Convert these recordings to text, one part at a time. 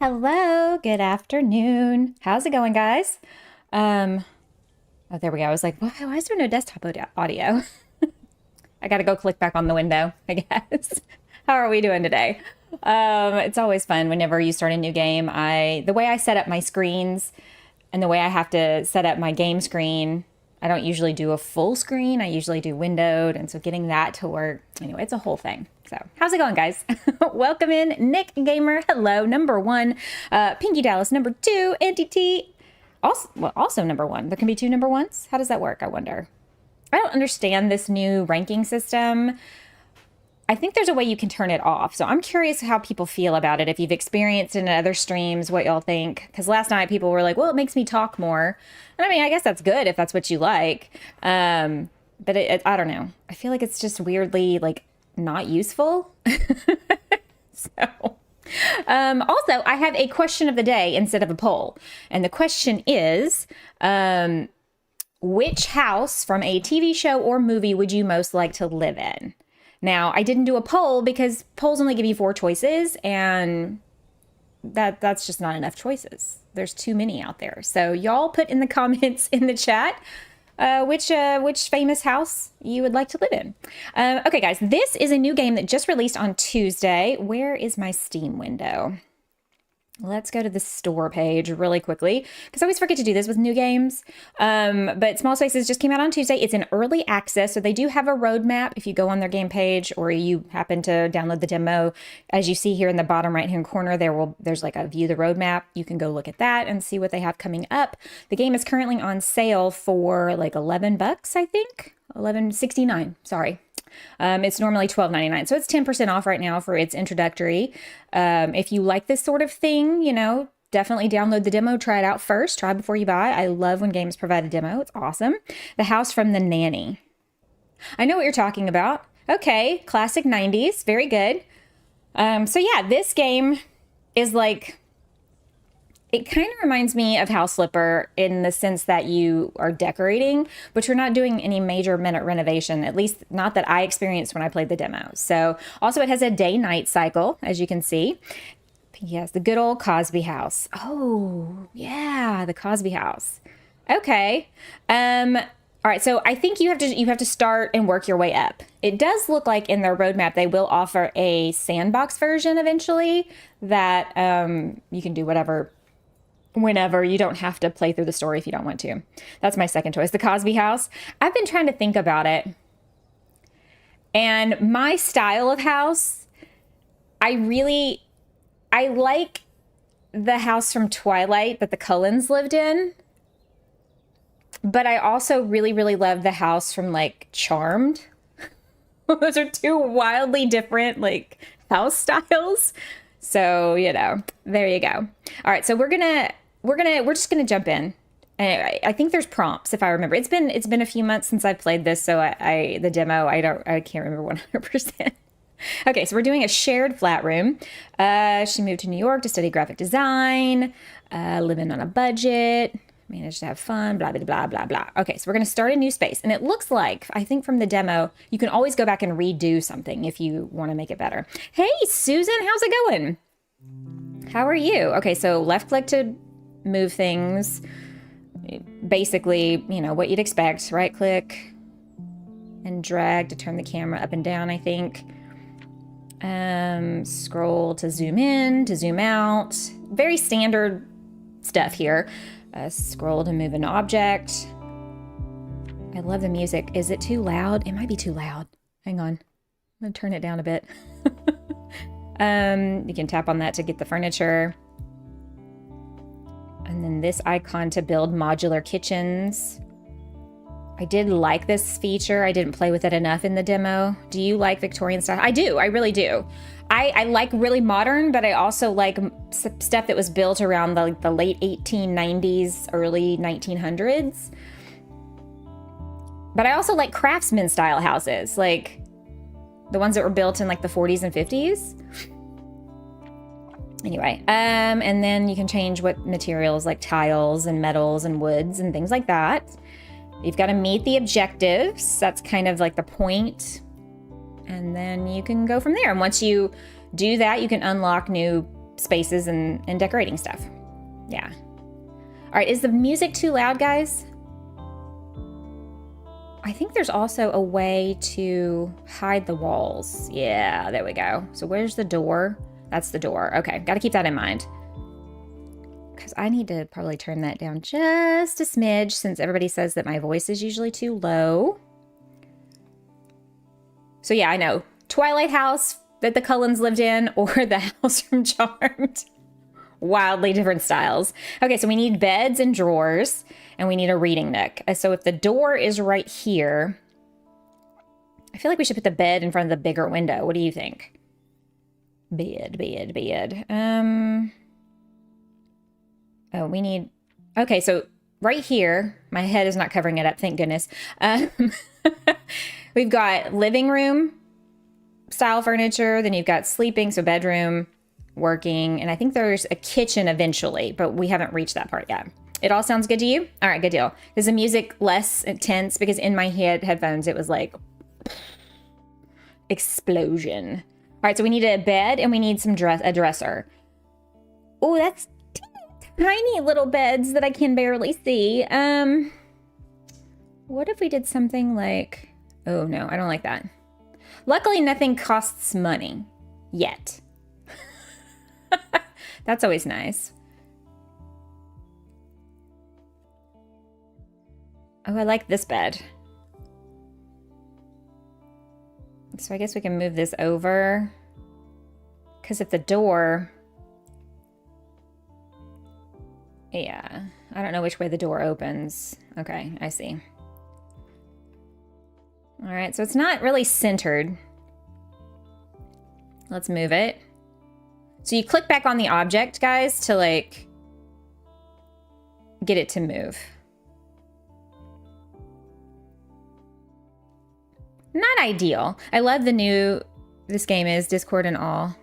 Hello, good afternoon. How's it going, guys? Oh, there we go. I was like, why is there no desktop audio? I got to go click back on the window, I guess. How are we doing today? It's always fun whenever you start a new game. The way I set up my screens and the way I have to set up my game screen, I don't usually do a full screen. I usually do windowed, and so getting that to work, anyway, it's a whole thing. So how's it going, guys? Welcome in, Nick Gamer. Hello, number one. Pinky Dallas, number two. Auntie T, also number one. There can be two number ones. How does that work? I wonder. I don't understand this new ranking system. I think there's a way you can turn it off. So I'm curious how people feel about it. If you've experienced it in other streams, what y'all think. Because last night people were like, well, it makes me talk more. And I mean, I guess that's good if that's what you like. But I don't know. I feel like it's just weirdly like not useful. So, also, I have a question of the day instead of a poll. And the question is, which house from a TV show or movie would you most like to live in? Now, I didn't do a poll because polls only give you 4 choices, and that's just not enough choices. There's too many out there. So y'all put in the comments in the chat which famous house you would like to live in. Okay, guys, this is a new game that just released on Tuesday. Where is my Steam window? Let's go to the store page really quickly, because I always forget to do this with new games. But Small Spaces just came out on Tuesday. It's in early access, so they do have a roadmap. If you go on their game page or you happen to download the demo, as you see here in the bottom right-hand corner, there's like a view the roadmap. You can go look at that and see what they have coming up. The game is currently on sale for like $11, I think. $11.69, sorry. It's normally $12.99, so it's 10% off right now for its introductory. If you like this sort of thing, definitely download the demo, try it out first, try before you buy. I love when games provide a demo. It's awesome. The House from the Nanny. I know what you're talking about. Okay, classic 90s, very good. So yeah, this game is like, it kind of reminds me of House Flipper in the sense that you are decorating, but you're not doing any major minute renovation, at least not that I experienced when I played the demo. So also it has a day-night cycle, as you can see. Yes, the good old Cosby house. Oh, yeah, the Cosby house. Okay. All right, so I think you have to start and work your way up. It does look like in their roadmap they will offer a sandbox version eventually that you can do whatever whenever. You don't have to play through the story if you don't want to. That's my second choice, the Cosby house. I've been trying to think about it. And my style of house, I like the house from Twilight that the Cullens lived in. But I also really, really love the house from like Charmed. Those are two wildly different like house styles. So, there you go. All right, so we're just gonna jump in. And I think there's prompts if I remember. It's been a few months since I've played this, so the demo I can't remember 100%. Okay, so we're doing a shared flat room. She moved to New York to study graphic design, living on a budget, managed to have fun, blah, blah, blah, blah, blah. Okay, so we're going to start a new space. And it looks like, I think from the demo, you can always go back and redo something if you want to make it better. Hey, Susan, how's it going? How are you? Okay, so left click to move things. Basically, what you'd expect. Right click and drag to turn the camera up and down, I think. Scroll to zoom in, to zoom out. Very standard stuff here. Scroll to move an object. I love the music. Is it too loud? It might be too loud. Hang on. I'm gonna turn it down a bit. You can tap on that to get the furniture. And then this icon to build modular kitchens. I did like this feature. I didn't play with it enough in the demo. Do you like Victorian style? I do. I really do. I like really modern, but I also like stuff that was built around the late 1890s, early 1900s. But I also like craftsman style houses, like the ones that were built in like the 40s and 50s. Anyway, and then you can change what materials like tiles and metals and woods and things like that. You've got to meet the objectives. That's kind of like the point. And then you can go from there. And once you do that, you can unlock new spaces and decorating stuff. Yeah. All right, is the music too loud, guys? I think there's also a way to hide the walls. Yeah, there we go. So where's the door? That's the door. Okay, got to keep that in mind. Because I need to probably turn that down just a smidge since everybody says that my voice is usually too low. So yeah, I know. Twilight House that the Cullens lived in or the house from Charmed. Wildly different styles. Okay, so we need beds and drawers, and we need a reading nook. So if the door is right here, I feel like we should put the bed in front of the bigger window. What do you think? Bed. Oh, we need... Okay, so right here, my head is not covering it up, thank goodness. We've got living room style furniture, then you've got sleeping, so bedroom, working, and I think there's a kitchen eventually, but we haven't reached that part yet. It all sounds good to you? All right, good deal. Is the music less intense? Because in my headphones, it was like explosion. All right, so we need a bed and we need some a dresser. Oh, that's tiny little beds that I can barely see. What if we did something like, oh no, I don't like that. Luckily, nothing costs money yet. That's always nice. Oh, I like this bed. So I guess we can move this over. Because at the door... Yeah, I don't know which way the door opens. Okay, I see. All right, so it's not really centered. Let's move it. So you click back on the object, guys, to like get it to move. Not ideal. I love this game is Discord and all.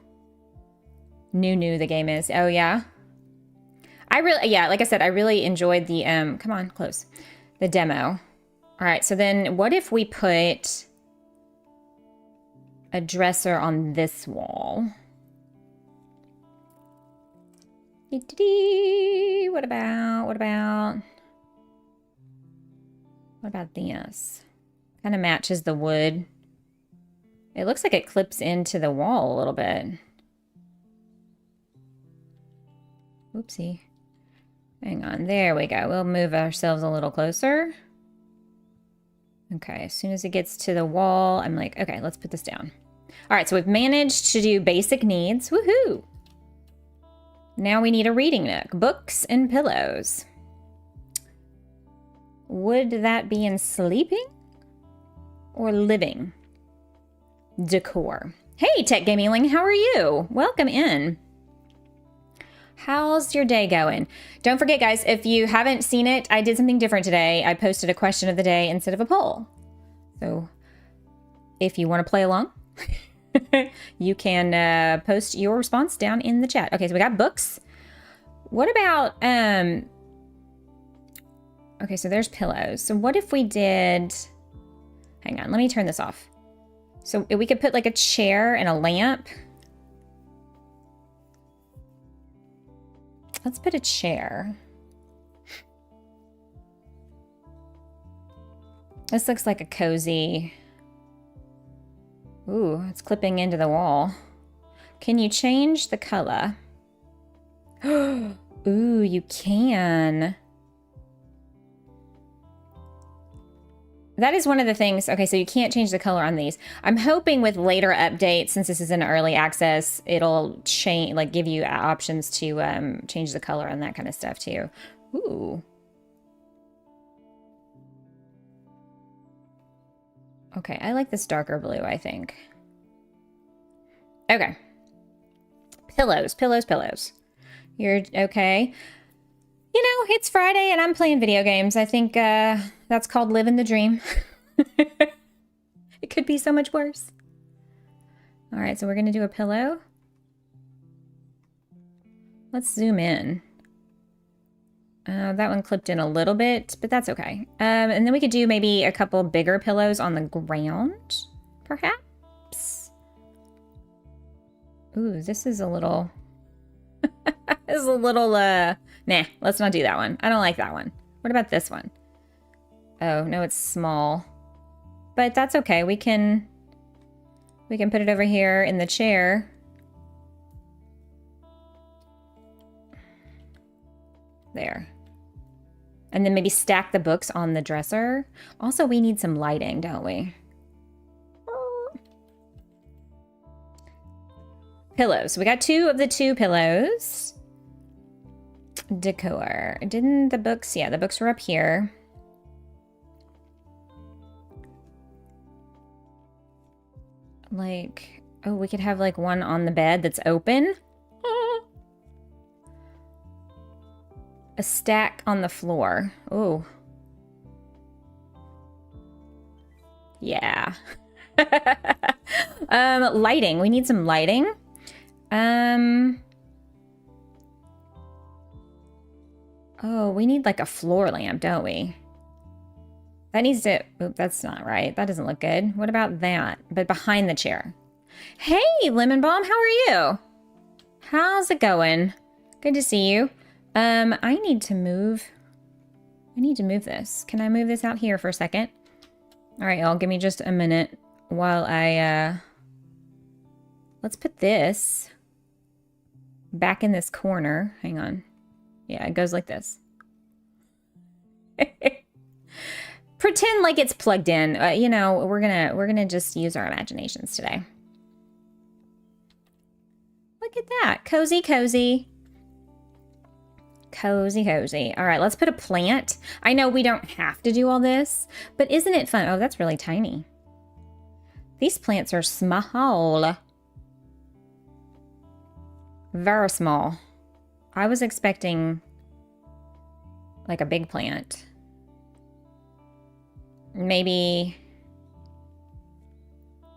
New the game is. Oh yeah. Yeah, like I said, I really enjoyed the, come on, close. The demo. All right, so then what if we put a dresser on this wall? What about this? Kind of matches the wood. It looks like it clips into the wall a little bit. Oopsie. Hang on, there we go. We'll move ourselves a little closer. Okay, as soon as it gets to the wall, I'm like, okay, let's put this down. All right, so we've managed to do basic needs. Woohoo! Now we need a reading nook. Books and pillows. Would that be in sleeping or living? Decor. Hey, Tech Gamingling, how are you? Welcome in. How's your day going? Don't forget, guys, if you haven't seen it, I did something different today. I posted a question of the day instead of a poll. So if you want to play along, you can post your response down in the chat. Okay, so we got books. What about, okay, so there's pillows. So what if we did, hang on, let me turn this off. So we could put like a chair and a lamp. Let's put a chair. This looks like a cozy. Ooh, it's clipping into the wall. Can you change the color? Ooh, you can. That is one of the things. Okay, so you can't change the color on these. I'm hoping with later updates, since this is in early access, it'll change, like give you options to change the color and that kind of stuff too. Ooh. Okay, I like this darker blue, I think. Okay. Pillows. You're okay. You know, it's Friday and I'm playing video games. I think that's called living the dream. It could be so much worse. All right, so we're going to do a pillow. Let's zoom in. That one clipped in a little bit, but that's okay. And then we could do maybe a couple bigger pillows on the ground, perhaps. Ooh, this is a little... This is a little, nah, let's not do that one. I don't like that one. What about this one? Oh, no, it's small. But that's okay. We can put it over here in the chair. There. And then maybe stack the books on the dresser. Also, we need some lighting, don't we? Pillows. We got 2 of the 2 pillows. Decor. Didn't the books? Yeah, the books were up here. Like, oh, we could have like one on the bed that's open. A stack on the floor. Oh. Yeah. Lighting. We need some lighting. Oh, we need like a floor lamp, don't we? That needs to... Oh, that's not right. That doesn't look good. What about that? But behind the chair. Hey, Lemon Balm, how are you? How's it going? Good to see you. I need to move this. Can I move this out here for a second? All right, y'all, give me just a minute while I, let's put this back in this corner. Hang on. Yeah, it goes like this. Pretend like it's plugged in. You know, we're gonna just use our imaginations today. Look at that. Cozy, cozy. Cozy, cozy. All right, let's put a plant. I know we don't have to do all this, but isn't it fun? Oh, that's really tiny. These plants are small. Very small. I was expecting like a big plant. Maybe...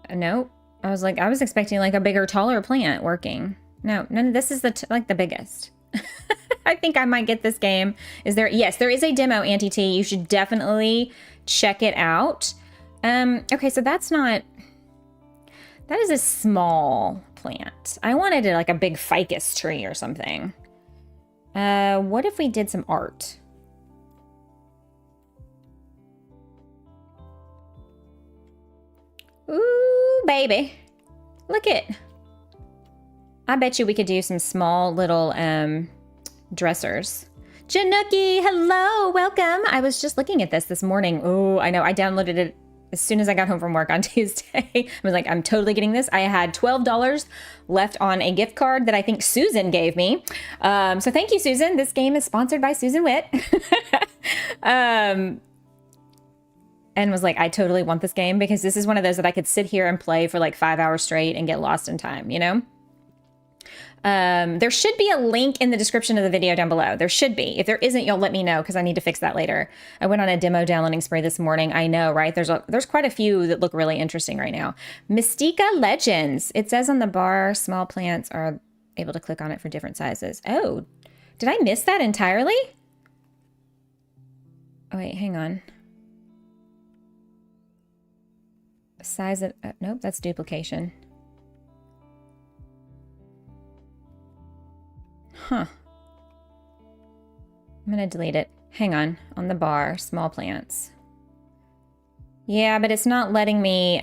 Nope. I was expecting like a bigger, taller plant working. No, this is like the biggest. I think I might get this game. Is there? Yes, there is a demo, Auntie T. You should definitely check it out. Okay, so that's not... That is a small plant. I wanted it like a big ficus tree or something. What if we did some art? Ooh, baby. Look it. I bet you we could do some small little dressers. Januki, hello, welcome. I was just looking at this morning. Oh, I know. I downloaded it as soon as I got home from work on Tuesday. I was like, I'm totally getting this. I had $12 left on a gift card that I think Susan gave me. So thank you, Susan. This game is sponsored by Susanwit. And was like, I totally want this game because this is one of those that I could sit here and play for like 5 hours straight and get lost in time, you know? There should be a link in the description of the video down below. There should be. If there isn't, you'll let me know because I need to fix that later. I went on a demo downloading spree this morning. I know, right? There's quite a few that look really interesting right now. Mystica Legends. It says on the bar, small plants are able to click on it for different sizes. Oh, did I miss that entirely? Oh, wait, hang on. Size of, nope, that's duplication. Huh. I'm gonna delete it. Hang on the bar, small plants. Yeah, but it's not letting me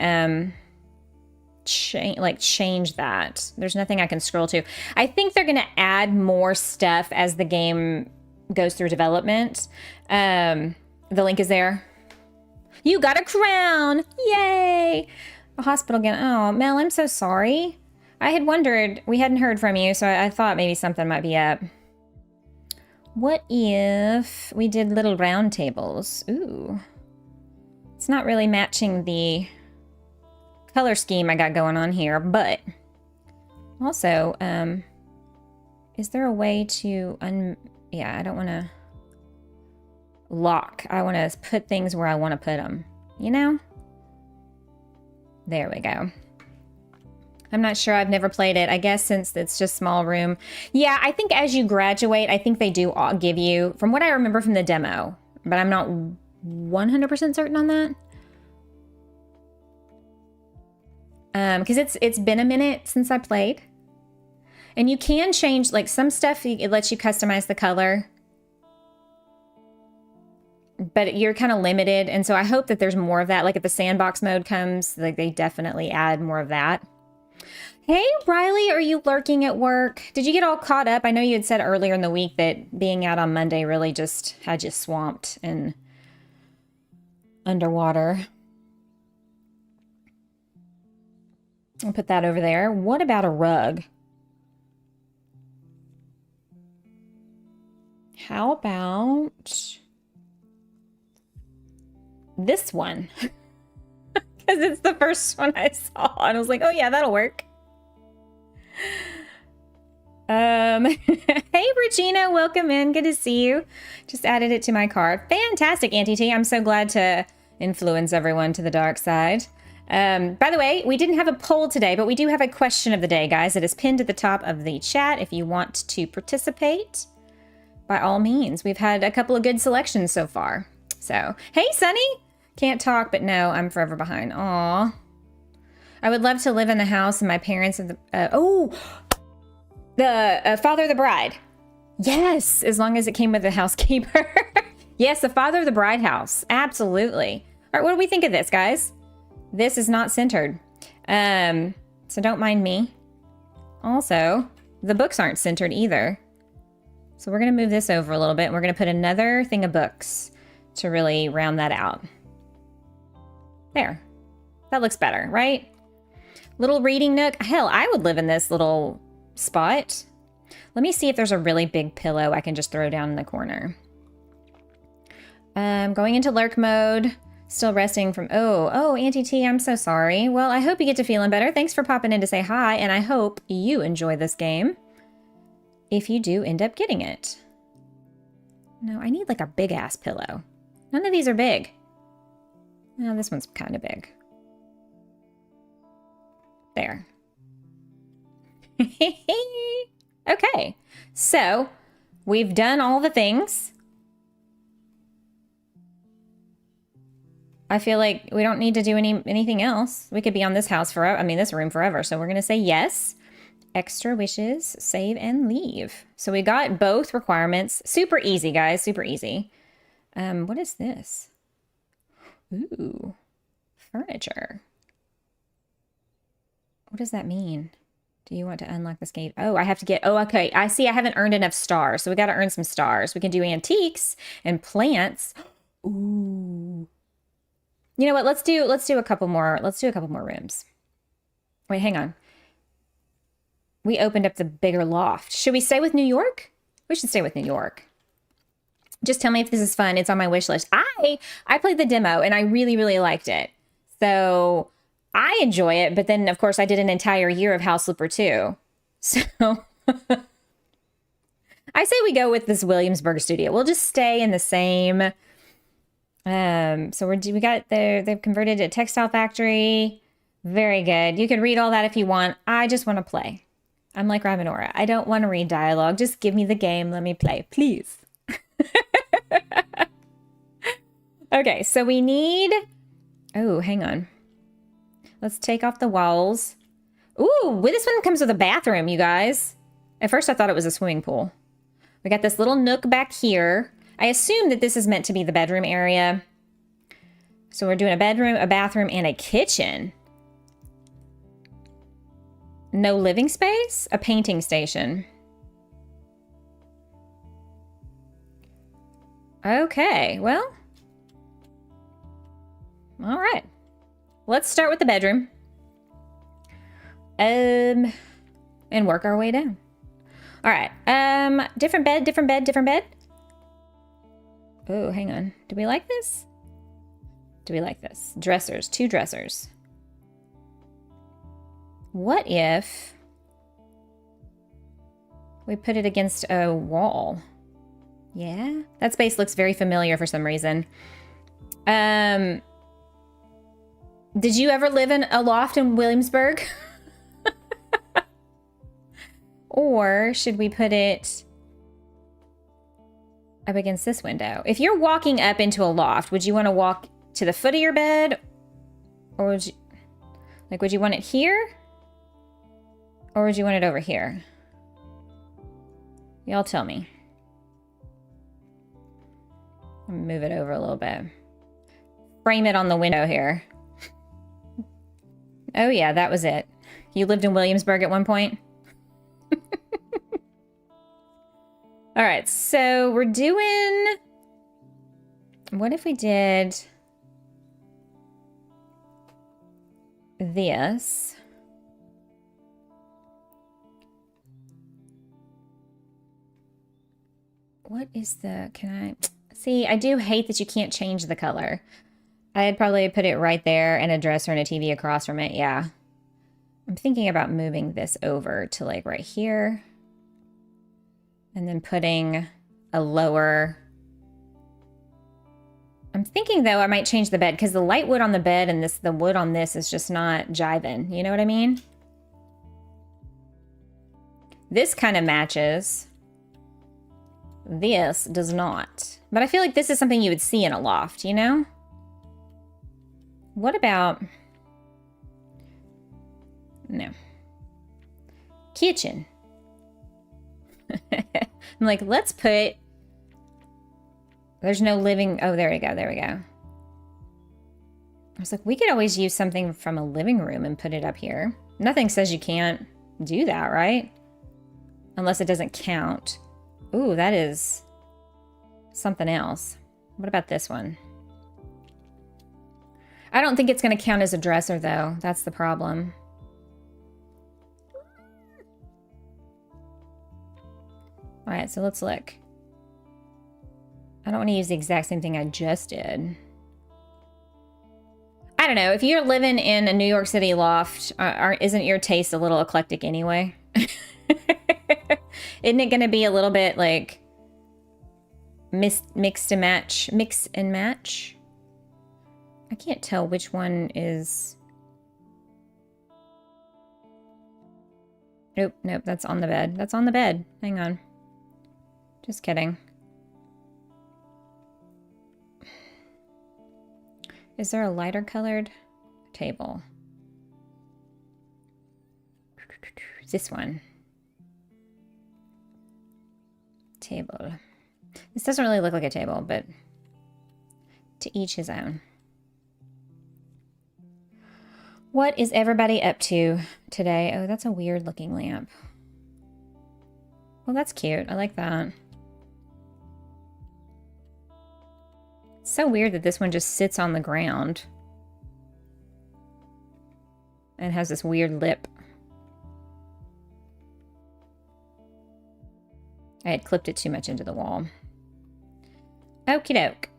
change that. There's nothing I can scroll to. I think they're gonna add more stuff as the game goes through development. The link is there. You got a crown! Yay! A hospital again. Oh, Mel, I'm so sorry. I had wondered, we hadn't heard from you, so I thought maybe something might be up. What if we did little round tables? Ooh. It's not really matching the color scheme I got going on here, but also, is there a way to yeah, I don't want to lock. I want to put things where I want to put them, you know? There we go. I'm not sure. I've never played it. I guess since it's just small room. Yeah, I think as you graduate, I think they do give you, from what I remember from the demo, but I'm not 100% certain on that. Because it's been a minute since I played. And you can change, like some stuff, it lets you customize the color. But you're kind of limited. And so I hope that there's more of that. Like if the sandbox mode comes, like they definitely add more of that. Hey, Riley, are you lurking at work? Did you get all caught up? I know you had said earlier in the week that being out on Monday really just had you swamped and underwater. I'll put that over there. What about a rug? How about this one? Because it's the first one I saw. And I was like, oh yeah, that'll work. Hey, Regina, welcome in. Good to see you. Just added it to my card. Fantastic, Auntie T. I'm so glad to influence everyone to the dark side. By the way, we didn't have a poll today, but we do have a question of the day, guys. It is pinned at the top of the chat if you want to participate. By all means, we've had a couple of good selections so far. So, hey, Sunny. Can't talk, but no, I'm forever behind. Aw. I would love to live in the house and my parents of the... the father of the bride. Yes, as long as it came with the housekeeper. Yes, the father of the bride house. Absolutely. All right, what do we think of this, guys? This is not centered. So don't mind me. Also, the books aren't centered either. So we're going to move this over a little bit. And we're going to put another thing of books to really round that out. There. That looks better, right? Little reading nook. Hell, I would live in this little spot. Let me see if there's a really big pillow I can just throw down in the corner. Going into lurk mode. Still resting from... Oh, Auntie T, I'm so sorry. Well, I hope you get to feeling better. Thanks for popping in to say hi, and I hope you enjoy this game. If you do end up getting it. No, I need like a big-ass pillow. None of these are big. No, this one's kind of big. There. Okay, so we've done all the things. I feel like we don't need to do anything else. We could be on this house forever. I mean, this room forever. So we're going to say yes. Extra wishes, save and leave. So we got both requirements. Super easy, guys. Super easy. What is this? Ooh, furniture. What does that mean? Do you want to unlock this gate? Oh, I have to get... Oh, okay. I see. I haven't earned enough stars. So we got to earn some stars. We can do antiques and plants. Ooh. You know what? Let's do a couple more. Let's do a couple more rooms. Wait, hang on. We opened up the bigger loft. Should we stay with New York? We should stay with New York. Just tell me if this is fun. It's on my wish list. I played the demo and I really, really liked it. So I enjoy it. But then, of course, I did an entire year of House Flipper too. So I say we go with this Williamsburg studio. We'll just stay in the same... So we got they've converted a textile factory. Very good. You can read all that if you want. I just want to play. I'm like Rymanora. I don't want to read dialogue. Just give me the game. Let me play, please. Okay, so we need... Oh, hang on. Let's take off the walls. Ooh, this one comes with a bathroom, you guys. At first I thought it was a swimming pool. We got this little nook back here. I assume that this is meant to be the bedroom area. So we're doing a bedroom, a bathroom, and a kitchen. No living space? A painting station. Okay, well. All right. Let's start with the bedroom. And work our way down. All right. Different bed, different bed, different bed. Oh, hang on. Do we like this? Do we like this? Dressers, 2 dressers. What if we put it against a wall? Yeah, that space looks very familiar for some reason. Did you ever live in a loft in Williamsburg? Or should we put it up against this window? If you're walking up into a loft, would you want to walk to the foot of your bed? Or would you want it here? Or would you want it over here? Y'all tell me. Move it over a little bit. Frame it on the window here. Oh yeah, that was it. You lived in Williamsburg at one point? All right, so we're doing... What if we did this? What is the... Can I... See, I do hate that you can't change the color. I'd probably put it right there and a dresser and a TV across from it. Yeah. I'm thinking about moving this over to like right here. And then putting a lower... I'm thinking though I might change the bed because the light wood on the bed and the wood on this is just not jiving. You know what I mean? This kind of matches. This does not. But I feel like this is something you would see in a loft, you know? What about... No. Kitchen. I'm like, let's put... There's no living... Oh, there we go. There we go. I was like, we could always use something from a living room and put it up here. Nothing says you can't do that, right? Unless it doesn't count. Ooh, that is something else. What about this one? I don't think it's going to count as a dresser, though. That's the problem. All right, so let's look. I don't want to use the exact same thing I just did. I don't know. If you're living in a New York City loft, isn't your taste a little eclectic anyway? Isn't it going to be a little bit like mix and match? I can't tell which one is... Nope, nope, that's on the bed. That's on the bed. Hang on. Just kidding. Is there a lighter colored table? This one. Table. This doesn't really look like a table, but to each his own. What is everybody up to today? Oh, that's a weird looking lamp. Well, that's cute. I like that. It's so weird that this one just sits on the ground and has this weird lip. I had clipped it too much into the wall. Okie doke.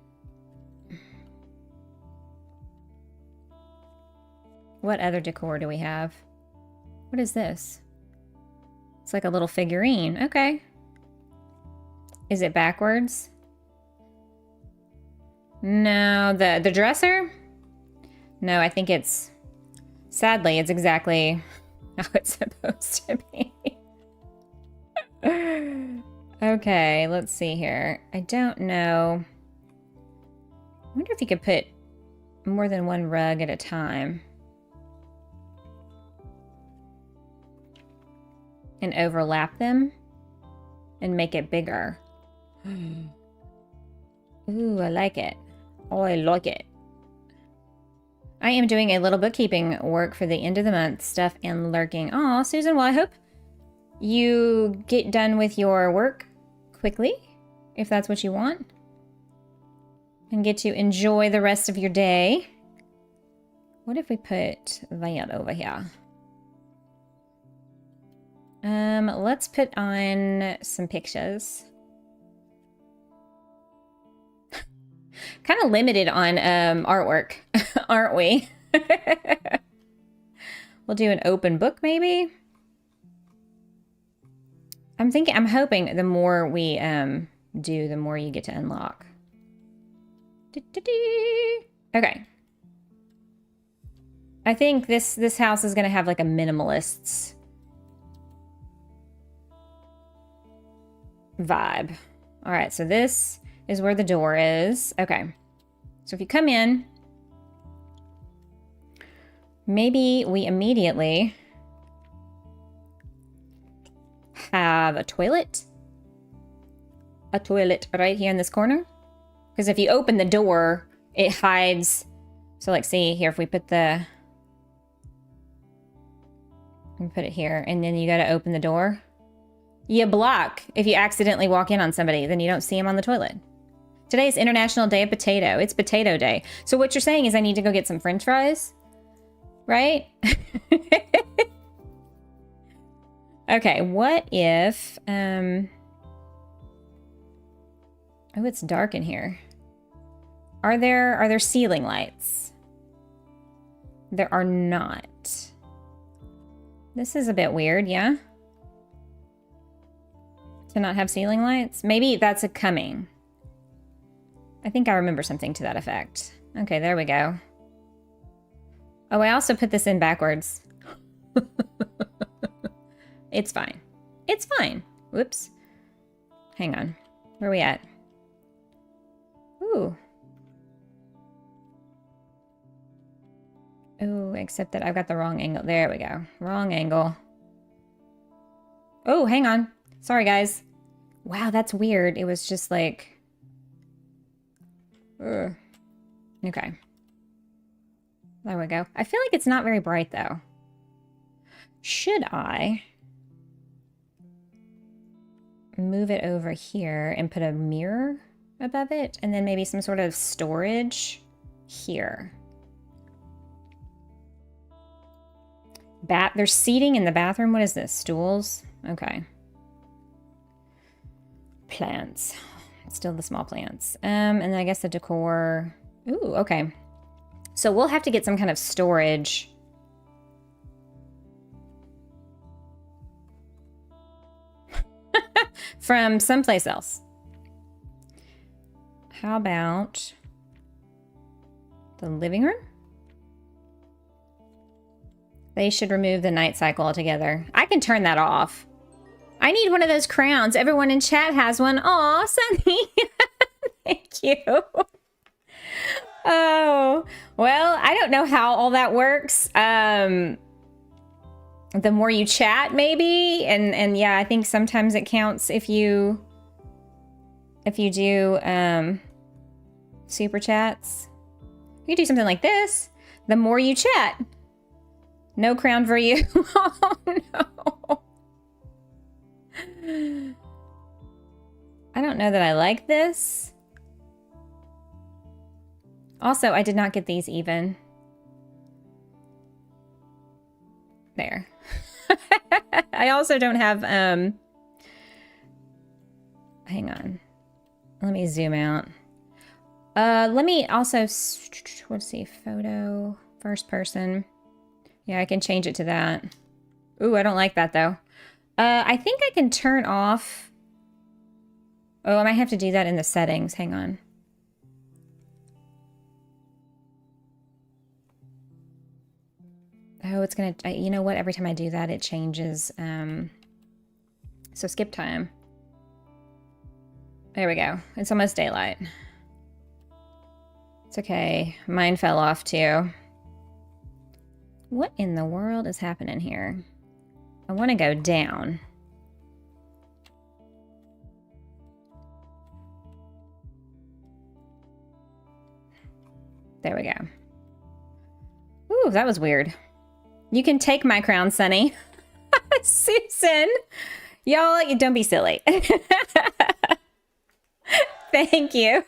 What other decor do we have? What is this? It's like a little figurine. Okay. Is it backwards? No, the dresser? No, I think it's... Sadly, it's exactly how it's supposed to be. Okay, let's see here. I don't know. I wonder if you could put more than one rug at a time. And overlap them and make it bigger. Ooh, I like it. Oh, I like it. I am doing a little bookkeeping work for the end of the month stuff and lurking. Aw, Susan, well, I hope you get done with your work quickly, if that's what you want, and get to enjoy the rest of your day. What if we put that over here? Let's put on some pictures. Kind of limited on artwork, aren't we? We'll do an open book, maybe. I'm hoping the more we do, the more you get to unlock. Okay. I think this house is gonna have like a minimalist's vibe. All right, so this is where the door is. Okay. So if you come in, maybe we immediately have a toilet a toilet right here in this corner. Because if you open the door, it hides. So like, see here, if we put the... We put it here, and then you gotta open the door. You block. If you accidentally walk in on somebody, then you don't see them on the toilet. Today is International Day of Potato. It's Potato Day. So what you're saying is I need to go get some French fries? Right? Okay, what if... Oh, it's dark in here. Are there ceiling lights? There are not. This is a bit weird, yeah? To not have ceiling lights? Maybe that's a coming. I think I remember something to that effect. Okay, there we go. Oh, I also put this in backwards. It's fine. It's fine. Whoops. Hang on. Where are we at? Ooh. Ooh, except that I've got the wrong angle. There we go. Wrong angle. Oh, hang on. Sorry, guys. Wow, that's weird. It was just like... Ugh. Okay. There we go. I feel like it's not very bright, though. Should I move it over here and put a mirror above it? And then maybe some sort of storage here. There's seating in the bathroom. What is this? Stools? Okay. Plants. Still the small plants. And then I guess the decor. Ooh, okay. So we'll have to get some kind of storage. From someplace else. How about the living room? They should remove the night cycle altogether. I can turn that off. I need one of those crowns. Everyone in chat has one. Aw, Sunny. Thank you. Oh, well, I don't know how all that works. The more you chat, maybe. And yeah, I think sometimes it counts if you do super chats. You can do something like this. The more you chat. No crown for you. Oh, no. I don't know that I like this. Also, I did not get these even. There. I also don't have, hang on. Let me zoom out. Let me also, let's see, photo, first person. Yeah, I can change it to that. Ooh, I don't like that though. I think I can turn off. Oh, I might have to do that in the settings. Hang on. Oh, it's gonna, you know what? Every time I do that, it changes. So skip time. There we go. It's almost daylight. It's okay. Mine fell off too. What in the world is happening here? I want to go down. There we go. Ooh, that was weird. You can take my crown, Sunny. Susan. Y'all, don't be silly. Thank you.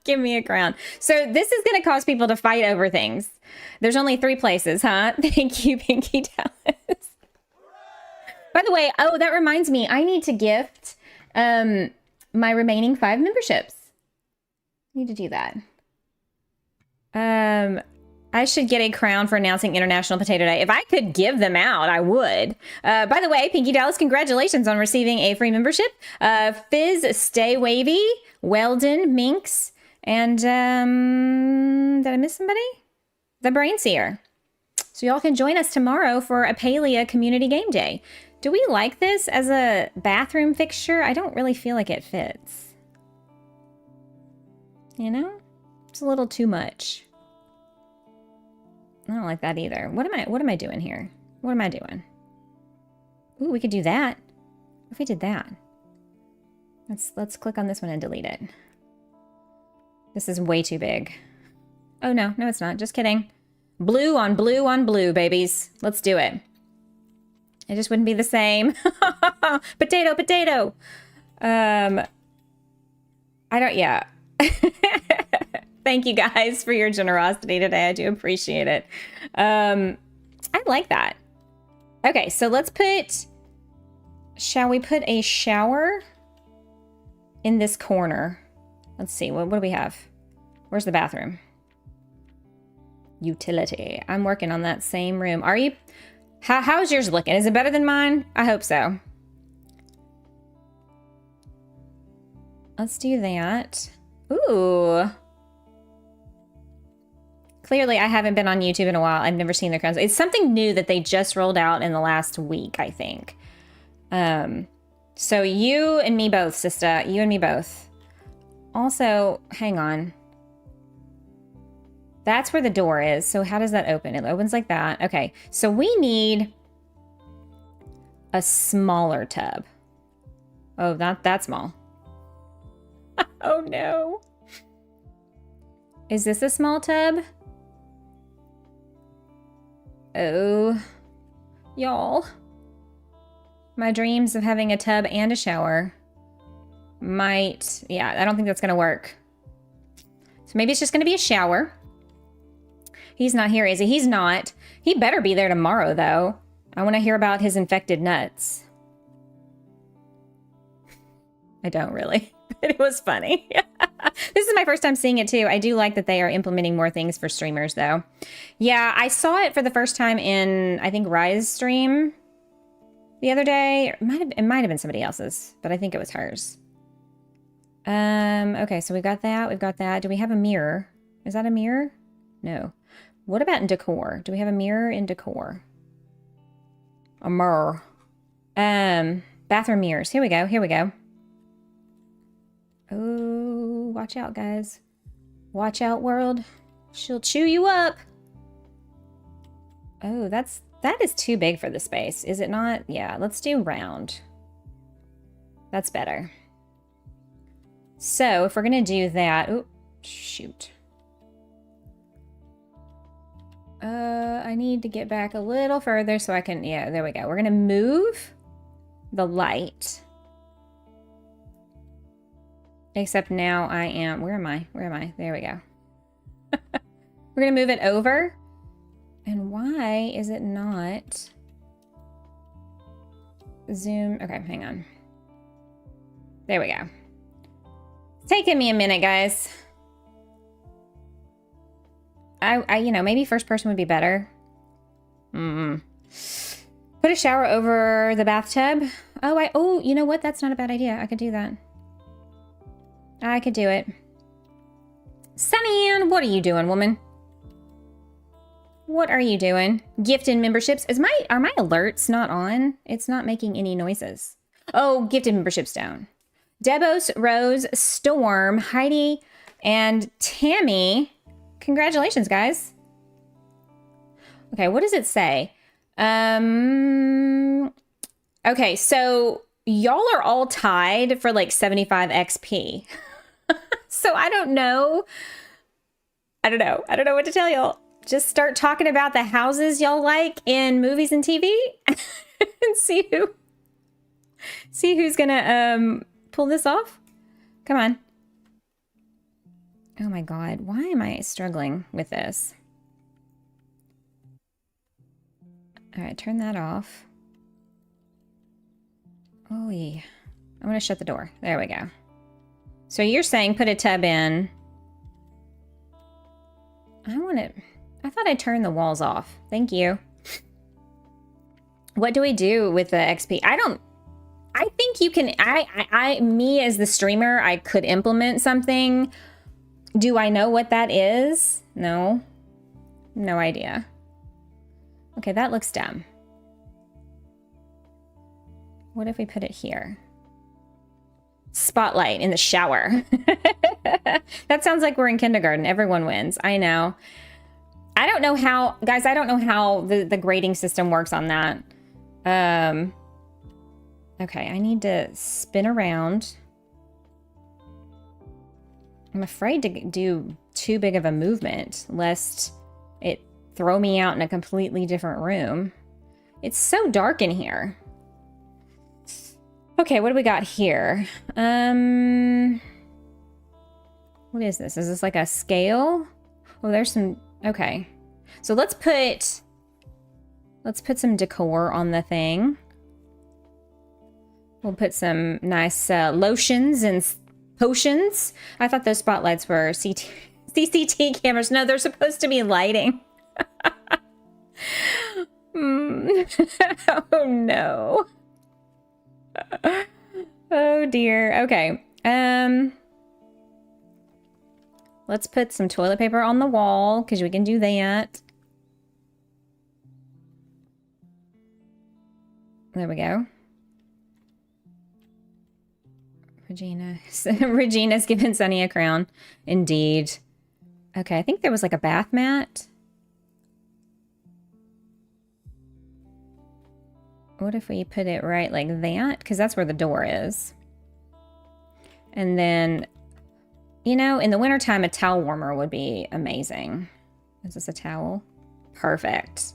Give me a crown. So this is going to cause people to fight over things. There's only 3 places, huh? Thank you, Pinky Dallas. By the way, oh, that reminds me. I need to gift my remaining 5 memberships. I need to do that. I should get a crown for announcing International Potato Day. If I could give them out, I would. By the way, Pinky Dallas, congratulations on receiving a free membership. Fizz, Stay Wavy, Weldon, Minx, and did I miss somebody? The Brain Seer. So y'all can join us tomorrow for a Palea Community Game Day. Do we like this as a bathroom fixture? I don't really feel like it fits. You know? It's a little too much. I don't like that either. What am I doing here? What am I doing? Ooh, we could do that. What if we did that? Let's click on this one and delete it. This is way too big. Oh no, no it's not. Just kidding. Blue on blue on blue, babies. Let's do it. It just wouldn't be the same. Potato, potato. I don't, yeah. Thank you guys for your generosity today. I do appreciate it. I like that. Okay, so let's put, shall we put a shower in this corner? Let's see, what do we have? Where's the bathroom? Utility. I'm working on that same room. Are you? How's yours looking? Is it better than mine? I hope so. Let's do that. Ooh. Clearly, I haven't been on YouTube in a while. I've never seen their content. It's something new that they just rolled out in the last week, I think. So you and me both, sister. You and me both. Also, hang on. That's where the door is. So how does that open? It opens like that. Okay, so we need a smaller tub. Oh, not that small. Oh no. Is this a small tub? Oh, y'all. My dreams of having a tub and a shower might, yeah, I don't think that's gonna work. So maybe it's just gonna be a shower. He's not here, is he? He's not. He better be there tomorrow, though. I want to hear about his infected nuts. I don't really, but it was funny. This is my first time seeing it, too. I do like that they are implementing more things for streamers, though. Yeah, I saw it for the first time in, I think, Rise stream the other day. It might have been somebody else's, but I think it was hers. Okay, so we've got that. We've got that. Do we have a mirror? Is that a mirror? No. What about in decor? Do we have a mirror in decor? A mirror. Bathroom mirrors. Here we go. Here we go. Oh, watch out, guys. Watch out, world. She'll chew you up. Oh, that is too big for the space, is it not? Yeah, let's do round. That's better. So if we're gonna do that, oh, shoot. I need to get back a little further so I can, yeah, there we go. We're gonna move the light. Except now I am, where am I? Where am I? There we go. We're gonna move it over. And why is it not zoom? Okay, hang on. There we go. It's taking me a minute, guys. You know, maybe first person would be better. Put a shower over the bathtub. Oh, you know what? That's not a bad idea. I could do that. I could do it. SunnyAnn, what are you doing, woman? What are you doing? Gifted memberships. Are my alerts not on? It's not making any noises. Oh, gifted memberships down. Debos, Rose, Storm, Heidi, and Tammy. Congratulations, guys. Okay, what does it say? Okay, so y'all are all tied for like 75 XP. So I don't know. I don't know what to tell y'all. Just start talking about the houses y'all like in movies and TV and see who's gonna pull this off. Come on. Oh my God, why am I struggling with this? All right, turn that off. Oh yeah. I'm gonna shut the door. There we go. So you're saying put a tub in. I thought I'd turn the walls off. Thank you. What do we do with the XP? I think you can, me as the streamer, I could implement something. Do I know what that is? No. No idea. Okay, that looks dumb. What if we put it here? Spotlight in the shower. That sounds like we're in kindergarten. Everyone wins. I know. I don't know how, guys, I don't know how the grading system works on that. Okay, I need to spin around. I'm afraid to do too big of a movement, lest it throw me out in a completely different room. It's so dark in here. Okay, what do we got here? What is this? Is this like a scale? Oh, there's some, okay. So let's put some decor on the thing. We'll put some nice lotions and potions. I thought those spotlights were CCT cameras. No, they're supposed to be lighting. Oh no. Oh dear. Okay. Let's put some toilet paper on the wall because we can do that. There we go. Regina's given Sunny a crown. Indeed. Okay, I think there was like a bath mat. What if we put it right like that? Because that's where the door is. And then, you know, in the wintertime, a towel warmer would be amazing. Is this a towel? Perfect.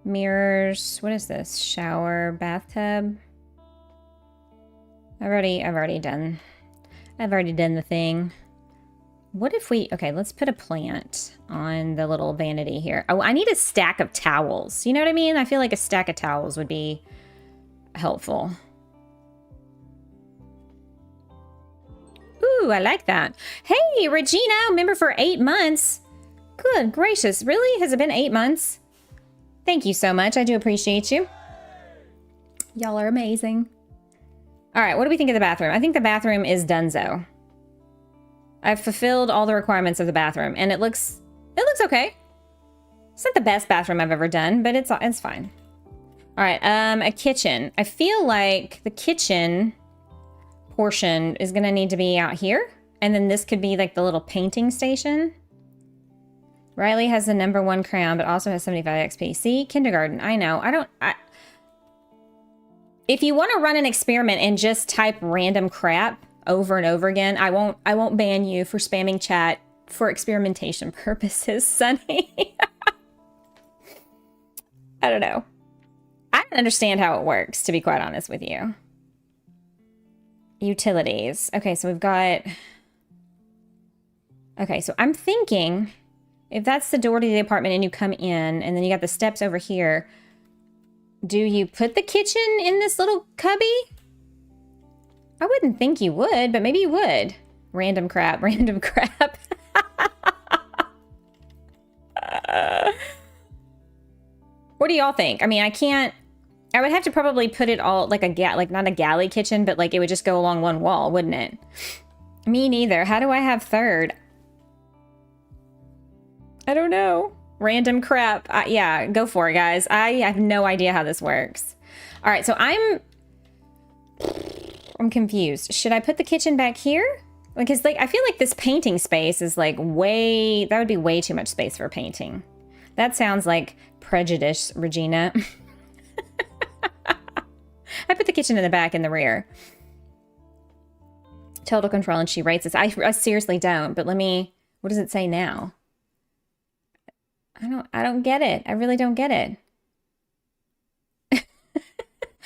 Mirrors. What is this? Shower, bathtub. I've already done the thing. What if we, okay, let's put a plant on the little vanity here. Oh, I need a stack of towels. You know what I mean? I feel like a stack of towels would be helpful. Ooh, I like that. Hey, Regina, member for 8 months. Good gracious, really? Has it been 8 months? Thank you so much. I do appreciate you. Y'all are amazing. All right, what do we think of the bathroom? I think the bathroom is donezo. I've fulfilled all the requirements of the bathroom, and it looks okay. It's not the best bathroom I've ever done, but it's fine. All right, a kitchen. I feel like the kitchen portion is gonna need to be out here, and then this could be like the little painting station. Riley has the #1 crown, but also has 75 XP. See, kindergarten. I know. If you want to run an experiment and just type random crap over and over again, I won't ban you for spamming chat for experimentation purposes, Sunny. I don't know. I don't understand how it works, to be quite honest with you. Utilities. Okay, so we've got... Okay, so I'm thinking if that's the door to the apartment and you come in and then you got the steps over here, do you put the kitchen in this little cubby? I wouldn't think you would, but maybe you would. Random crap, random crap. What do y'all think? I mean, I would have to probably put it all like not a galley kitchen, but like it would just go along one wall, wouldn't it? Me neither. How do I have third? I don't know. Random crap. Yeah, go for it, guys. I have no idea how this works. All right, so I'm confused. Should I put the kitchen back here? Because like I feel like this painting space is like that would be way too much space for painting. That sounds like prejudice, Regina. I put the kitchen in the back in the rear. Total control, and she writes this. I seriously don't, but what does it say now? I don't get it. I really don't get it.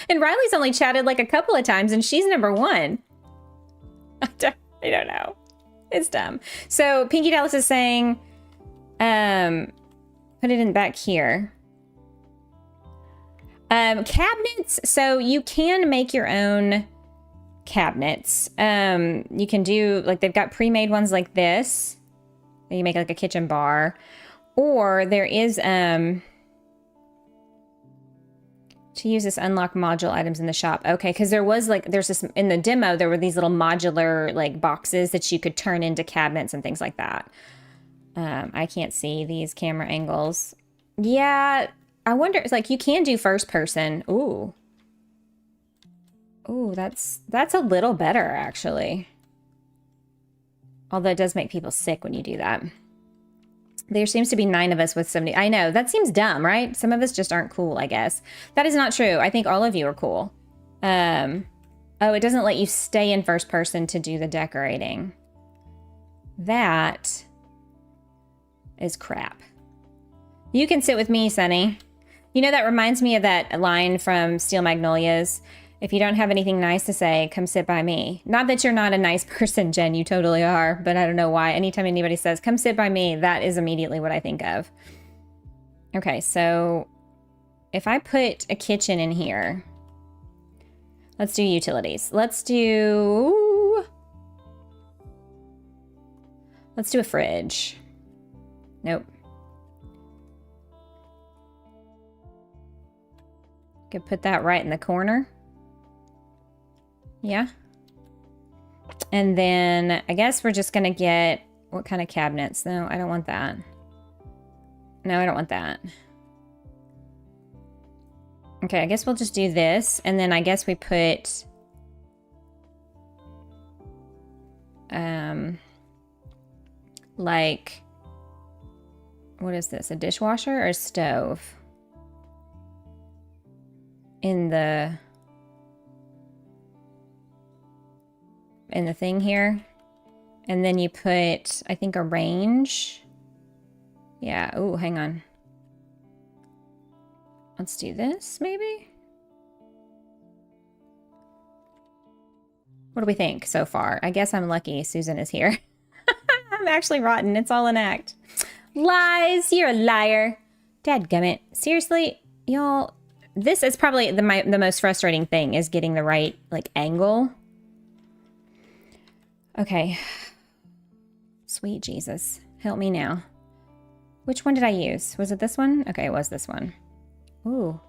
And Riley's only chatted like a couple of times and she's #1. I don't know. It's dumb. So Pinky Dallas is saying, put it in back here. Cabinets. So you can make your own cabinets. You can do, like, they've got pre-made ones like this. You make like a kitchen bar. Or there is, to use this unlock module items in the shop. Okay, because there's this, in the demo, there were these little modular, like, boxes that you could turn into cabinets and things like that. I can't see these camera angles. Yeah, I wonder, it's like, you can do first person. Ooh. Ooh, that's a little better, actually. Although it does make people sick when you do that. There seems to be 9 of us with 70. I know, that seems dumb, right? Some of us just aren't cool, I guess. That is not true. I think all of you are cool. Oh, it doesn't let you stay in first person to do the decorating. That is crap. You can sit with me, Sunny. You know, that reminds me of that line from Steel Magnolias. If you don't have anything nice to say, come sit by me. Not that you're not a nice person, Jen. You totally are. But I don't know why. Anytime anybody says, come sit by me, that is immediately what I think of. Okay, so if I put a kitchen in here, let's do utilities. Let's do a fridge. Nope. Could put that right in the corner. Yeah. And then I guess we're just gonna get, what kind of cabinets? No, I don't want that. No, I don't want that. Okay, I guess we'll just do this. And then I guess we put, like, what is this? A dishwasher or a stove? In the thing here. And then you put, I think, a range. Yeah. Oh, hang on. Let's do this, maybe? What do we think so far? I guess I'm lucky Susan is here. I'm actually rotten. It's all an act. Lies. You're a liar. Dadgummit. Seriously, y'all, this is probably the most frustrating thing, is getting the right, like, angle. Okay. Sweet Jesus. Help me now. Which one did I use? Was it this one? Okay, it was this one. Ooh.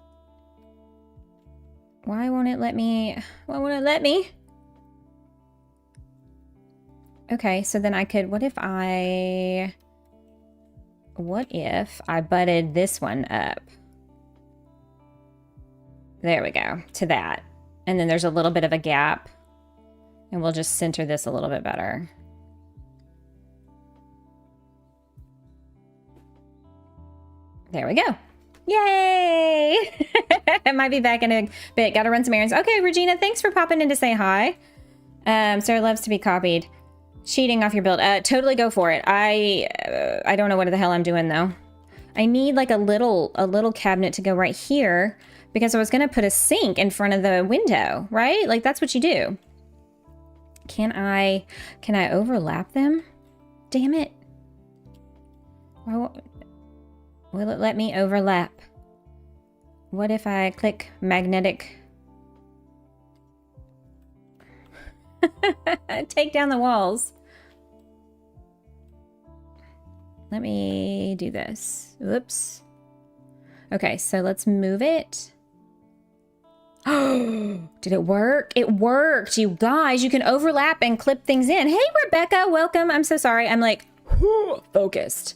Why won't it let me? Why won't it let me? Okay, so then I could, what if I butted this one up? There we go, to that. And then there's a little bit of a gap. And we'll just center this a little bit better. There we go. Yay! I might be back in a bit. Gotta run some errands. Okay, Regina, thanks for popping in to say hi. Sarah loves to be copied. Cheating off your build. Totally go for it. I don't know what the hell I'm doing though. I need like a little cabinet to go right here because I was gonna put a sink in front of the window, right? Like that's what you do. Can I overlap them? Damn it. Will it let me overlap? What if I click magnetic? Take down the walls. Let me do this. Oops. Okay, so let's move it. Oh, did it work? It worked, you guys. You can overlap and clip things in. Hey, Rebecca, welcome. I'm so sorry. I'm like, focused.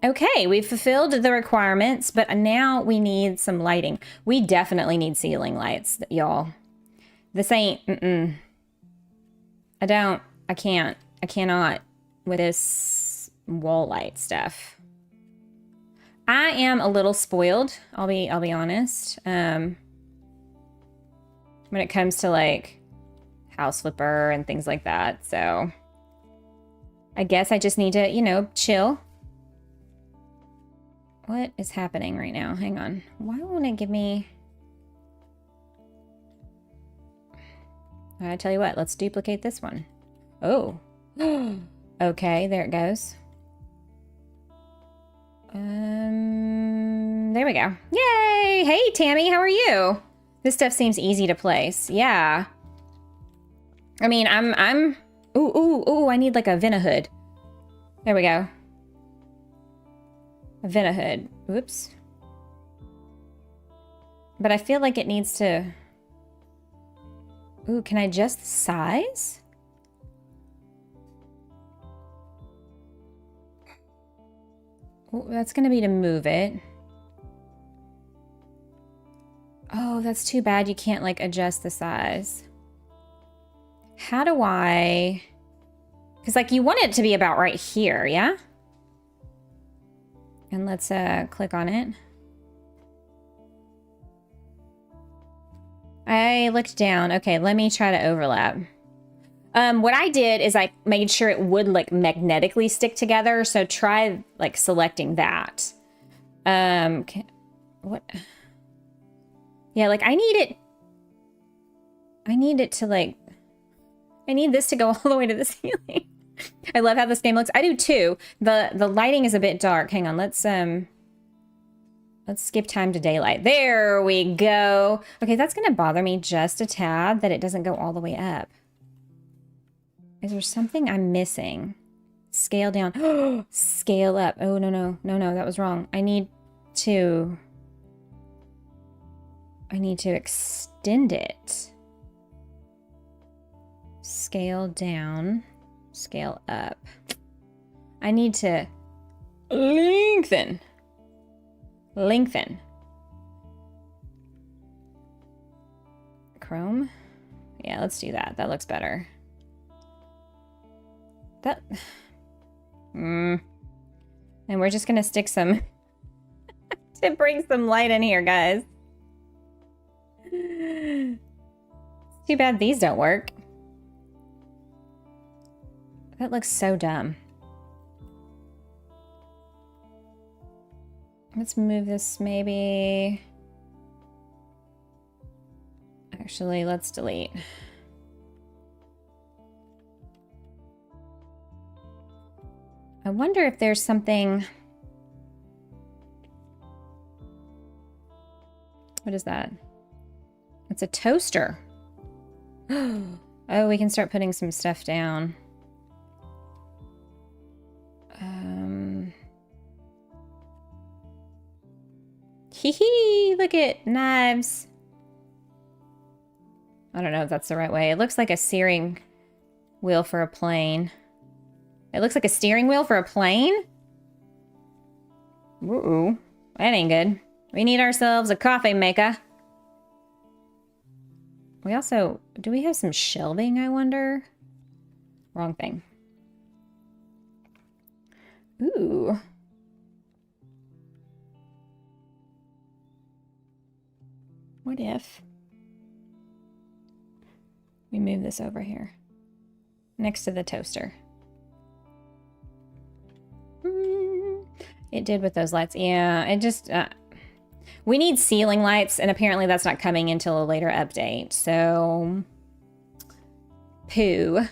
Okay, we've fulfilled the requirements, but now we need some lighting. We definitely need ceiling lights, y'all. This ain't, I cannot with this wall light stuff. I am a little spoiled, I'll be honest. When it comes to like house flipper and things like that. So I guess I just need to, you know, chill. What is happening right now? Hang on. Why won't it give me... I tell you what, let's duplicate this one. Oh. Okay, there it goes. There we go. Yay! Hey, Tammy, how are you? This stuff seems easy to place. Yeah. I mean, I'm... Ooh, I need like a Vina hood. There we go. A Vina hood. Whoops. But I feel like it needs to... Ooh, can I adjust the size? Ooh, that's gonna be to move it. Oh, that's too bad you can't like adjust the size. How do I Because like you want it to be about right here, yeah? And let's click on it. I looked down. Okay, let me try to overlap. What I did is I made sure it would like magnetically stick together. So try like selecting that. What? Yeah, like I need it to like, I need this to go all the way to the ceiling. I love how this game looks. I do too. The lighting is a bit dark. Hang on, let's skip time to daylight. There we go. Okay, that's gonna bother me just a tad that it doesn't go all the way up. Is there something I'm missing? Scale down. Scale up. Oh, no, that was wrong. I need to extend it. Scale down. Scale up. I need to lengthen. Lengthen. Chrome? Yeah, let's do that. That looks better. That... And we're just gonna stick some... to bring some light in here, guys. Too bad these don't work. That looks so dumb. Let's move this maybe... Actually, let's delete. I wonder if there's something... What is that? It's a toaster. Oh, we can start putting some stuff down. Hee, look at knives. I don't know if that's the right way. It looks like a steering wheel for a plane. It looks like a steering wheel for a plane? Ooh, that ain't good. We need ourselves a coffee maker. We also... Do we have some shelving, I wonder? Wrong thing. Ooh. What if we move this over here next to the toaster? It did with those lights. Yeah, it just... we need ceiling lights, and apparently that's not coming until a later update, so... Poo.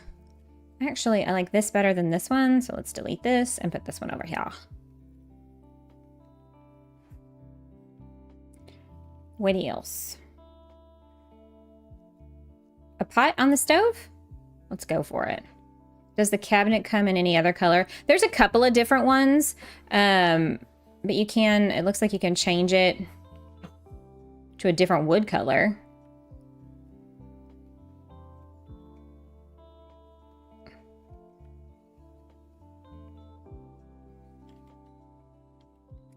Actually, I like this better than this one, so let's delete this and put this one over here. What else? A pot on the stove? Let's go for it. Does the cabinet come in any other color? There's a couple of different ones, but you can, it looks like you can change it to a different wood color.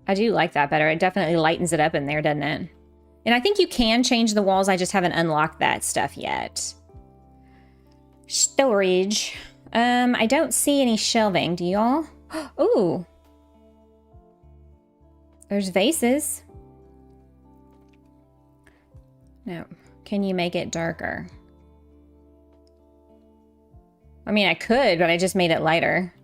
I do like that better. It definitely lightens it up in there, doesn't it? And I think you can change the walls. I just haven't unlocked that stuff yet. Storage. I don't see any shelving. Do y'all? Ooh. There's vases. No. Can you make it darker? I mean, I could, but I just made it lighter.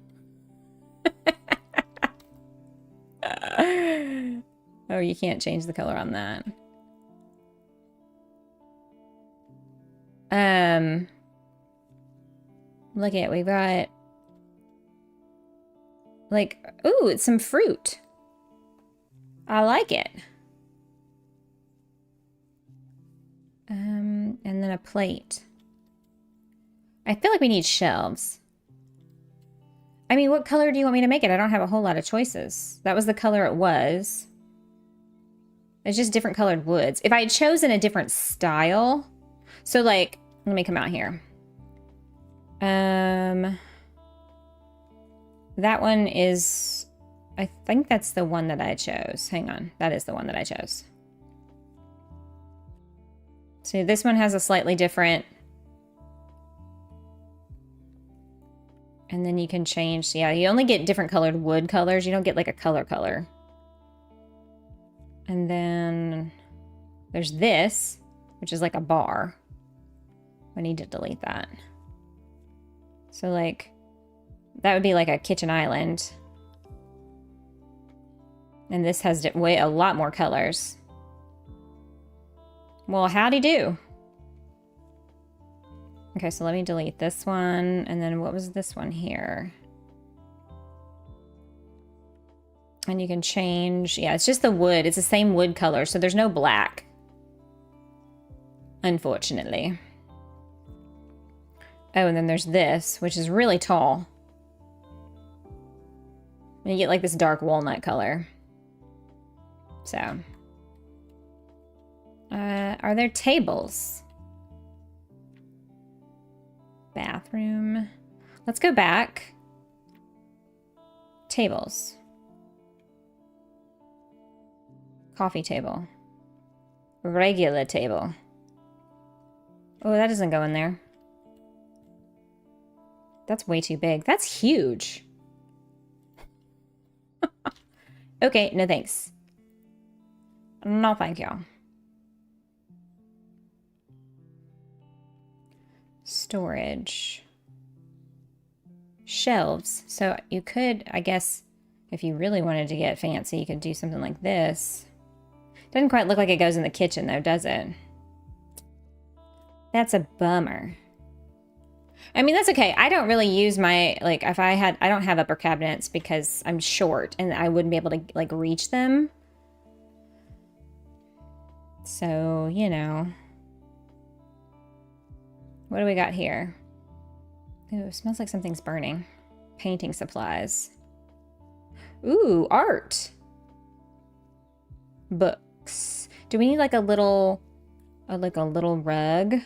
Oh, you can't change the color on that. Look at, we've got like, ooh, it's some fruit. I like it. And then a plate. I feel like we need shelves. I mean, what color do you want me to make it? I don't have a whole lot of choices. That was the color it was. It's just different colored woods. If I had chosen a different style, so like, let me come out here. That one is, I think that's the one that I chose. Hang on, that is the one that I chose. So this one has a slightly different, And then you can change, yeah, you only get different colored wood colors. You don't get like a color. And then there's this, which is like a bar. I need to delete that. So like, that would be like a kitchen island. And this has a lot more colors. Well, howdy do. Okay, so let me delete this one. And then what was this one here? And you can change, yeah, it's just the wood. It's the same wood color, so there's no black. Unfortunately. Oh, and then there's this, which is really tall. And you get like this dark walnut color. So. Are there tables? Bathroom. Let's go back. Tables. Coffee table. Regular table. Oh, that doesn't go in there. That's way too big. That's huge. Okay, no thanks. No thank you. Storage. Shelves. So you could, I guess, if you really wanted to get fancy, you could do something like this. Doesn't quite look like it goes in the kitchen though, does it? That's a bummer. I mean, that's okay. I don't really use my, like, I don't have upper cabinets because I'm short and I wouldn't be able to, like, reach them. So, you know. What do we got here? Ooh, it smells like something's burning. Painting supplies. Ooh, art. Books. Do we need, like, a little rug?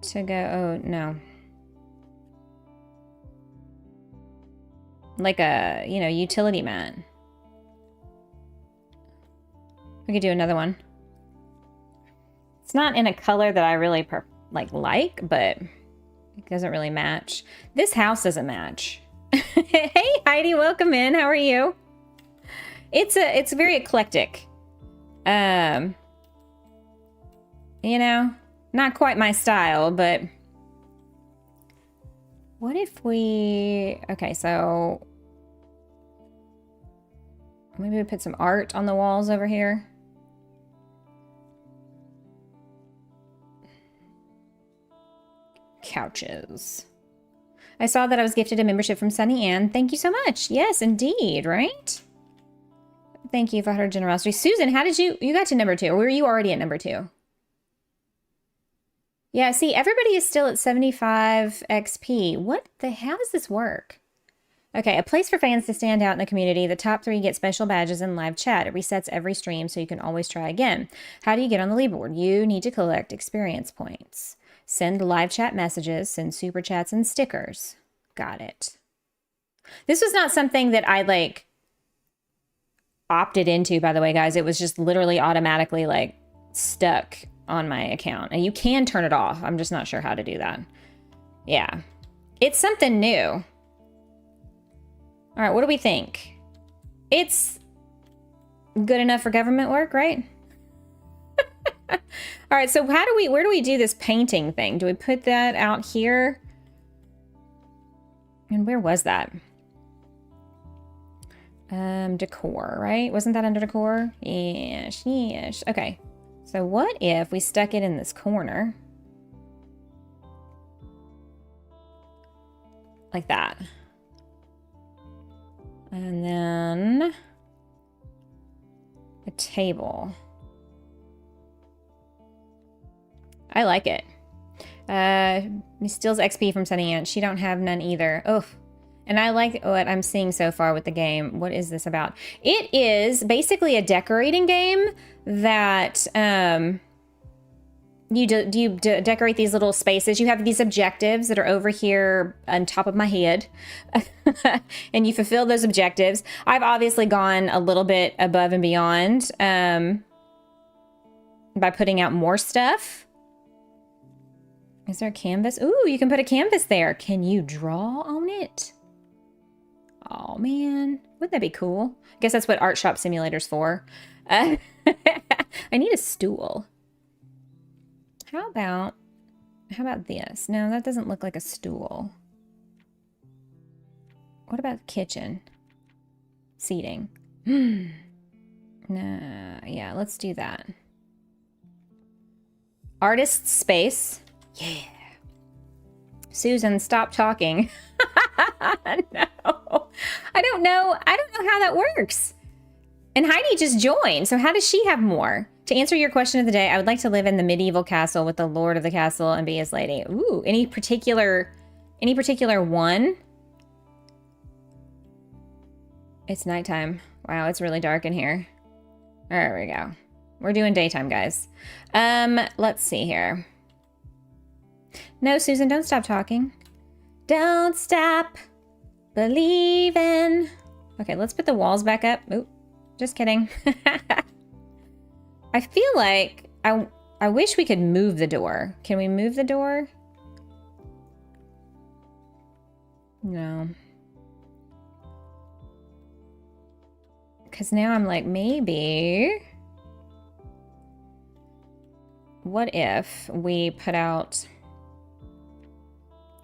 To go, oh no. Like a, you know, utility mat. We could do another one. It's not in a color that I really like, but it doesn't really match. This house doesn't match. Hey Heidi, welcome in. How are you? It's very eclectic. You know, not quite my style, but what if we, okay, so maybe we put some art on the walls over here. Couches. I saw that I was gifted a membership from SunnyAnn. Thank you so much. Yes, indeed, right? Thank you for her generosity. Susan, how did you got to number 2? Or were you already at number 2? Yeah, see, everybody is still at 75 XP. How does this work? Okay, a place for fans to stand out in the community. The top 3 get special badges in live chat. It resets every stream, so you can always try again. How do you get on the leaderboard? You need to collect experience points. Send live chat messages, send super chats and stickers. Got it. This was not something that I, like, opted into, by the way, guys. It was just literally automatically, like, stuck on my account. And you can turn it off. I'm just not sure how to do that. Yeah. It's something new. All right, what do we think? It's good enough for government work, right? All right, so where do we do this painting thing? Do we put that out here? And where was that? Decor, right? Wasn't that under decor? Yes, yes. Okay. So what if we stuck it in this corner? Like that. And then a table. I like it. He steals XP from SunnyAnn. She don't have none either. Oh, and I like what I'm seeing so far with the game. What is this about? It is basically a decorating game that you decorate these little spaces. You have these objectives that are over here on top of my head, and you fulfill those objectives. I've obviously gone a little bit above and beyond by putting out more stuff. Is there a canvas? Ooh, you can put a canvas there. Can you draw on it? Oh, man. Wouldn't that be cool? I guess that's what Art Shop Simulator's for. I need a stool. How about this? No, that doesn't look like a stool. What about the kitchen? Seating. Nah, yeah, let's do that. Artist space. Yeah. Susan, stop talking. No. I don't know. I don't know how that works. And Heidi just joined. So how does she have more? To answer your question of the day, I would like to live in the medieval castle with the lord of the castle and be his lady. Ooh, any particular one? It's nighttime. Wow, it's really dark in here. There we go. We're doing daytime, guys. Let's see here. No, Susan, don't stop talking. Don't stop believing. Okay, let's put the walls back up. Oop, just kidding. I feel like I wish we could move the door. Can we move the door? No. Because now I'm like, maybe. What if we put out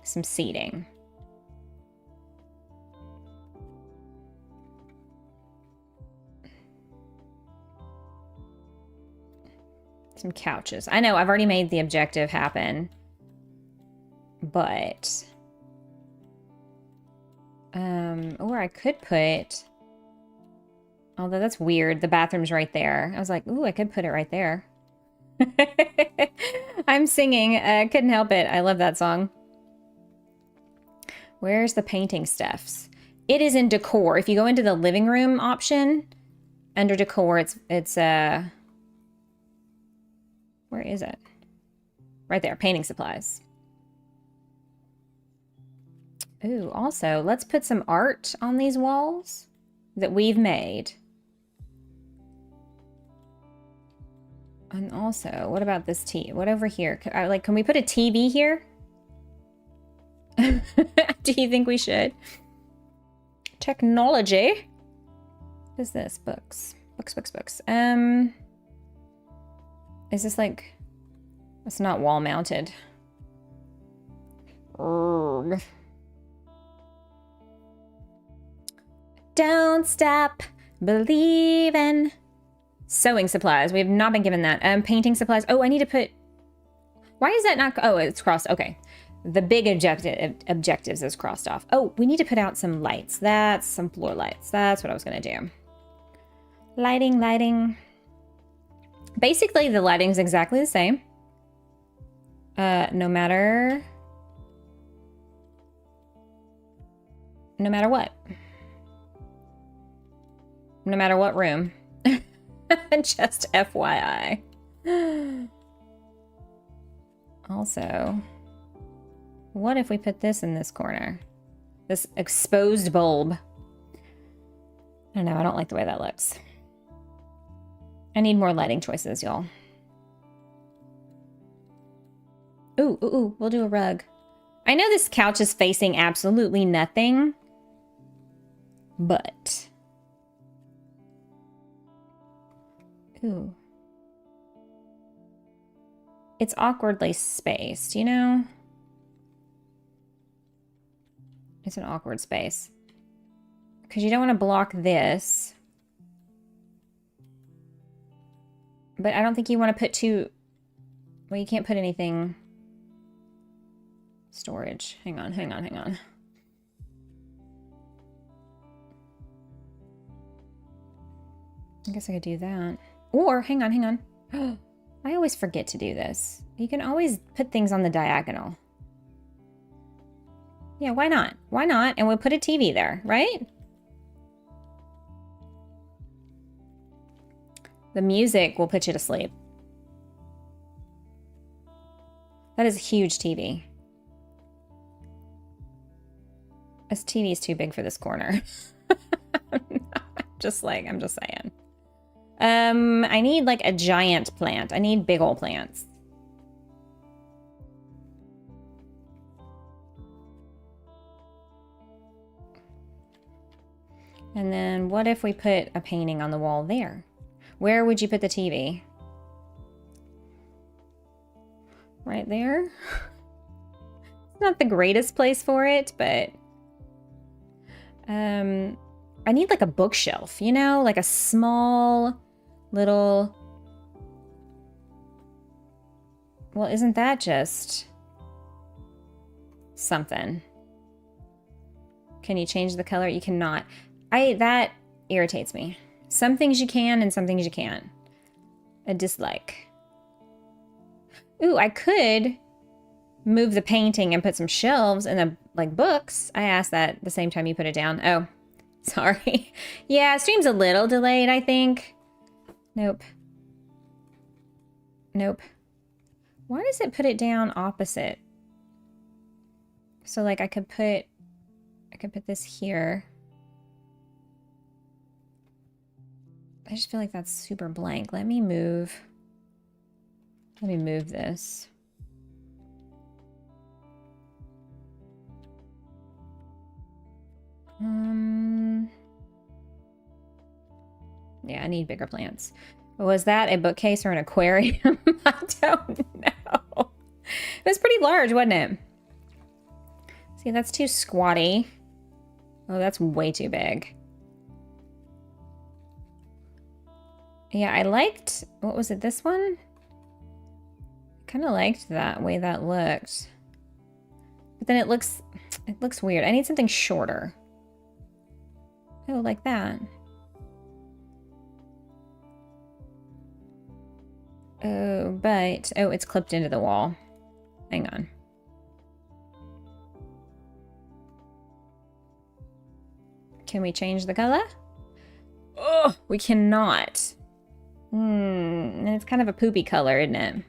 some seating? Some couches. I know I've already made the objective happen, but or I could put, although that's weird, the bathroom's right there. I was like, ooh, I could put it right there. I'm singing. Couldn't help it. I love that song. Where's the painting stuffs? It is in decor. If you go into the living room option, under decor, it's where is it? Right there, painting supplies. Ooh, also, let's put some art on these walls that we've made. And also, what about this TV? What over here? Can we put a TV here? Do you think we should? Technology. What is this? Books. Books. Is this like... It's not wall mounted. Don't stop believing. Sewing supplies. We have not been given that. Painting supplies. Oh, I need to put... Why is that not... Oh, it's crossed. Okay. The big objectives is crossed off. Oh, we need to put out some lights. That's some floor lights. That's what I was going to do. Lighting. Basically, the lighting's exactly the same. No matter what. No matter what room. Just FYI. Also, what if we put this in this corner? This exposed bulb. I don't know. I don't like the way that looks. I need more lighting choices, y'all. Ooh, we'll do a rug. I know this couch is facing absolutely nothing, but... Ooh. It's awkwardly spaced, you know? It's an awkward space. Because you don't want to block this. But I don't think you want to put too... Well, you can't put anything... Storage. Hang on. I guess I could do that. Or, hang on. I always forget to do this. You can always put things on the diagonal. Yeah, why not? Why not? And we'll put a TV there, right? The music will put you to sleep. That is a huge TV. This TV is too big for this corner. I'm just saying. I need like a giant plant. I need big old plants. And then what if we put a painting on the wall there? Where would you put the TV? Right there? It's not the greatest place for it, but I need like a bookshelf, you know, like a small little, well, isn't that just something? Can you change the color? You cannot. That irritates me. Some things you can and some things you can't. A dislike. Ooh, I could move the painting and put some shelves and the like books. I asked that the same time you put it down. Oh, sorry. Yeah, stream's a little delayed, I think. Nope. Nope. Why does it put it down opposite? So like I could put this here. I just feel like that's super blank. Let me move this. Yeah, I need bigger plants. Was that a bookcase or an aquarium? I don't know. It was pretty large, wasn't it? See, that's too squatty. Oh, that's way too big. Yeah, I liked, what was it, this one? Kind of liked that way that looked. But then it looks weird. I need something shorter. Oh, like that. Oh, but, oh, it's clipped into the wall. Hang on. Can we change the color? Oh, we cannot. And it's kind of a poopy color, isn't it?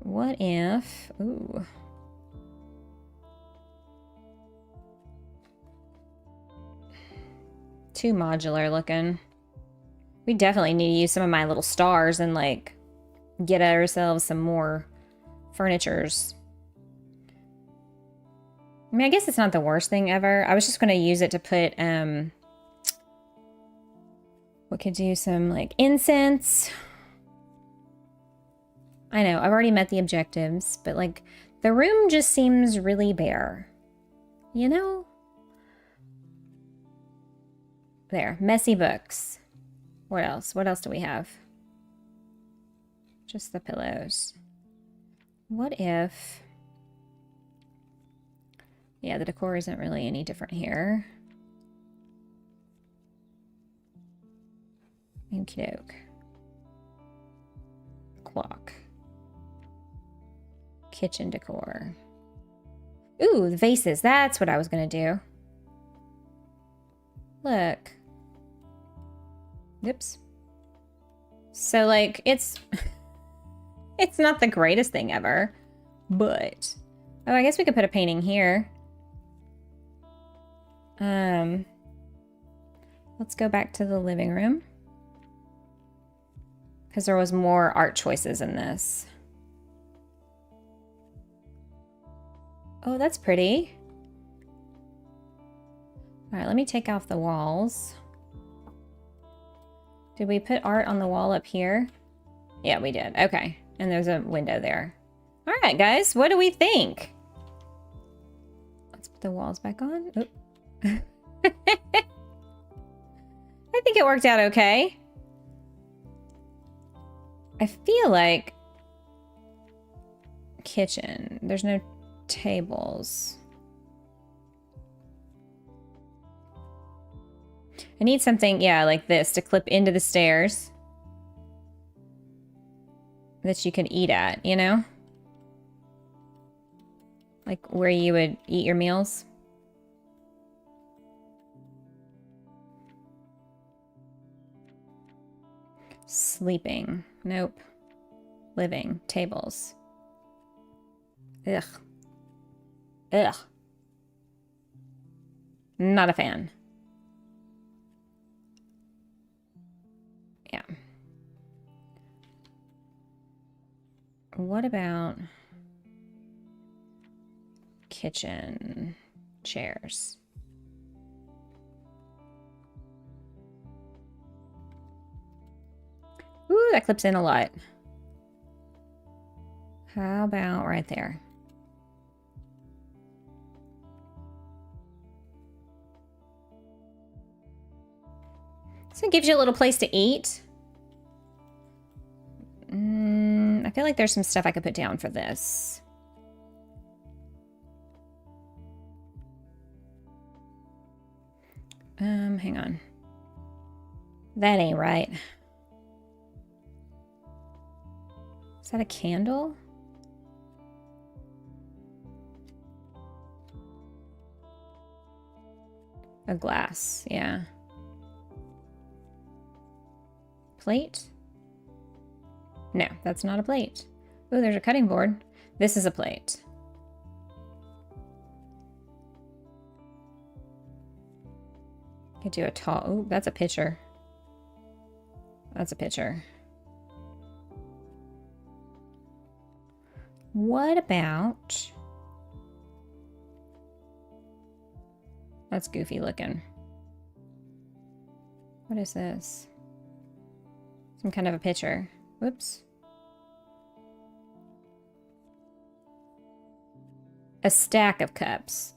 What if, ooh. Too modular looking. We definitely need to use some of my little stars and like get ourselves some more furnitures. I mean, I guess it's not the worst thing ever. I was just going to use it to put, we could do some like incense. I know, I've already met the objectives, but like the room just seems really bare. You know? There, messy books. What else? What else do we have? Just the pillows. What if... Yeah, the decor isn't really any different here. Okie doke. Clock. Kitchen decor. Ooh, the vases. That's what I was going to do. Look. Oops. So, like, it's... it's not the greatest thing ever. But... Oh, I guess we could put a painting here. Let's go back to the living room. Because there was more art choices in this. Oh, that's pretty. All right, let me take off the walls. Did we put art on the wall up here? Yeah, we did. Okay. And there's a window there. All right, guys, what do we think? Let's put the walls back on. Oop. I think it worked out okay. I feel like kitchen. There's no tables. I need something, yeah, like this to clip into the stairs that you can eat at, you know? Like where you would eat your meals. Sleeping. Nope. Living. Tables. Ugh. Ugh. Not a fan. Yeah. What about kitchen chairs? Ooh, that clips in a lot. How about right there? So it gives you a little place to eat. I feel like there's some stuff I could put down for this. Hang on. That ain't right. Is that a candle? A glass, yeah. Plate? No, that's not a plate. Oh, there's a cutting board. This is a plate. Could do a tall. Oh, that's a pitcher. That's a pitcher. What about... That's goofy looking. What is this? Some kind of a pitcher. Whoops. A stack of cups.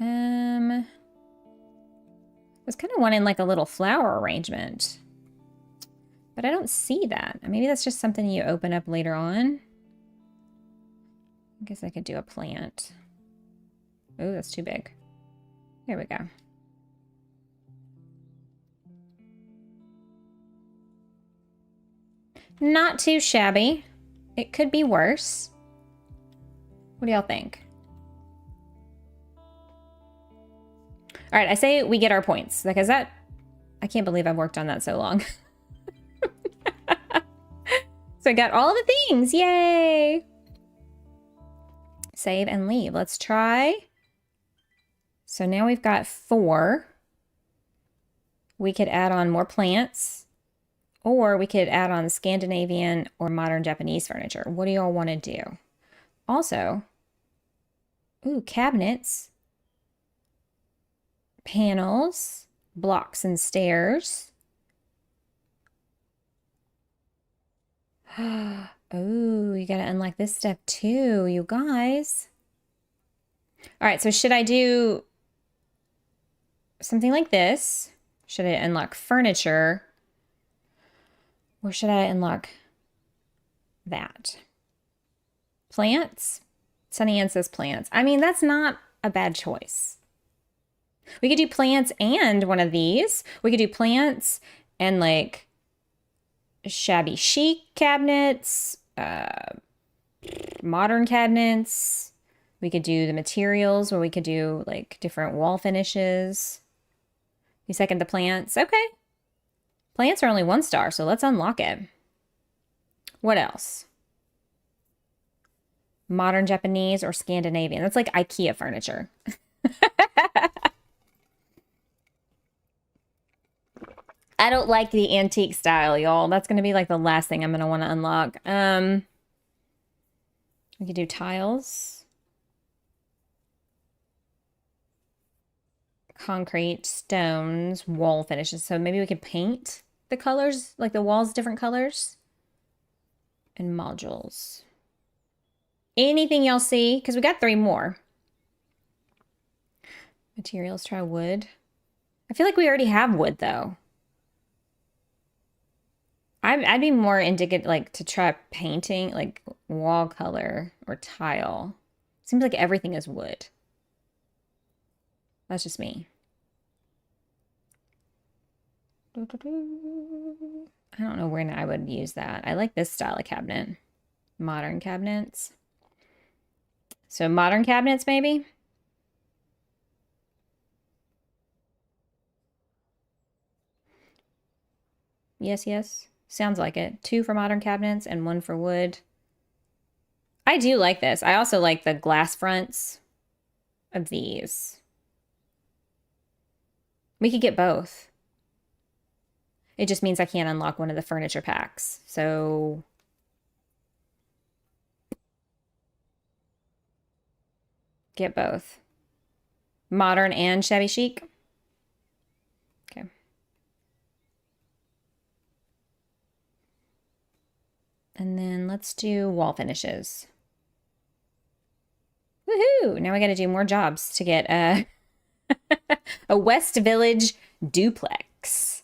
I was kind of wanting like a little flower arrangement, but I don't see that. Maybe that's just something you open up later on. I guess I could do a plant. Oh, that's too big. There we go. Not too shabby. It could be worse. What do y'all think? All right, I say we get our points because that, I can't believe I've worked on that so long. So I got all the things, yay. Save and leave, let's try. So now we've got 4. We could add on more plants, or we could add on Scandinavian or modern Japanese furniture. What do y'all want to do? Also, ooh, cabinets. Panels, blocks and stairs. Oh, you gotta unlock this stuff too, you guys. All right, so should I do something like this? Should I unlock furniture? Or should I unlock that? Plants? SunnyAnn says plants. I mean, that's not a bad choice. We could do plants and one of these. We could do plants and like shabby chic cabinets, modern cabinets. We could do the materials where we could do like different wall finishes. You second the plants? Okay. Plants are only 1 star, so let's unlock it. What else? Modern Japanese or Scandinavian. That's like IKEA furniture. I don't like the antique style, y'all. That's going to be like the last thing I'm going to want to unlock. We could do tiles. Concrete, stones, wall finishes. So maybe we could paint the colors, like the walls different colors. And modules. Anything y'all see? Because we got 3 more. Materials, try wood. I feel like we already have wood though. I'd be more indicative, like, to try painting, like, wall color or tile. Seems like everything is wood. That's just me. I don't know when I would use that. I like this style of cabinet. Modern cabinets. So modern cabinets, maybe? Yes, yes. Sounds like it. 2 for modern cabinets and 1 for wood. I do like this. I also like the glass fronts of these. We could get both. It just means I can't unlock one of the furniture packs. So get both. Modern and shabby chic. Okay. And then let's do wall finishes. Woohoo! Now we got to do more jobs to get a West Village duplex.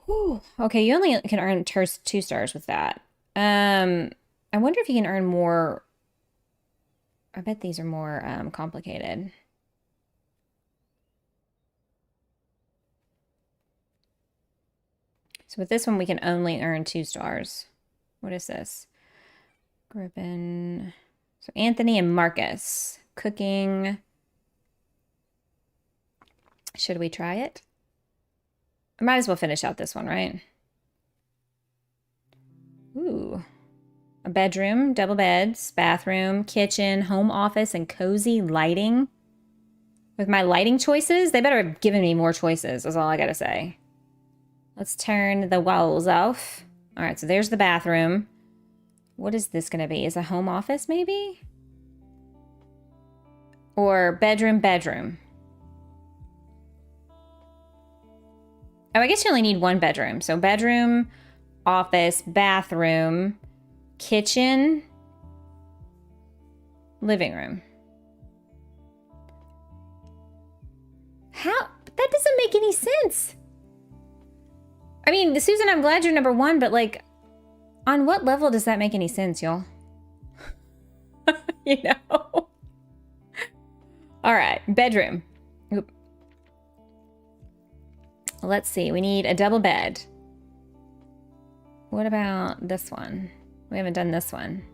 Whew. Okay, you only can earn 2 stars with that. I wonder if you can earn more. I bet these are more complicated. So with this one, we can only earn 2 stars. What is this? Griffin. So Anthony and Marcus. Cooking. Should we try it? I might as well finish out this one, right? Ooh. A bedroom, double beds, bathroom, kitchen, home office, and cozy lighting. With my lighting choices, they better have given me more choices, is all I gotta say. Let's turn the walls off. All right, so there's the bathroom. What is this gonna be? Is a home office, maybe? Or bedroom, bedroom. Oh, I guess you only need 1 bedroom. So bedroom, office, bathroom, kitchen, living room. How? That doesn't make any sense. I mean, Susan, I'm glad you're number 1, but like, on what level does that make any sense, y'all? You know? All right, bedroom. Oop. Let's see, we need a double bed. What about this one? We haven't done this one.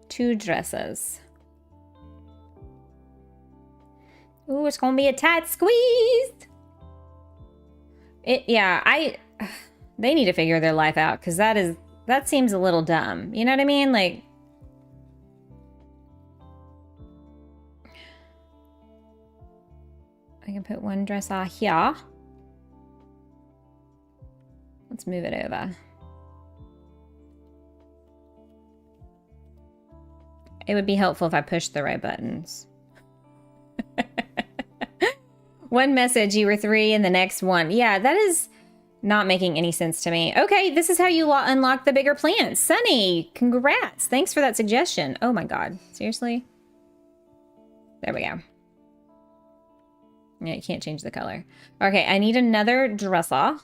2 dresses. Ooh, it's gonna be a tight squeeze. Yeah, they need to figure their life out, because that seems a little dumb. You know what I mean? Like, I can put 1 dresser here. Let's move it over. It would be helpful if I pushed the right buttons. 1 message, you were 3, and the next 1. Yeah, that is not making any sense to me. Okay, this is how you unlock the bigger plants. Sunny, congrats. Thanks for that suggestion. Oh my God, seriously? There we go. Yeah, you can't change the color. Okay, I need another dresser.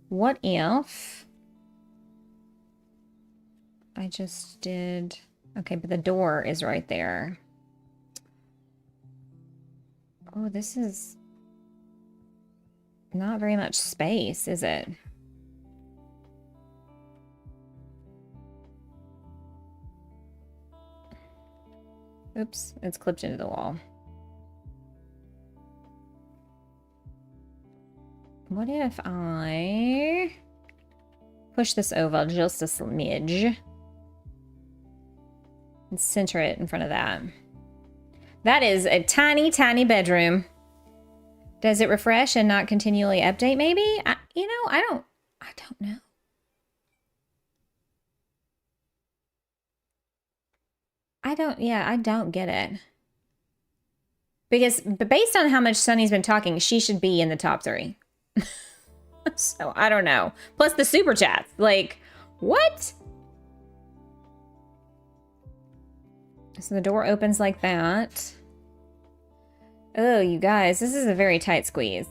What if I just did... Okay, but the door is right there. Oh, this is not very much space, is it? Oops, it's clipped into the wall. What if I push this over just a smidge and center it in front of that? That is a tiny, tiny bedroom. Does it refresh and not continually update, maybe? I don't know. I don't get it. Because based on how much Sunny's been talking, she should be in the top 3. So, I don't know. Plus the super chats. Like, what? So the door opens like that. Oh, you guys, this is a very tight squeeze.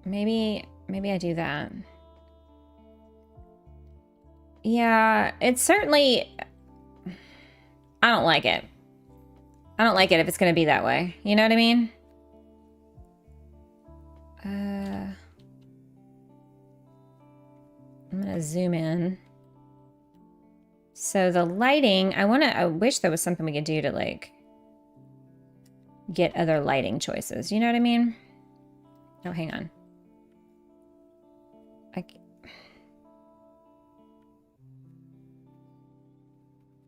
Maybe I do that. Yeah, it's certainly... I don't like it. I don't like it if it's going to be that way. You know what I mean? I'm going to zoom in. So the lighting, I wish there was something we could do to like get other lighting choices. You know what I mean? Oh, hang on.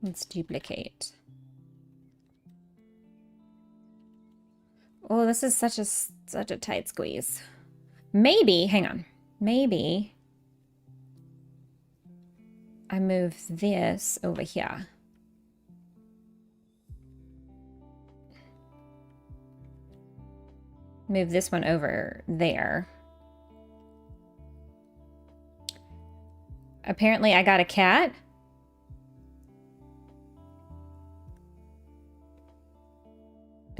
Let's duplicate. Oh, this is such a tight squeeze. Maybe, hang on. Maybe I move this over here. Move this one over there. Apparently I got a cat.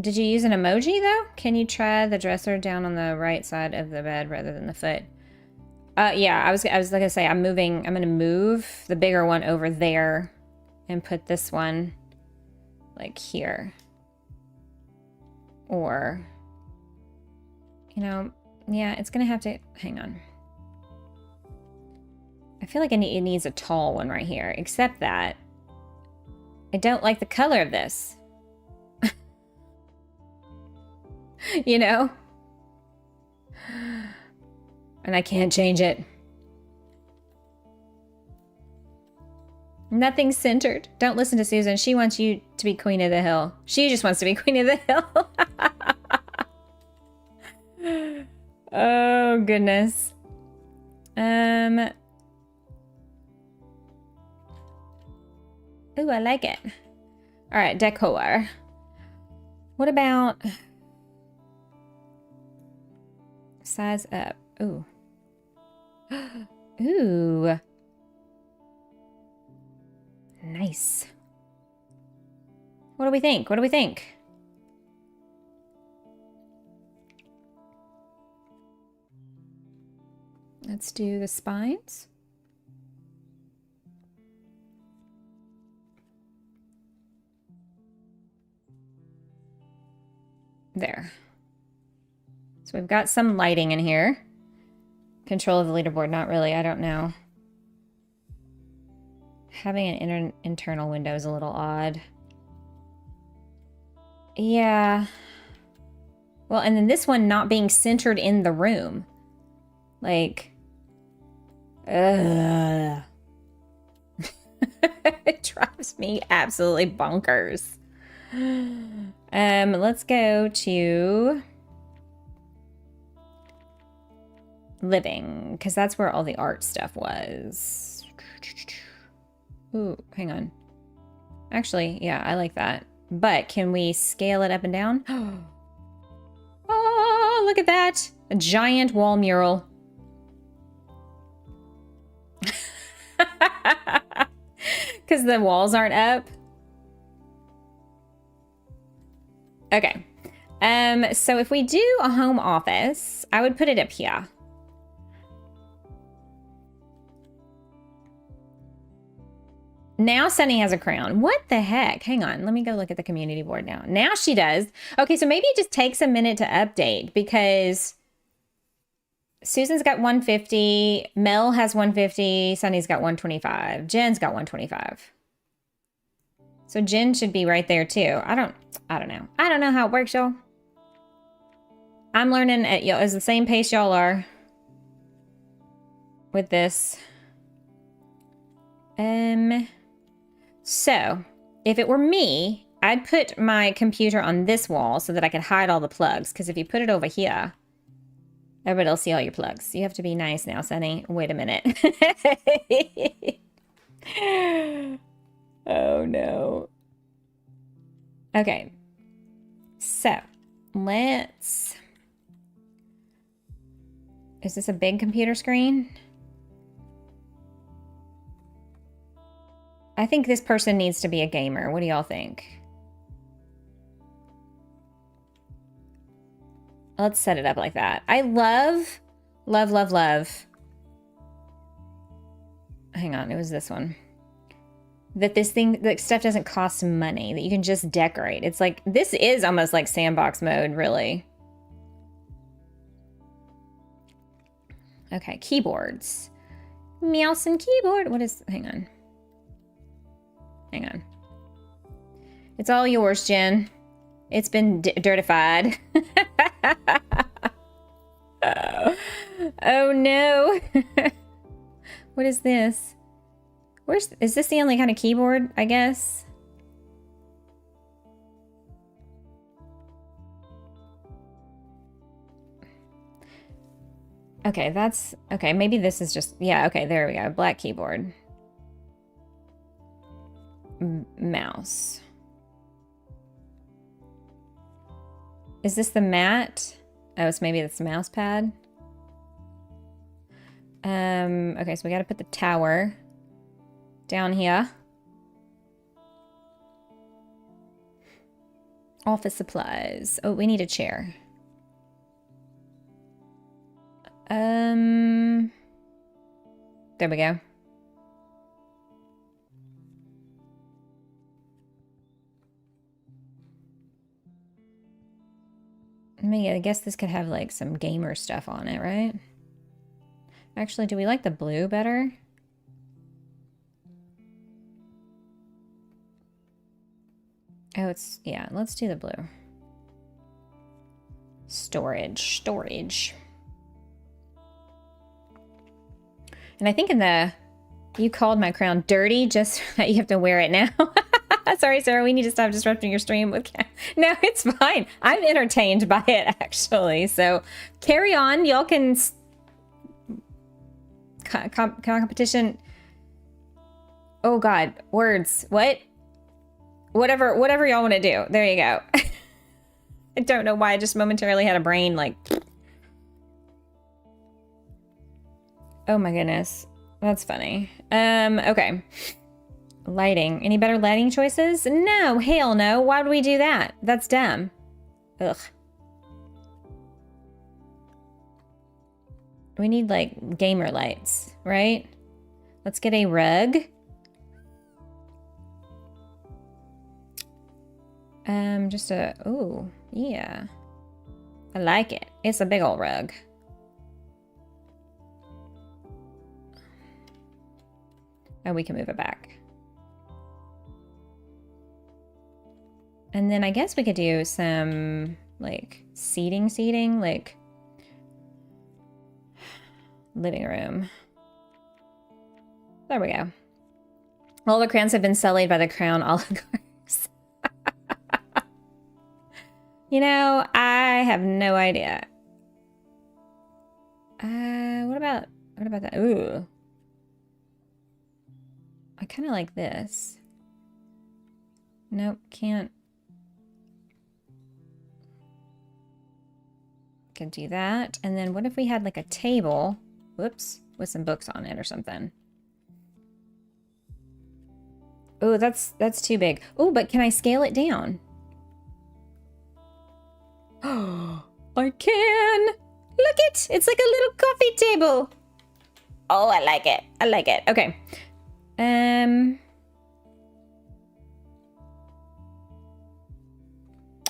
Did you use an emoji though? Can you try the dresser down on the right side of the bed rather than the foot? Yeah, I was gonna say I'm gonna move the bigger one over there and put this one like here. Or, you know, yeah, it's gonna have to, hang on. I feel like it needs a tall one right here, except that I don't like the color of this. You know? And I can't change it. Nothing's centered. Don't listen to Susan. She wants you to be queen of the hill. She just wants to be queen of the hill. Oh, goodness. Ooh, I like it. All right, decor. What about size up? Ooh. Ooh. Nice. What do we think? What do we think? Let's do the spines. There. So we've got some lighting in here. Control of the leaderboard, not really, I don't know. Having an internal window is a little odd. Yeah. Well, and then this one not being centered in the room. Like, it drives me absolutely bonkers. Let's go to living, because that's where all the art stuff was. Ooh, hang on. Actually, yeah, I like that. But can we scale it up and down? Oh, look at that. A giant wall mural. Because the walls aren't up. Okay. So if we do a home office, I would put it up here. Now Sunny has a crown. What the heck? Hang on. Let me go look at the community board now. Now she does. Okay, so maybe it just takes a minute to update because Susan's got 150, Mel has 150, Sunny's got 125, Jen's got 125. So Jen should be right there too. I don't know. I don't know how it works, y'all. I'm learning at the same pace y'all are with this. So if it were me, I'd put my computer on this wall so that I could hide all the plugs. Because if you put it over here, everybody will see all your plugs. You have to be nice now, Sunny. Wait a minute. Oh, no. Okay. So, let's... Is this a big computer screen? I think this person needs to be a gamer. What do y'all think? Let's set it up like that. I love, love, love, love. Hang on, it was this one. That this thing, that stuff doesn't cost money, that you can just decorate. It's like, this is almost like sandbox mode, really. Okay, keyboards. Mouse and keyboard. What is, hang on. Hang on. It's all yours, Jen. It's been dirtified. Oh no. What is this? Is this the only kind of keyboard, I guess? Okay, that's, okay, maybe this is just, yeah, okay, there we go. Black keyboard. Mouse. Is this the mat? Oh, it's maybe this mouse pad. Okay, so we got to put the tower down here. Office supplies. Oh, we need a chair. There we go. I guess this could have like some gamer stuff on it, right? Actually, do we like the blue better? Oh, it's, yeah, let's do the blue. Storage. And I think in the, you called my crown dirty, just that you have to wear it now. Sorry, Sarah, we need to stop disrupting your stream with no, it's fine. I'm entertained by it, actually. So carry on. Y'all can competition. Oh God, words. What? Whatever y'all want to do. There you go. I don't know why I just momentarily had a brain like. Oh my goodness. That's funny. Okay. Lighting. Any better lighting choices? No, hell no. Why would we do that? That's dumb. Ugh. We need like gamer lights, right? Let's get a rug. Just a, ooh, yeah. I like it. It's a big old rug. Oh, we can move it back. And then I guess we could do some like seating, like living room. There we go. All the crowns have been sullied by the crown oligarchs. You know, I have no idea. What about that? Ooh. I kind of like this. Nope, can't. Can do that. And then what if we had like a table, whoops, with some books on it or something? Oh, that's too big. Oh, but can I scale it down? Oh, I can. Look it. It's like a little coffee table. Oh, I like it. I like it. Okay.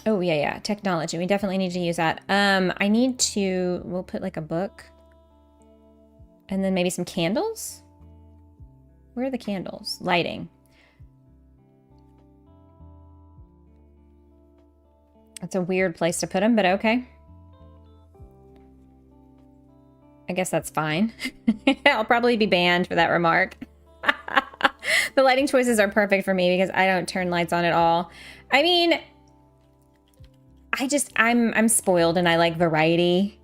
Oh, yeah. Technology. We definitely need to use that. I need to, we'll put like a book. And then maybe some candles? Where are the candles? Lighting. That's a weird place to put them, but okay. I guess that's fine. I'll probably be banned for that remark. The lighting choices are perfect for me because I don't turn lights on at all. I mean, I'm spoiled and I like variety.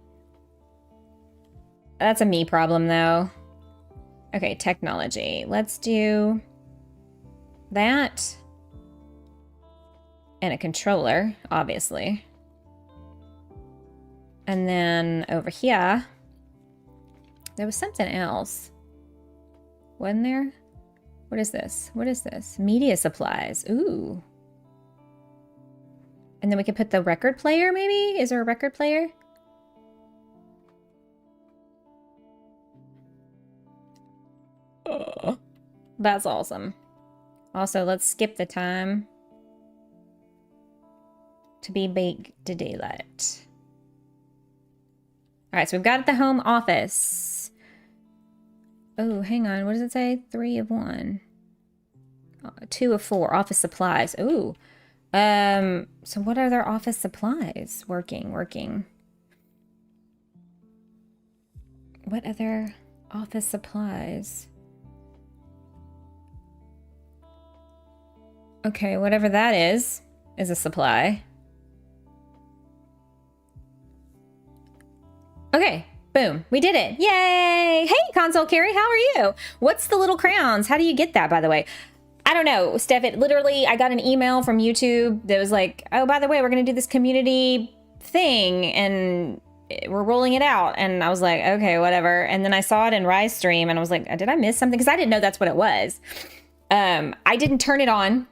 That's a me problem though. Okay, technology. Let's do that. And a controller, obviously. And then over here, there was something else. Wasn't there? What is this? What is this? Media supplies. Ooh. And then we could put the record player, maybe? Is there a record player? Oh, that's awesome. Also, let's skip the time to be baked to daylight. All right, so we've got the home office. Oh, hang on. What does it say? 3 of 1. 2 of 4. Office supplies. Ooh. So what are their office supplies? Working. What other office supplies? Okay, whatever that is a supply. Okay, boom, we did it. Yay! Hey, Console Carrie, how are you? What's the little crowns? How do you get that, by the way? I don't know, Steph, literally, I got an email from YouTube that was like, oh, by the way, we're gonna do this community thing, and we're rolling it out. And I was like, okay, whatever. And then I saw it in Rise stream and I was like, did I miss something? Because I didn't know that's what it was. I didn't turn it on.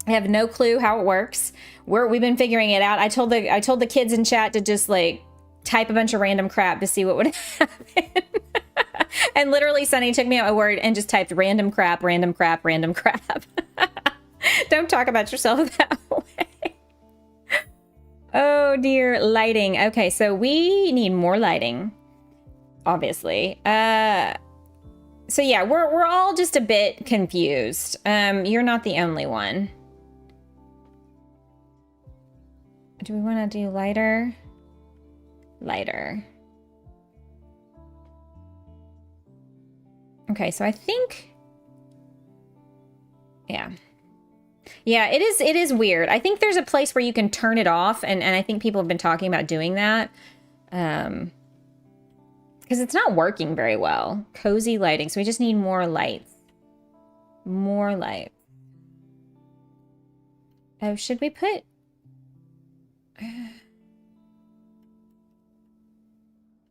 I have no clue how it works. We've been figuring it out. I told the kids in chat to just like type a bunch of random crap to see what would happen. And literally Sunny took me at my word and just typed random crap, random crap, random crap. Don't talk about yourself that way. Oh dear, lighting. Okay, so we need more lighting, obviously. So yeah, we're all just a bit confused. You're not the only one. Do we want to do lighter? Lighter. Okay, so I think, yeah. Yeah, it is weird. I think there's a place where you can turn it off, and I think people have been talking about doing that. Because it's not working very well. Cozy lighting, so we just need more lights. More light. Oh, should we put...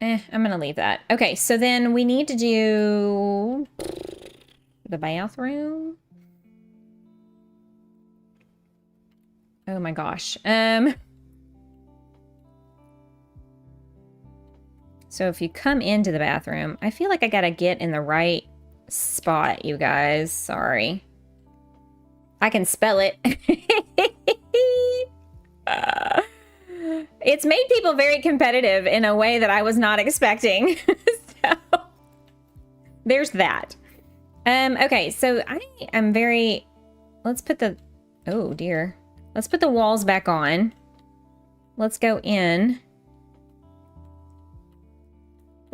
I'm gonna leave that. Okay, so then we need to do the bathroom. Oh my gosh. So if you come into the bathroom, I feel like I gotta get in the right spot, you guys. Sorry. I can spell it. It's made people very competitive in a way that I was not expecting. So there's that. Okay, so I am very... Let's put the... Oh, dear. Let's put the walls back on. Let's go in.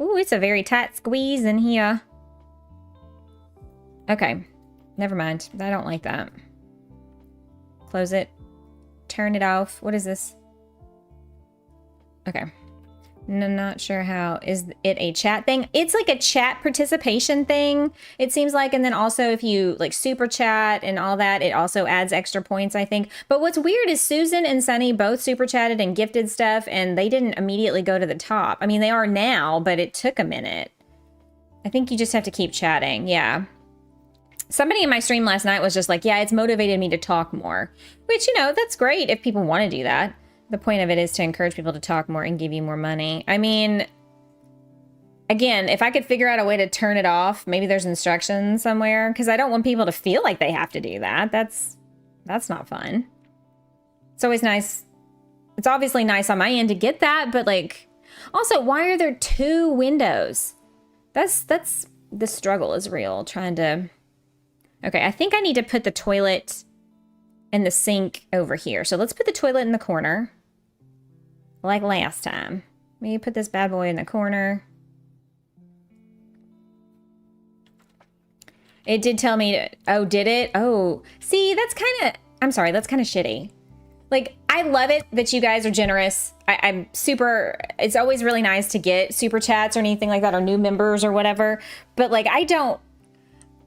Ooh, it's a very tight squeeze in here. Okay. Never mind. I don't like that. Close it. Turn it off. What is this? Okay. No, not sure how. Is it a chat thing? It's like a chat participation thing, it seems like. And then also if you like super chat and all that, it also adds extra points, I think. But what's weird is Susan and Sunny both super chatted and gifted stuff, and they didn't immediately go to the top. I mean, they are now, but it took a minute. I think you just have to keep chatting. Yeah. Somebody in my stream last night was just like, yeah, it's motivated me to talk more. Which, you know, that's great if people want to do that. The point of it is to encourage people to talk more and give you more money. I mean, again, if I could figure out a way to turn it off, maybe there's instructions somewhere, because I don't want people to feel like they have to do that. That's not fun. It's always nice. It's obviously nice on my end to get that, but like, also, why are there 2 windows? That's the struggle is real, trying to... Okay, I think I need to put the toilet and the sink over here. So let's put the toilet in the corner. Like last time. Maybe put this bad boy in the corner. It did tell me to, oh, did it? Oh, see, that's kind of, I'm sorry, that's kind of shitty. Like, I love it that you guys are generous. I'm super, it's always really nice to get super chats or anything like that, or new members or whatever. But like, and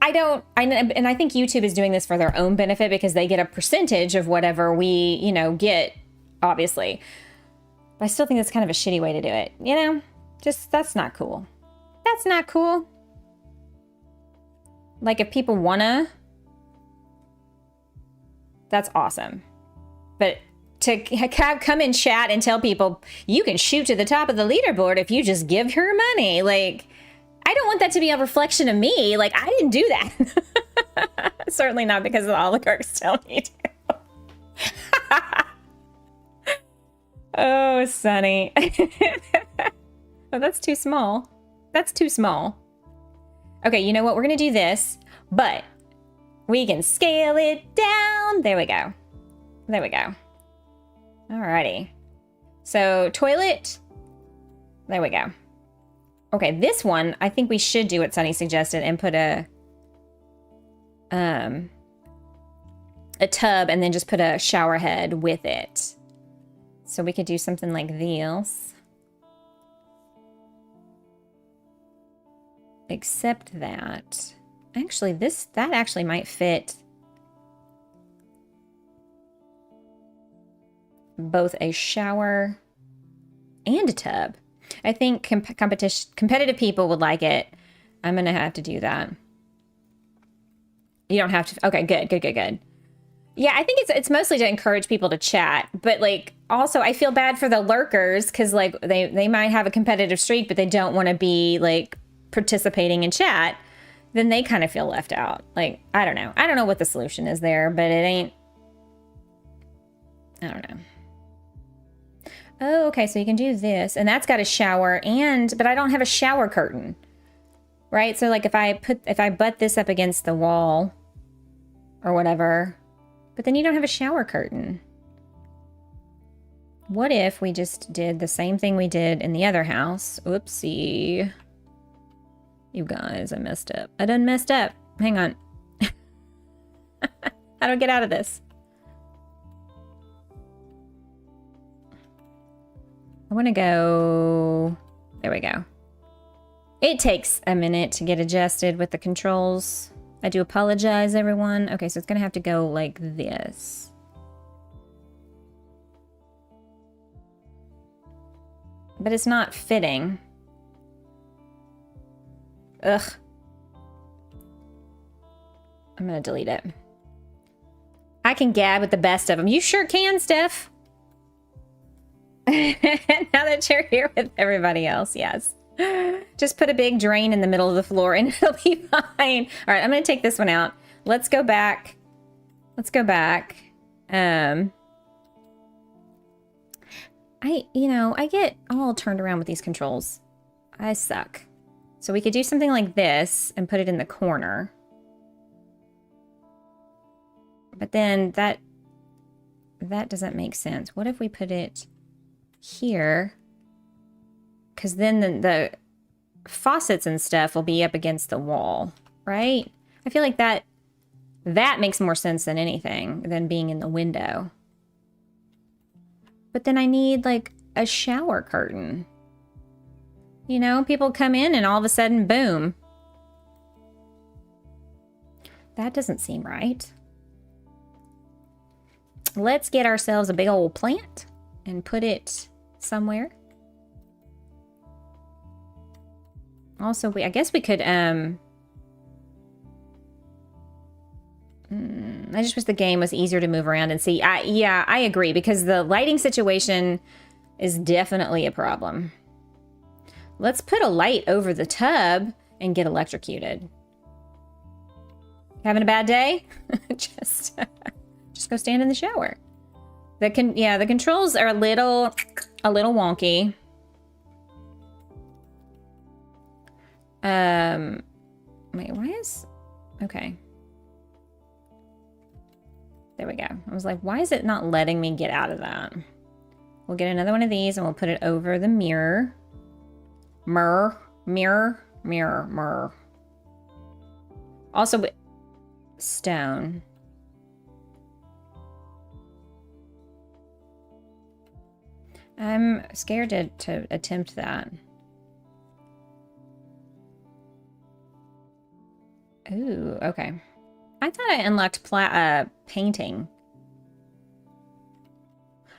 I think YouTube is doing this for their own benefit because they get a percentage of whatever we, you know, get, obviously. But I still think that's kind of a shitty way to do it. You know, just, that's not cool. That's not cool. Like, if people wanna, that's awesome. But to come in chat and tell people you can shoot to the top of the leaderboard if you just give her money, like, I don't want that to be a reflection of me. Like, I didn't do that. Certainly not because the oligarchs tell me to. Oh, Sunny. Oh, that's too small. That's too small. Okay, you know what? We're going to do this, but we can scale it down. There we go. There we go. Alrighty. So, toilet. There we go. Okay, this one, I think we should do what Sunny suggested and put a tub and then just put a shower head with it. So we could do something like this. Except that, actually that actually might fit both a shower and a tub. I think competitive people would like it. I'm going to have to do that. You don't have to. Okay, good. Yeah, I think it's mostly to encourage people to chat. But, like, also I feel bad for the lurkers because, like, they might have a competitive streak, but they don't want to be, like, participating in chat. Then they kind of feel left out. Like, I don't know. I don't know what the solution is there, but it ain't. I don't know. Oh, okay, so you can do this. And that's got a shower but I don't have a shower curtain. Right? So, like, if I butt this up against the wall or whatever, but then you don't have a shower curtain. What if we just did the same thing we did in the other house? Oopsie. You guys, I messed up. I done messed up. Hang on. How do I get out of this? I want to go... There we go. It takes a minute to get adjusted with the controls. I do apologize, everyone. Okay, so it's going to have to go like this. But it's not fitting. Ugh. I'm going to delete it. I can gab with the best of them. You sure can, Steph. Now that you're here with everybody else, yes. Just put a big drain in the middle of the floor and it'll be fine. All right, I'm going to take this one out. Let's go back. Let's go back. I get all turned around with these controls. I suck. So we could do something like this and put it in the corner. But then that doesn't make sense. What if we put it here? Because then the faucets and stuff will be up against the wall, right? I feel like that makes more sense than anything than being in the window. But then I need like a shower curtain. You know, people come in and all of a sudden, boom. That doesn't seem right. Let's get ourselves a big old plant and put it somewhere. Also, I guess we could, I just wish the game was easier to move around and see. Yeah, I agree, because the lighting situation is definitely a problem. Let's put a light over the tub and get electrocuted. Having a bad day? Just go stand in the shower. The controls are a little wonky. Wait, why is... Okay. There we go. I was like, why is it not letting me get out of that? We'll get another one of these and we'll put it over the mirror. Mirror. Also, stone. I'm scared to attempt that. Ooh, okay. I thought I unlocked painting.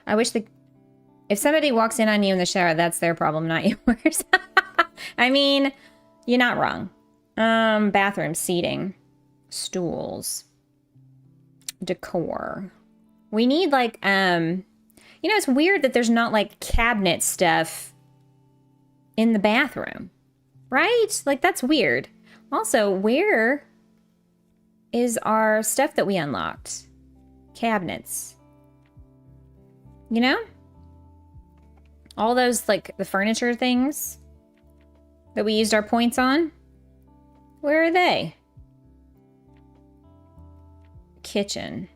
I wish if somebody walks in on you in the shower, that's their problem, not yours. I mean, you're not wrong. Bathroom seating, stools, decor. We need like, it's weird that there's not like cabinet stuff in the bathroom, right? Like that's weird. Also, where is our stuff that we unlocked? Cabinets. You know? All those, like, the furniture things that we used our points on. Where are they? Kitchen.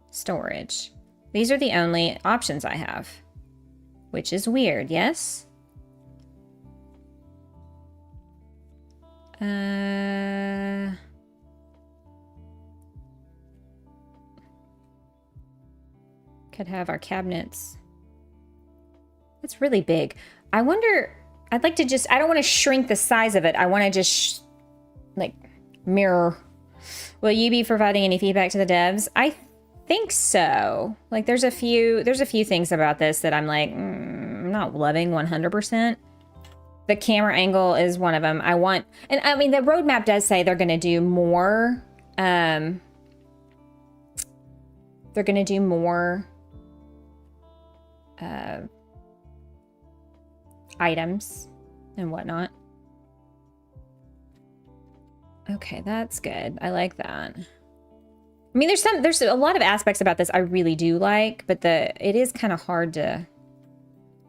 Storage. These are the only options I have. Which is weird, yes? Could have our cabinets. It's really big. I wonder, I'd like to I don't want to shrink the size of it. I want to just, mirror. Will you be providing any feedback to the devs? I think so. Like, there's a few things about this that I'm like, I'm not loving 100%. The camera angle is one of them. I want, and I mean, the roadmap does say they're going to do more, items and whatnot. Okay, that's good. I like that. I mean, there's a lot of aspects about this I really do like, but it is kind of hard to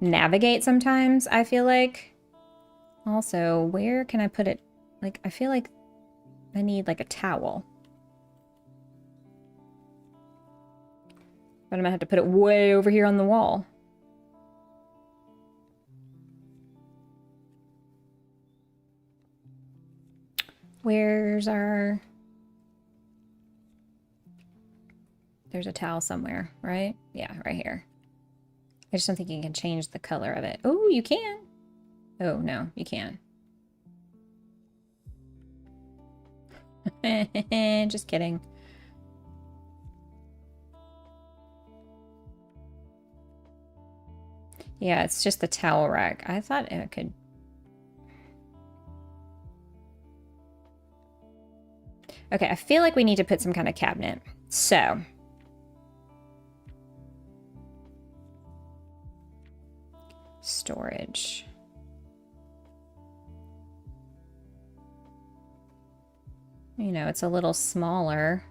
navigate sometimes, I feel like. Also, where can I put it? Like, I feel like I need like a towel. But I'm gonna have to put it way over here on the wall. Where's our... There's a towel somewhere, right? Yeah, right here. I just don't think you can change the color of it. Oh, you can. Oh, no, you can. Just kidding. Yeah, it's just the towel rack. I thought it could... Okay, I feel like we need to put some kind of cabinet. So... storage. You know, it's a little smaller.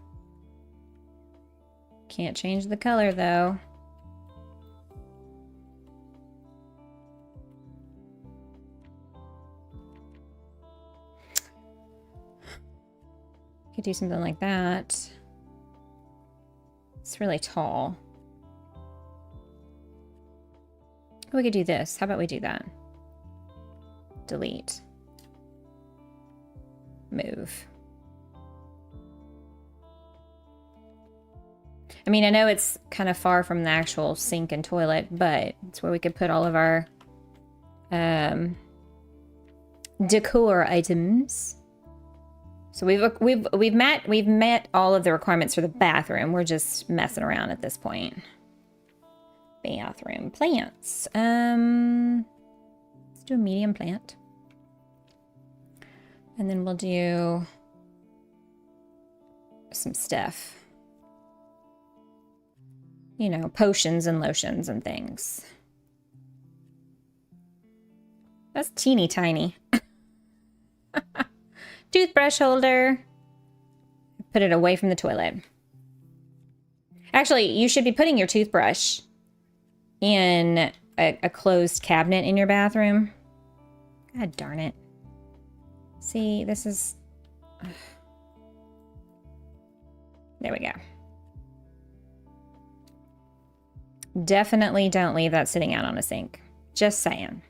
Can't change the color though. Could do something like that. It's really tall. We could do this. How about we do that? Delete. Move. I mean, I know it's kind of far from the actual sink and toilet, but it's where we could put all of our decor items. So we've met all of the requirements for the bathroom. We're just messing around at this point. Bathroom plants. Let's do a medium plant. And then we'll do some stuff. You know, potions and lotions and things. That's teeny tiny. Toothbrush holder. Put it away from the toilet. Actually, you should be putting your toothbrush in a closed cabinet in your bathroom. God darn it. See, this is... There we go. Definitely don't leave that sitting out on a sink. Just saying.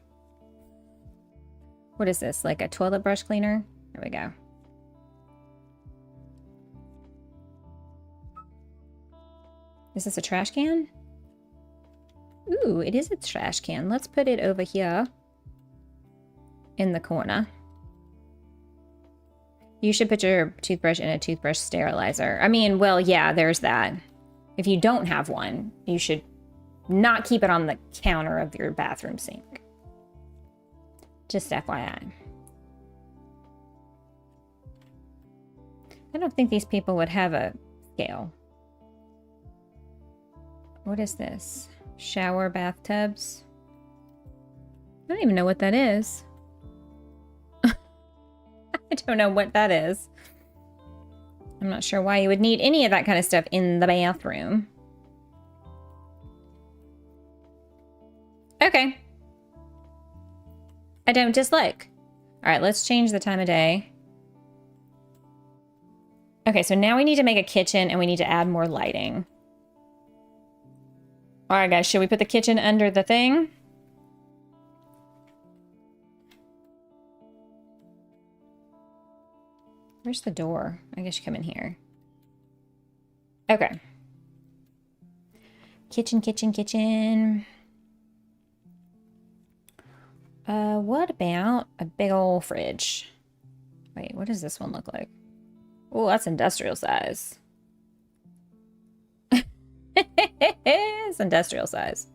What is this? Like a toilet brush cleaner? There we go. Is this a trash can? Ooh, it is a trash can. Let's put it over here in the corner. You should put your toothbrush in a toothbrush sterilizer. I mean, well, yeah, there's that. If you don't have one, you should not keep it on the counter of your bathroom sink. Just FYI. I don't think these people would have a scale. What is this? Shower bathtubs? I don't even know what that is. I don't know what that is. I'm not sure why you would need any of that kind of stuff in the bathroom. Okay. I don't dislike. All right, let's change the time of day. Okay, so now we need to make a kitchen and we need to add more lighting. All right, guys, should we put the kitchen under the thing? Where's the door? I guess you come in here. Okay. Kitchen, kitchen, kitchen. What about a big old fridge? Wait, what does this one look like? Oh, that's industrial size. It's industrial size.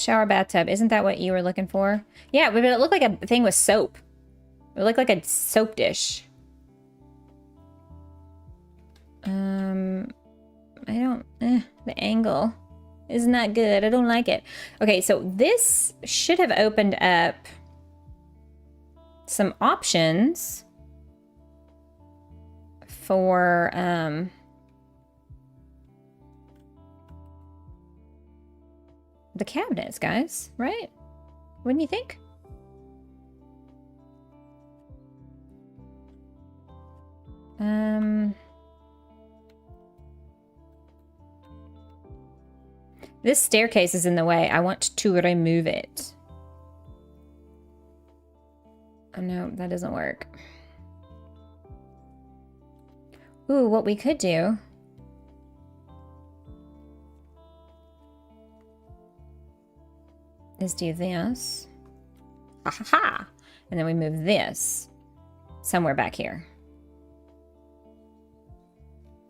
Shower bathtub. Isn't that what you were looking for? Yeah, but it looked like a thing with soap. It looked like a soap dish. I don't, the angle is not good. I don't like it. Okay, so this should have opened up some options for, the cabinets, guys, right? Wouldn't you think? This staircase is in the way. I want to remove it. Oh no, that doesn't work. Ooh, what we could do is do this. Ha ha ha. And then we move this somewhere back here.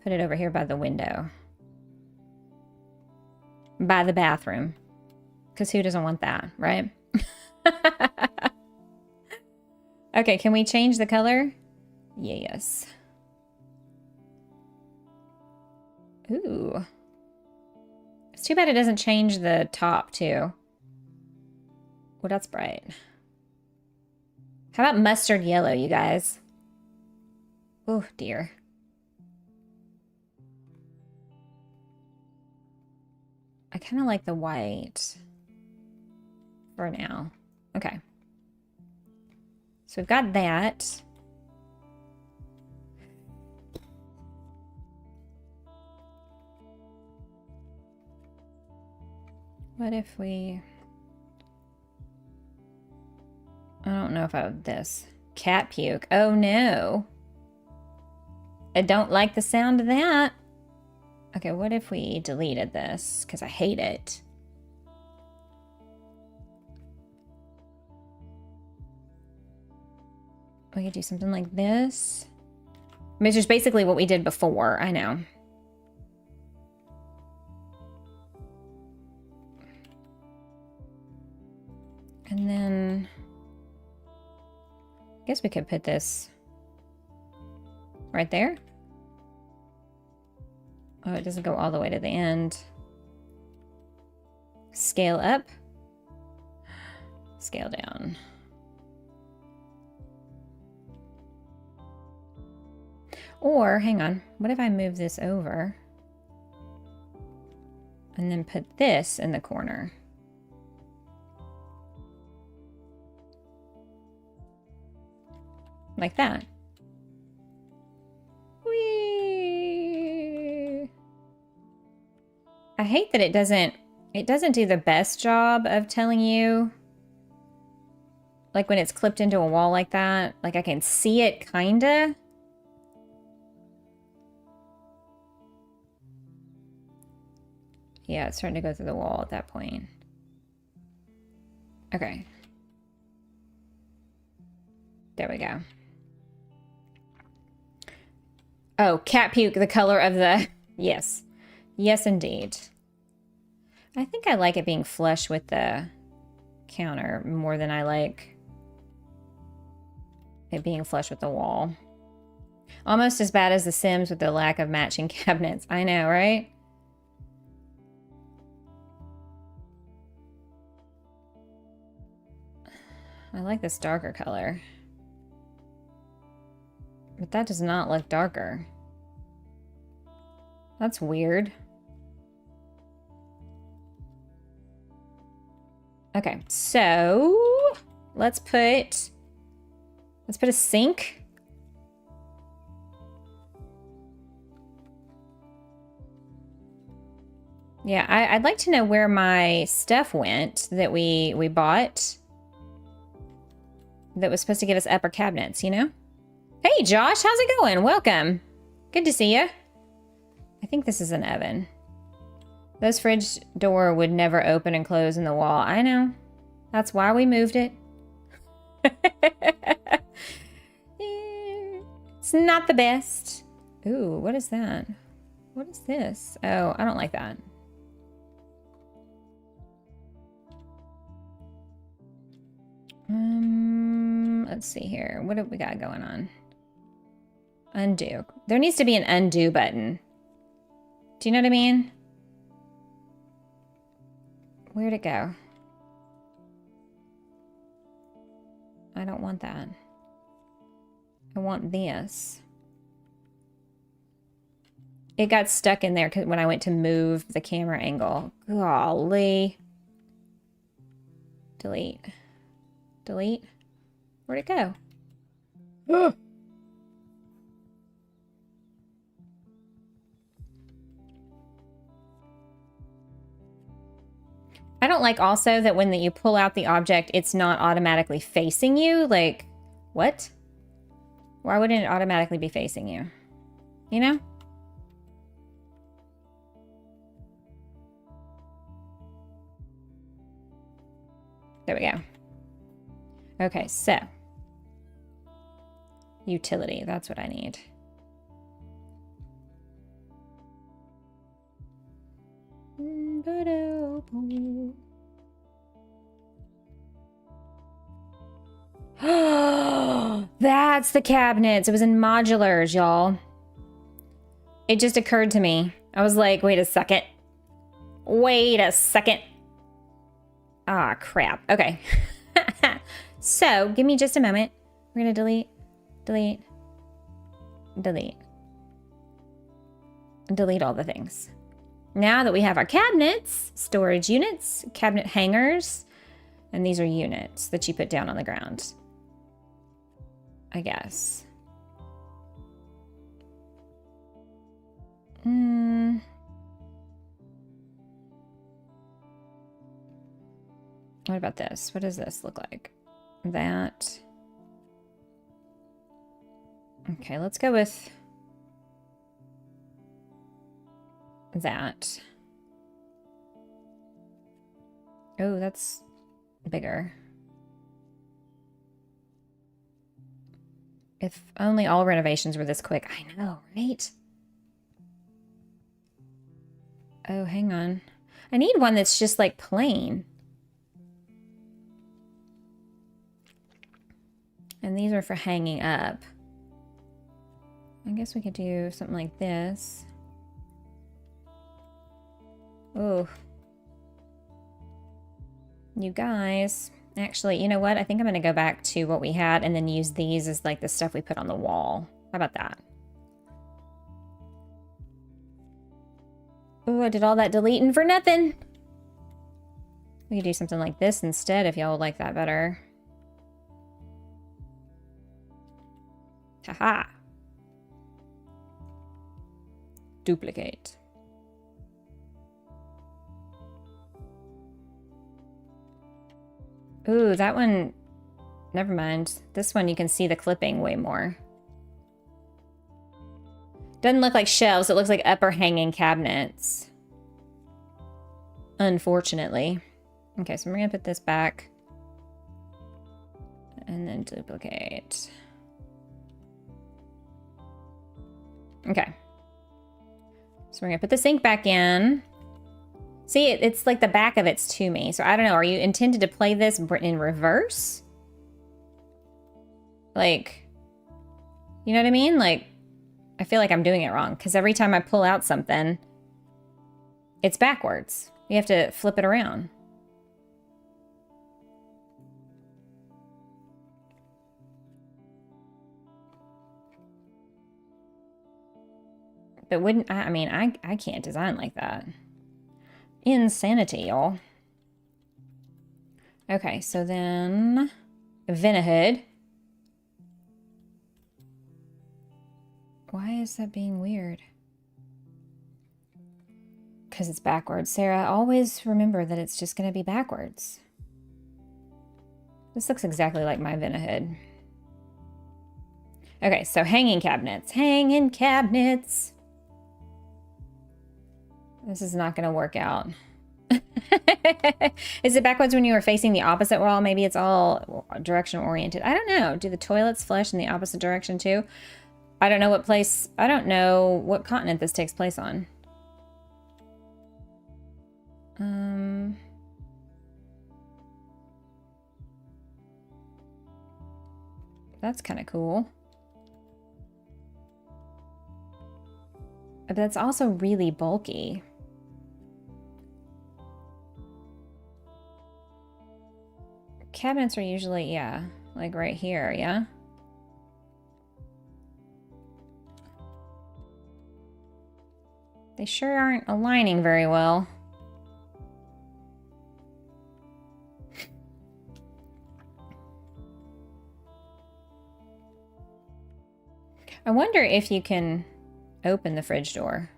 Put it over here by the window. By the bathroom. Because who doesn't want that, right? Okay, can we change the color? Yes. Ooh. It's too bad it doesn't change the top, too. Well, that's bright. How about mustard yellow, you guys? Oh, dear. I kind of like the white for now. Okay. So we've got that. What if we... I don't know if I have this. Cat puke. Oh no. I don't like the sound of that. Okay, what if we deleted this? Because I hate it. We could do something like this. Which is basically what we did before, I know. And then... I guess we could put this right there. Oh, it doesn't go all the way to the end. Scale up. Scale down. Or, hang on, what if I move this over and then put this in the corner? Like that. Whee! I hate that it doesn't do the best job of telling you, like when it's clipped into a wall like that, like I can see it kinda. Yeah, it's starting to go through the wall at that point. Okay. There we go. Oh, cat puke, the color of the... Yes. Yes, indeed. I think I like it being flush with the counter more than I like it being flush with the wall. Almost as bad as The Sims with the lack of matching cabinets. I know, right? I like this darker color. But that does not look darker. That's weird. Okay, so let's put a sink. Yeah, I'd like to know where my stuff went that we bought that was supposed to give us upper cabinets, you know? Hey, Josh, how's it going? Welcome. Good to see you. I think this is an oven. Those fridge door would never open and close in the wall. I know. That's why we moved it. It's not the best. Ooh, what is that? What is this? Oh, I don't like that. Let's see here. What have we got going on? Undo. There needs to be an undo button. Do you know what I mean? Where'd it go? I don't want that. I want this. It got stuck in there when I went to move the camera angle. Golly. Delete. Delete. Where'd it go? Ugh. I don't like also that when you pull out the object, it's not automatically facing you. Like, what? Why wouldn't it automatically be facing you? You know? There we go. Okay, so. Utility, that's what I need. That's the cabinets. It was in modulars, y'all. It just occurred to me. I was like, wait a second. Wait a second. Ah, crap. Okay. So, give me just a moment. We're going to delete, delete, delete. Delete all the things. Now that we have our cabinets, storage units, cabinet hangers, and these are units that you put down on the ground. I guess. What about this? What does this look like? That. Okay, let's go with that. Oh, that's bigger. If only all renovations were this quick. I know, right? Oh, hang on. I need one that's just like plain. And these are for hanging up. I guess we could do something like this. Oh. You guys. Actually, you know what? I think I'm going to go back to what we had and then use these as like the stuff we put on the wall. How about that? Oh, I did all that deleting for nothing. We could do something like this instead if y'all would like that better. Haha. Duplicate. Ooh, that one, never mind. This one you can see the clipping way more. Doesn't look like shelves, it looks like upper hanging cabinets. Unfortunately. Okay, so we're gonna put this back. And then duplicate. Okay. So we're gonna put the sink back in. See, it's like the back of it's to me. So I don't know, are you intended to play this in reverse? Like, you know what I mean? Like, I feel like I'm doing it wrong because every time I pull out something, it's backwards. You have to flip it around. But wouldn't, I mean, I can't design like that. Insanity, y'all. Okay, so then Vinahood. Why is that being weird? Because it's backwards. Sarah, always remember that it's just going to be backwards. This looks exactly like my Vinahood. Okay, so hanging cabinets. Hanging cabinets. This is not going to work out. Is it backwards when you were facing the opposite wall? Maybe it's all direction oriented. I don't know. Do the toilets flush in the opposite direction too? I don't know what place, I don't know what continent this takes place on. That's kind of cool. But that's also really bulky. Cabinets are usually, yeah, like right here, yeah? They sure aren't aligning very well. I wonder if you can open the fridge door.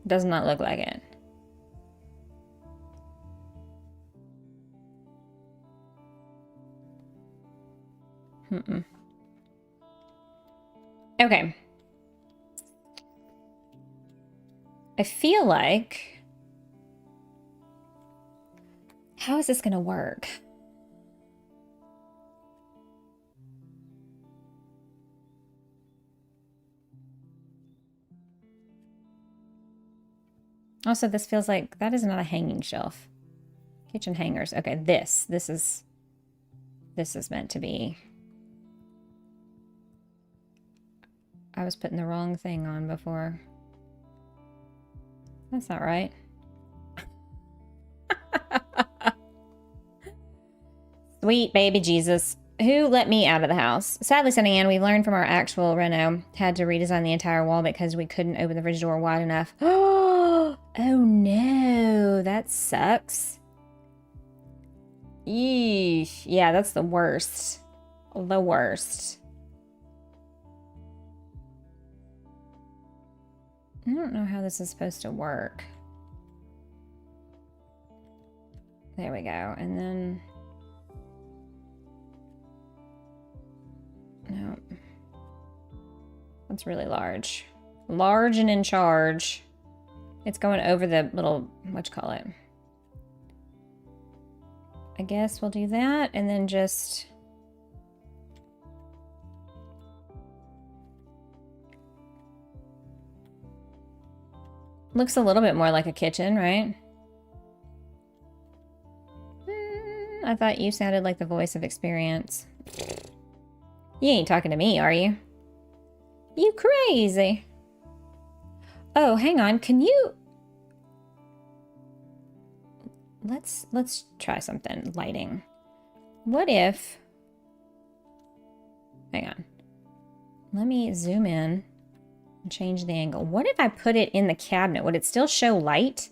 Does not look like it. Okay. I feel like... How is this gonna work? Also, this feels like that is not a hanging shelf. Kitchen hangers. Okay, this is meant to be. I was putting the wrong thing on before. That's not right. Sweet baby Jesus. Who let me out of the house? Sadly, SunnyAnn, we learned from our actual reno, had to redesign the entire wall because we couldn't open the fridge door wide enough. Oh no, that sucks. Eesh. Yeah, that's the worst. The worst. I don't know how this is supposed to work. There we go. And then... No. That's really large. Large and in charge. It's going over the little, whatchamacallit. I guess we'll do that and then just... Looks a little bit more like a kitchen, right? I thought you sounded like the voice of experience. You ain't talking to me, are you? You crazy. Oh, hang on. Can you... Let's try something. Lighting. What if... Hang on. Let me zoom in and change the angle. What if I put it in the cabinet? Would it still show light?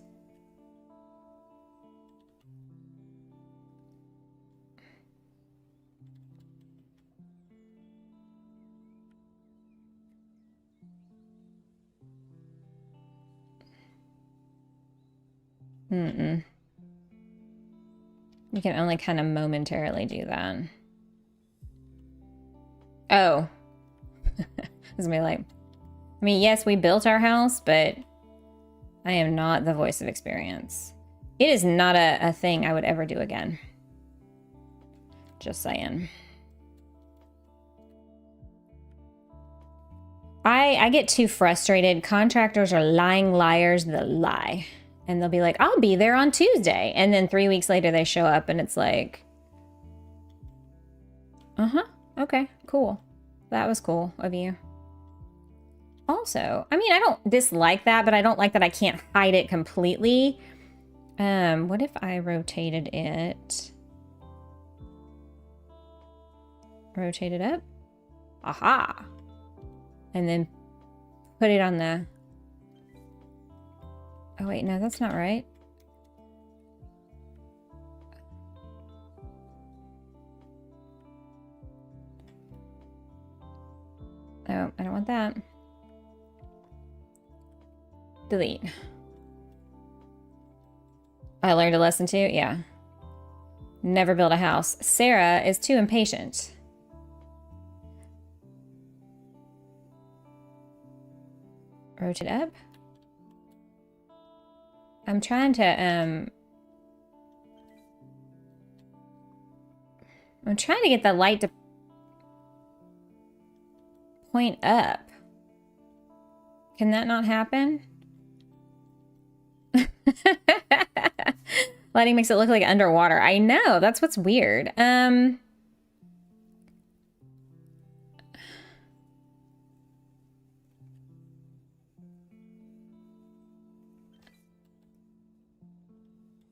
You can only kind of momentarily do that. Oh. It's me like... I mean, yes, we built our house, but I am not the voice of experience. It is not a thing I would ever do again. Just saying. I get too frustrated. Contractors are lying liars that lie. And they'll be like, I'll be there on Tuesday. And then 3 weeks later they show up and it's like, okay, cool. That was cool of you. Also, I mean, I don't dislike that, but I don't like that I can't hide it completely. What if I rotated it? Rotate it up. Aha. And then put it on the... Oh, wait, no, that's not right. Oh, I don't want that. Delete. I learned a lesson too? Yeah. Never build a house. Sarah is too impatient. Rotate up. I'm trying to, I'm trying to get the light to point up. Can that not happen? Lighting makes it look like underwater. I know, that's what's weird. How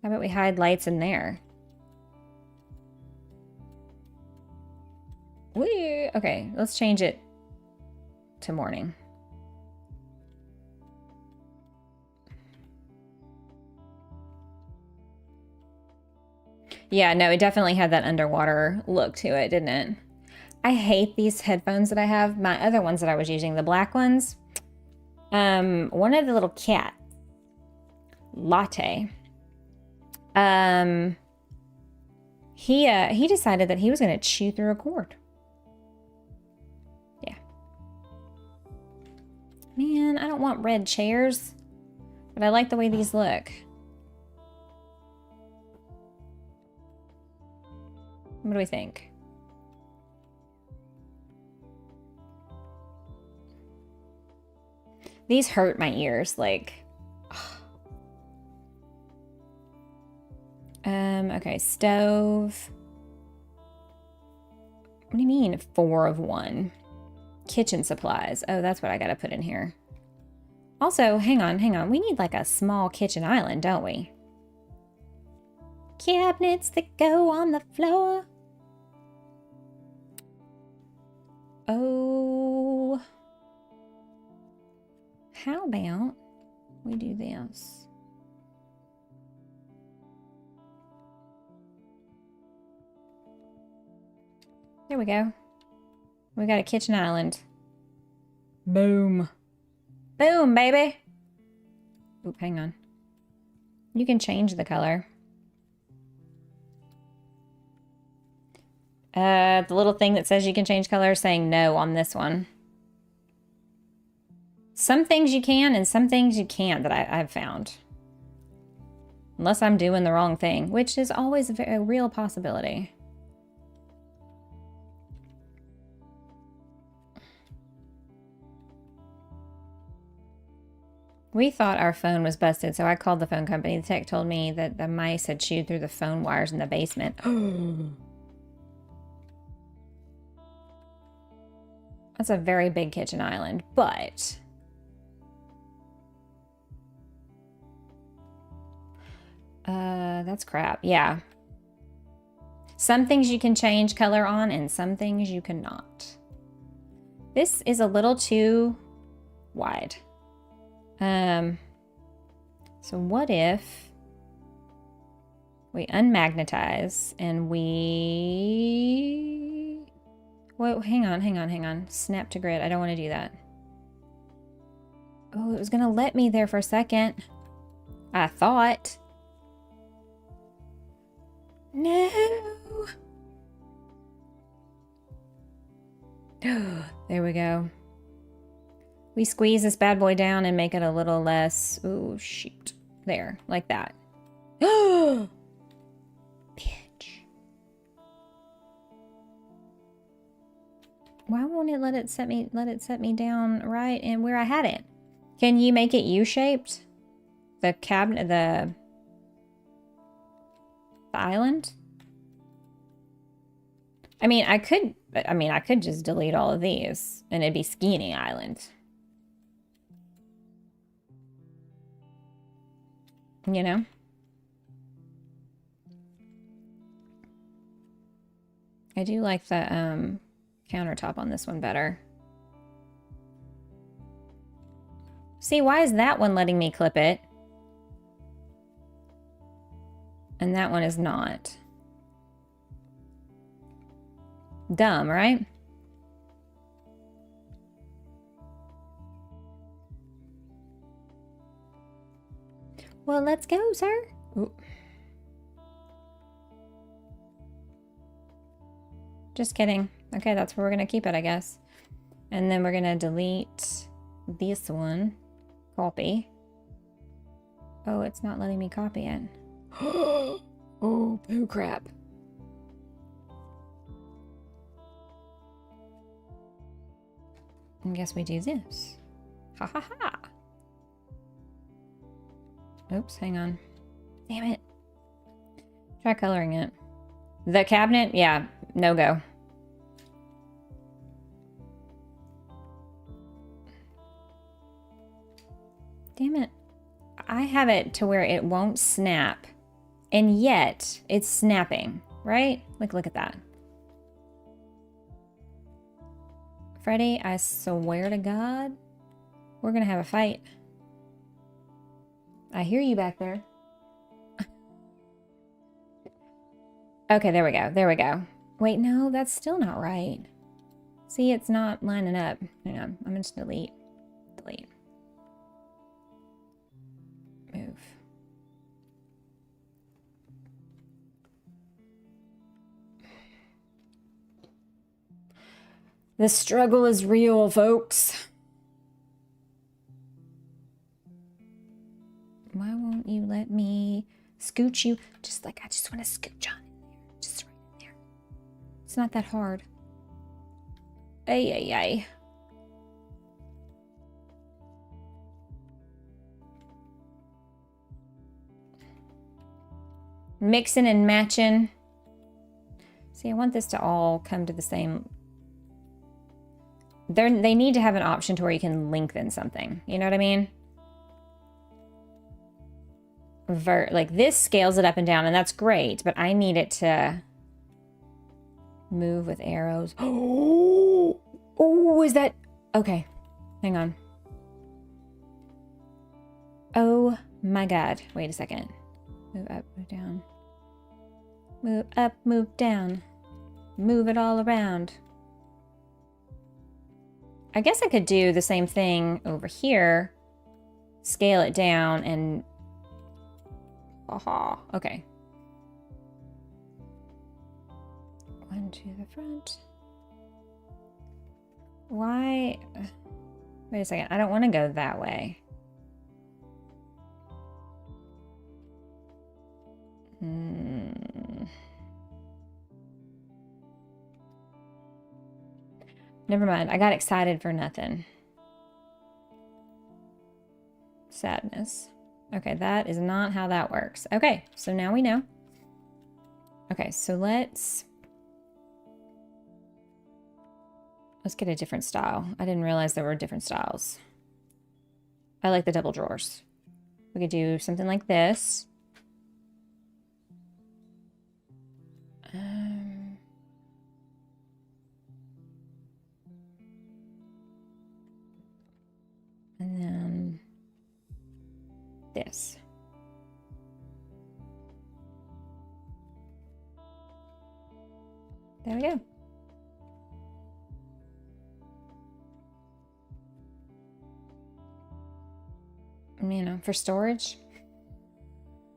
about we hide lights in there? Okay, let's change it to morning. Yeah, no, it definitely had that underwater look to it, didn't it? I hate these headphones that I have. My other ones that I was using, the black ones. One of the little cat, Latte, he decided that he was going to chew through a cord. Yeah. Man, I don't want red chairs, but I like the way these look. What do we think? These hurt my ears, like. Okay, stove. What do you mean 4 of 1? Kitchen supplies. Oh, that's what I gotta put in here. Also, hang on. We need like a small kitchen island, don't we? Cabinets that go on the floor. Oh. How about we do this? There we go. We got a kitchen island. Boom. Boom, baby. Oop, hang on. You can change the color. The little thing that says you can change color is saying no on this one. Some things you can and some things you can't that I've found. Unless I'm doing the wrong thing, which is always a real possibility. We thought our phone was busted, so I called the phone company. The tech told me that the mice had chewed through the phone wires in the basement. That's a very big kitchen island, but... that's crap. Yeah. Some things you can change color on and some things you cannot. This is a little too wide. So what if we unmagnetize and we... Whoa, hang on. Snap to grid. I don't want to do that. Oh, it was going to let me there for a second. I thought. No. There we go. We squeeze this bad boy down and make it a little less... Oh, shoot. There, like that. Bitch. Why won't it let it set me down right and where I had it? Can you make it U-shaped? The cabinet, the island? I mean, I could just delete all of these and it'd be Skinny Island. You know? I do like the countertop on this one better. See, why is that one letting me clip it? And that one is not. Dumb, right? Well, let's go, sir. Ooh. Just kidding. Okay, that's where we're gonna keep it, I guess. And then we're gonna delete this one. Copy. Oh, it's not letting me copy it. Oh, boo crap. I guess we do this. Ha ha ha. Oops, hang on. Damn it. Try coloring it. The cabinet? Yeah, no go. Damn it. I have it to where it won't snap. And yet, it's snapping, right? Like, look at that. Freddie, I swear to God, we're gonna have a fight. I hear you back there. Okay, there we go. There we go. Wait, no, that's still not right. See, it's not lining up. Hang on, I'm just delete. Delete. Move. The struggle is real, folks. Why won't you let me scooch you? Just like I just want to scooch on in there. Just right in there. It's not that hard. Ay, ay, ay. Mixing and matching. See, I want this to all come to the same. They need to have an option to where you can lengthen something. You know what I mean? Like this scales it up and down, and that's great, but I need it to move with arrows. Oh, is that okay? Hang on. Oh my God! Wait a second. Move up, move down. Move up, move down. Move it all around. I guess I could do the same thing over here. Scale it down and... Aha, okay. One to the front. Why? Wait a second, I don't want to go that way. Never mind, I got excited for nothing. Sadness. Okay, that is not how that works. Okay, so now we know. Okay, so let's get a different style. I didn't realize there were different styles. I like the double drawers. We could do something like this. And then this. There we go. You know, for storage.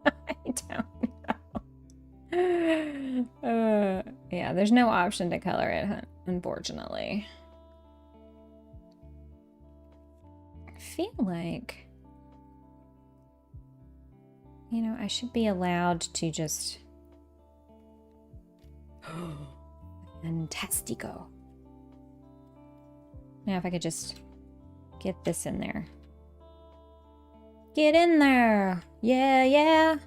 I don't know. Yeah, there's no option to color it, unfortunately. I feel like, you know, I should be allowed to just... Fantastico. Now if I could just get this in there. Get in there! Yeah, yeah!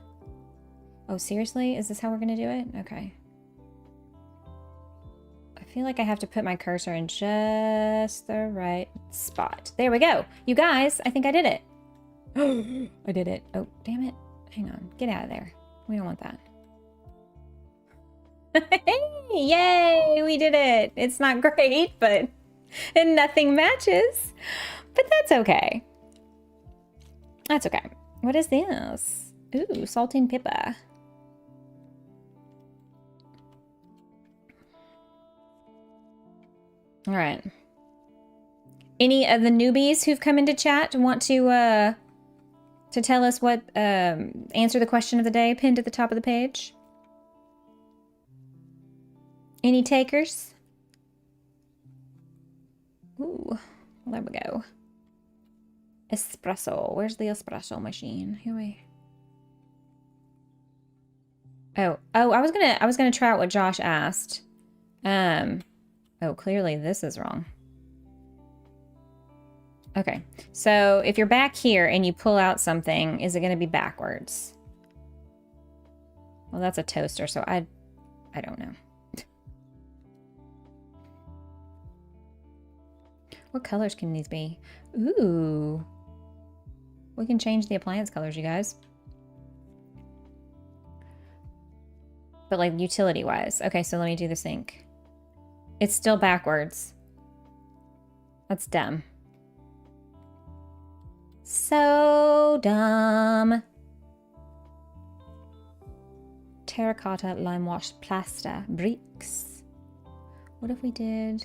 Oh, seriously? Is this how we're gonna do it? Okay. I feel like I have to put my cursor in just the right spot. There we go! You guys, I think I did it! I did it. Oh, damn it. Hang on. Get out of there. We don't want that. Yay! We did it! It's not great, but... and nothing matches. But that's okay. That's okay. What is this? Ooh, saltine pepper. All right. Any of the newbies who've come into chat want to tell us what, answer the question of the day pinned at the top of the page? Any takers? Ooh, there we go. Espresso. Where's the espresso machine? Here we... Oh, I was gonna try out what Josh asked. Oh, clearly this is wrong. Okay, so if you're back here and you pull out something, is it gonna be backwards? Well, that's a toaster, so I don't know. What colors can these be? Ooh. We can change the appliance colors, you guys. But like utility-wise. Okay, so let me do the sink. It's still backwards. That's dumb. So dumb. Terracotta lime wash plaster bricks. What if we did...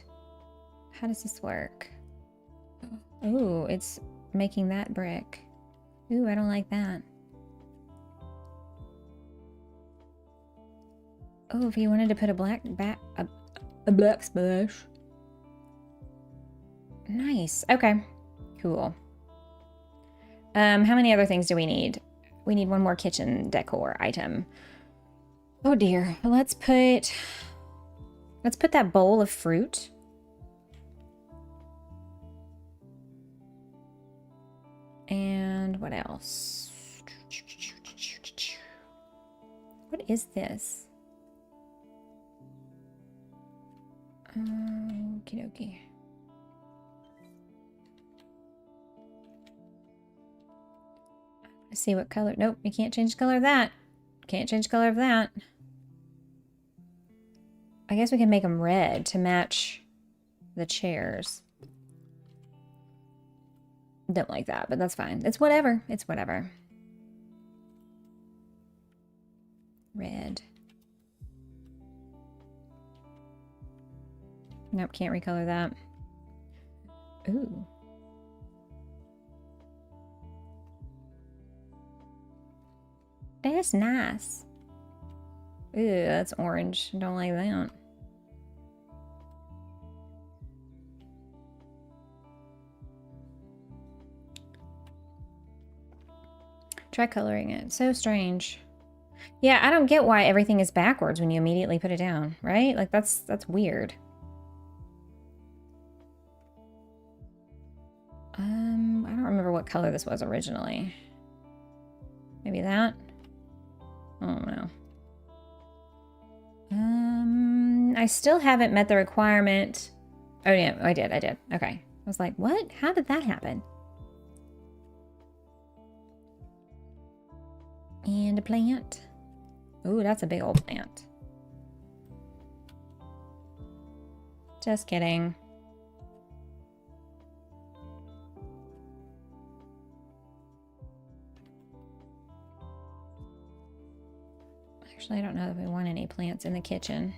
How does this work? Oh, it's making that brick. Ooh, I don't like that. Oh, if you wanted to put a black black splash. Nice. Okay. Cool. How many other things do we need? We need one more kitchen decor item. Oh dear. Let's put that bowl of fruit. And what else? What is this? Okie dokie. Let's see what color. Nope, you can't change the color of that. Can't change the color of that. I guess we can make them red to match the chairs. Don't like that, but that's fine. It's whatever. It's whatever. Red. Nope, can't recolor that. Ooh. That's nice. Ooh, that's orange. Don't like that. Try coloring it. So strange. Yeah, I don't get why everything is backwards when you immediately put it down, right? Like that's weird. I don't remember what color this was originally. Maybe that? I don't know. I still haven't met the requirement. Oh yeah, I did. Okay. I was like, what? How did that happen? And a plant. Ooh, that's a big old plant. Just kidding. Actually, I don't know if we want any plants in the kitchen.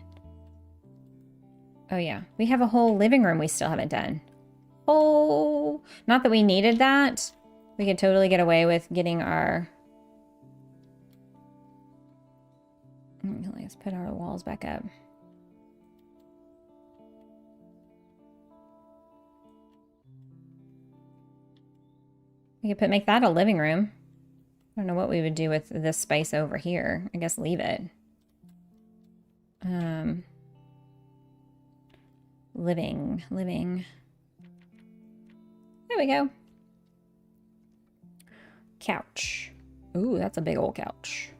Oh yeah, we have a whole living room we still haven't done. Oh, not that we needed that. We could totally get away with getting our... Let's put our walls back up. We could make that a living room. I don't know what we would do with this space over here. I guess leave it. Living. There we go. Couch. Ooh, that's a big old couch.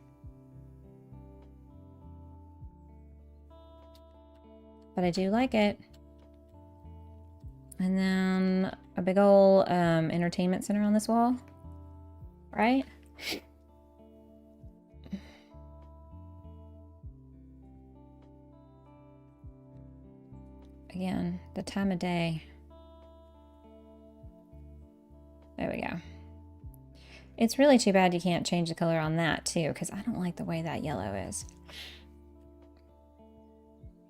But I do like it. And then a big old entertainment center on this wall. Right? Again, the time of day. There we go. It's really too bad you can't change the color on that too, because I don't like the way that yellow is.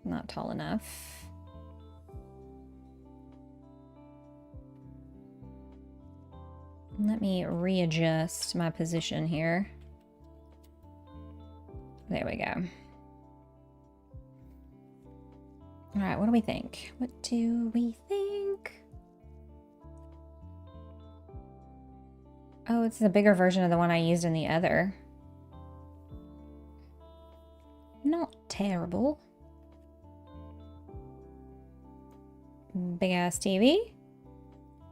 Not tall enough. Let me readjust my position here. There we go. All right, what do we think? What do we think? Oh, it's a bigger version of the one I used in the other. Not terrible. Big ass TV.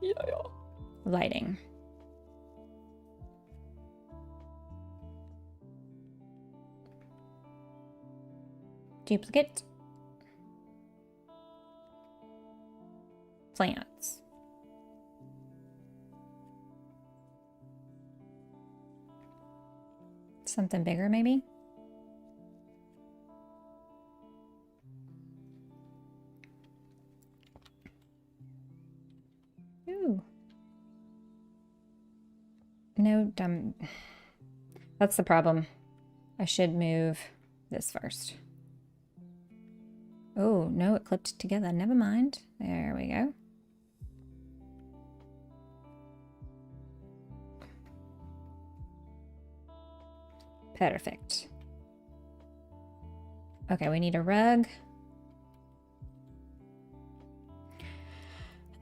Yeah. Lighting. Duplicate. Plants. Something bigger, maybe? Ooh. No, dumb. That's the problem. I should move this first. Oh, no, it clipped together. Never mind. There we go. Perfect. Okay, we need a rug.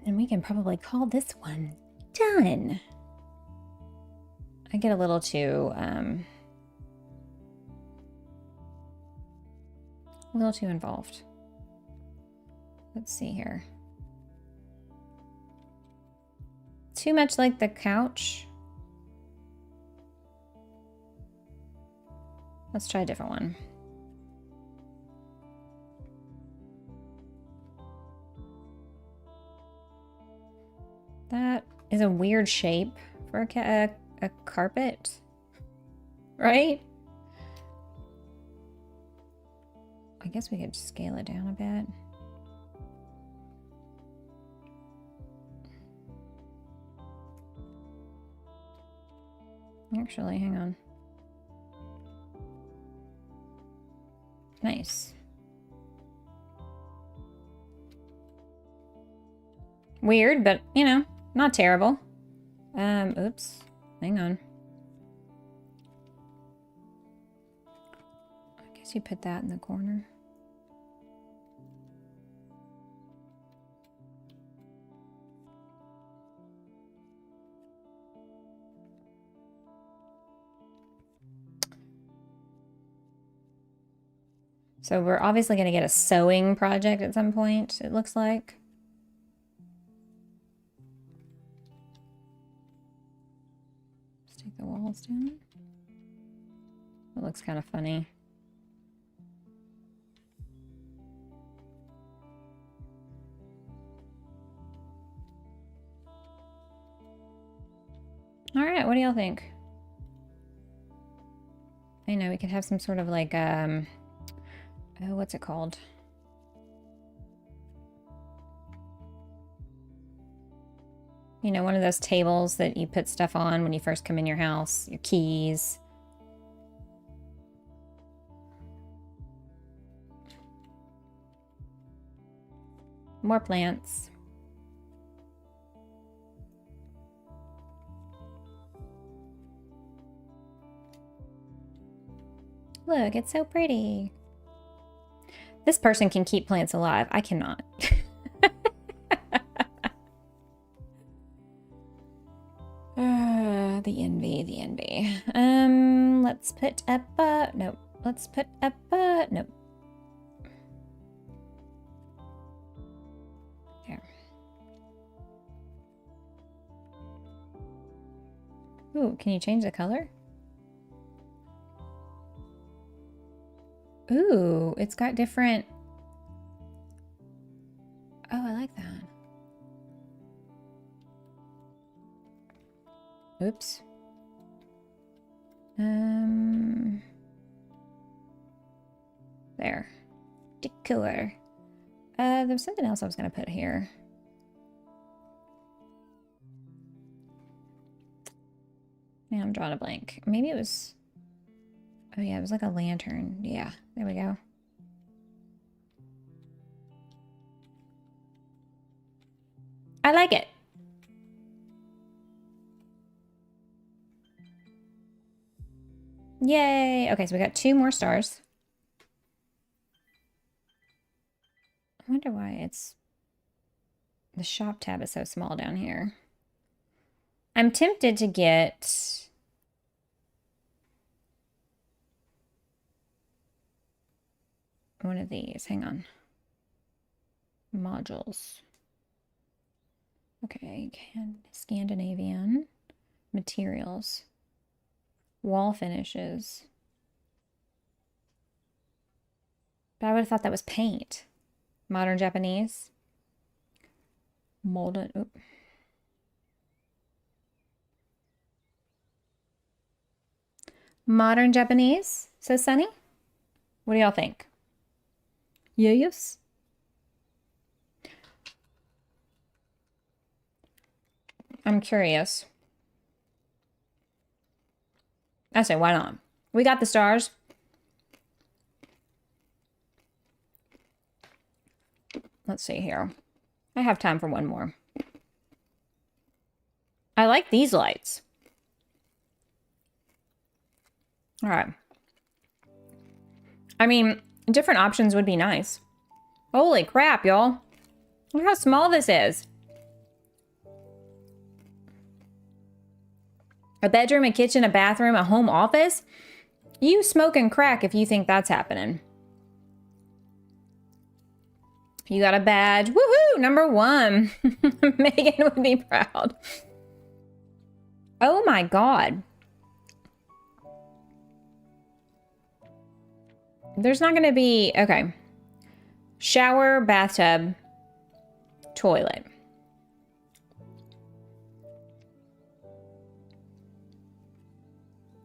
And we can probably call this one done. I get a little too involved. Let's see here. Too much like the couch. Let's try a different one. That is a weird shape for a carpet, right? I guess we could scale it down a bit. Actually, hang on. Nice. Weird, but, you know, not terrible. Oops. Hang on. I guess you put that in the corner. So we're obviously going to get a sewing project at some point, it looks like. Let's take the walls down. That looks kind of funny. All right, what do y'all think? I know we could have some sort of like, oh, what's it called? You know, one of those tables that you put stuff on when you first come in your house, your keys. More plants. Look, it's so pretty. This person can keep plants alive. I cannot. The envy, the envy. Let's put up a... Nope. Let's put up a... Nope. There. Ooh, can you change the color? Ooh, it's got different... Oh, I like that. Oops. There. Decor. There's something else I was gonna put here. Yeah, I'm drawing a blank. Maybe it was... Oh yeah, it was like a lantern. Yeah, there we go. I like it. Yay! Okay, so we got 2 more stars. I wonder why it's... The shop tab is so small down here. I'm tempted to get... one of these. Hang on. Modules. Okay, Scandinavian. Materials. Wall finishes. But I would have thought that was paint. Modern Japanese. Modern. Oop. Modern Japanese, says Sunny. What do y'all think? Yes. I'm curious. I say, why not? We got the stars. Let's see here. I have time for one more. I like these lights. All right. I mean, different options would be nice. Holy crap, y'all. Look how small this is. A bedroom, a kitchen, a bathroom, a home office? You smoking crack if you think that's happening. You got a badge. Woohoo! Number 1. Megan would be proud. Oh my God. There's not going to be... Okay. Shower, bathtub, toilet.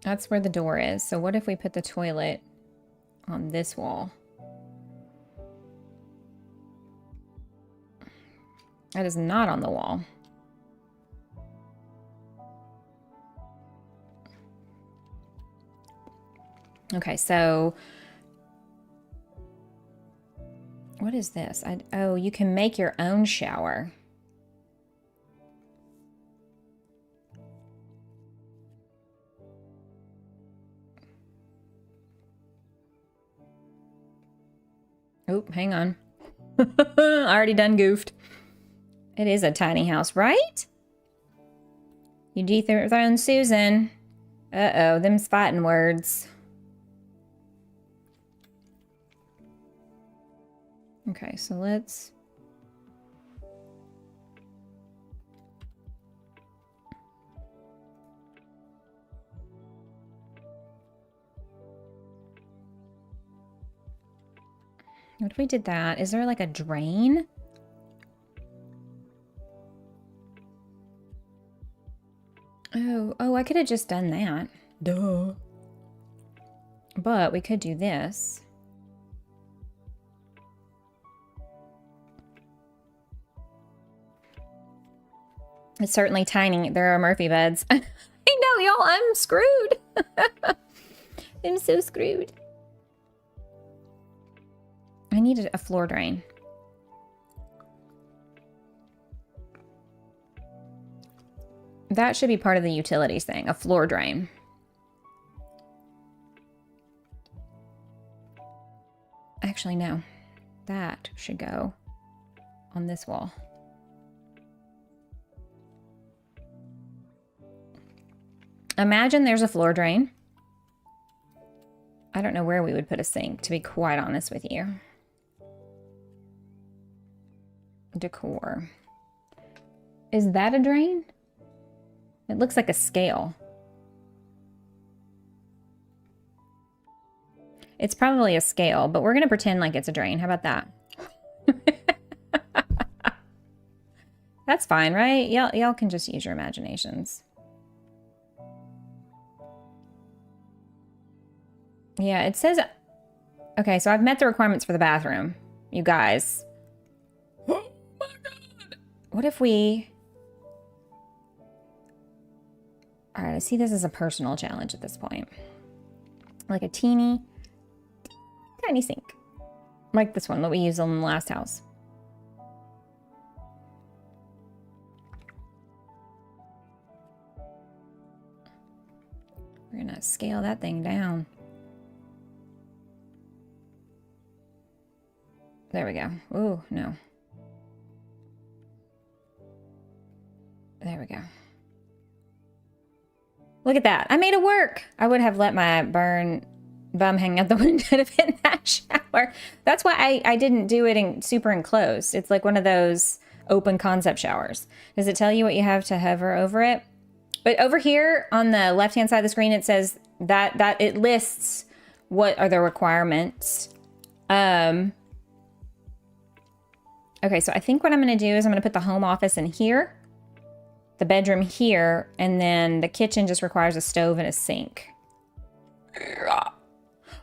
That's where the door is. So what if we put the toilet on this wall? That is not on the wall. Okay, so... What is this? Oh, you can make your own shower. Oh, hang on. I already done goofed. It is a tiny house, right? You dethroned Susan. Uh-oh, them's fighting words. Okay, so let's... What if we did that? Is there like a drain? Oh, I could have just done that. Duh. But we could do this. It's certainly tiny. There are Murphy beds. I know, y'all. I'm screwed. I'm so screwed. I needed a floor drain. That should be part of the utilities thing, a floor drain. Actually, no. That should go on this wall. Imagine there's a floor drain. I don't know where we would put a sink, to be quite honest with you. Decor. Is that a drain? It looks like a scale. It's probably a scale, but we're going to pretend like it's a drain. How about that? That's fine, right? Y'all can just use your imaginations. Yeah, it says... Okay, so I've met the requirements for the bathroom, you guys. Oh my God! What if we... Alright, I see this as a personal challenge at this point. Like a teeny, tiny sink. Like this one that we used on the last house. We're gonna scale that thing down. There we go. Ooh, no. There we go. Look at that. I made it work. I would have let my bum hang out the window to fit in that shower. That's why I didn't do it in super enclosed. It's like one of those open concept showers. Does it tell you what you have to hover over it? But over here on the left-hand side of the screen, it says that it lists what are the requirements Okay, so I think what I'm going to do is I'm going to put the home office in here, the bedroom here, and then the kitchen just requires a stove and a sink.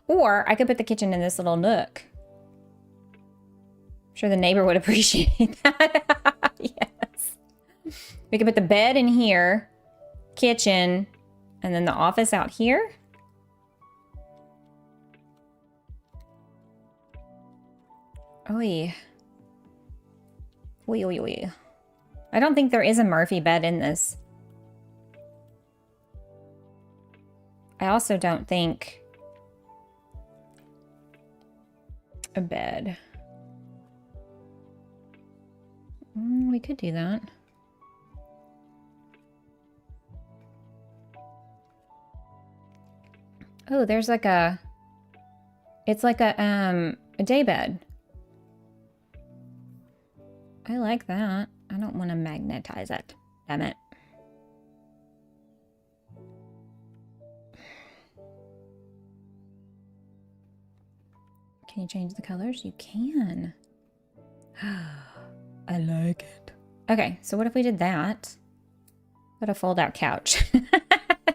Or I could put the kitchen in this little nook. I'm sure the neighbor would appreciate that. Yes. We could put the bed in here, kitchen, and then the office out here. Oy. Oy, oy, oy. I don't think there is a Murphy bed in this. I also don't think a bed. We could do that. Oh, there's like a... It's like a day bed. I like that. I don't want to magnetize it. Damn it. Can you change the colors? You can. I like it. Okay, so what if we did that? Put a fold-out couch.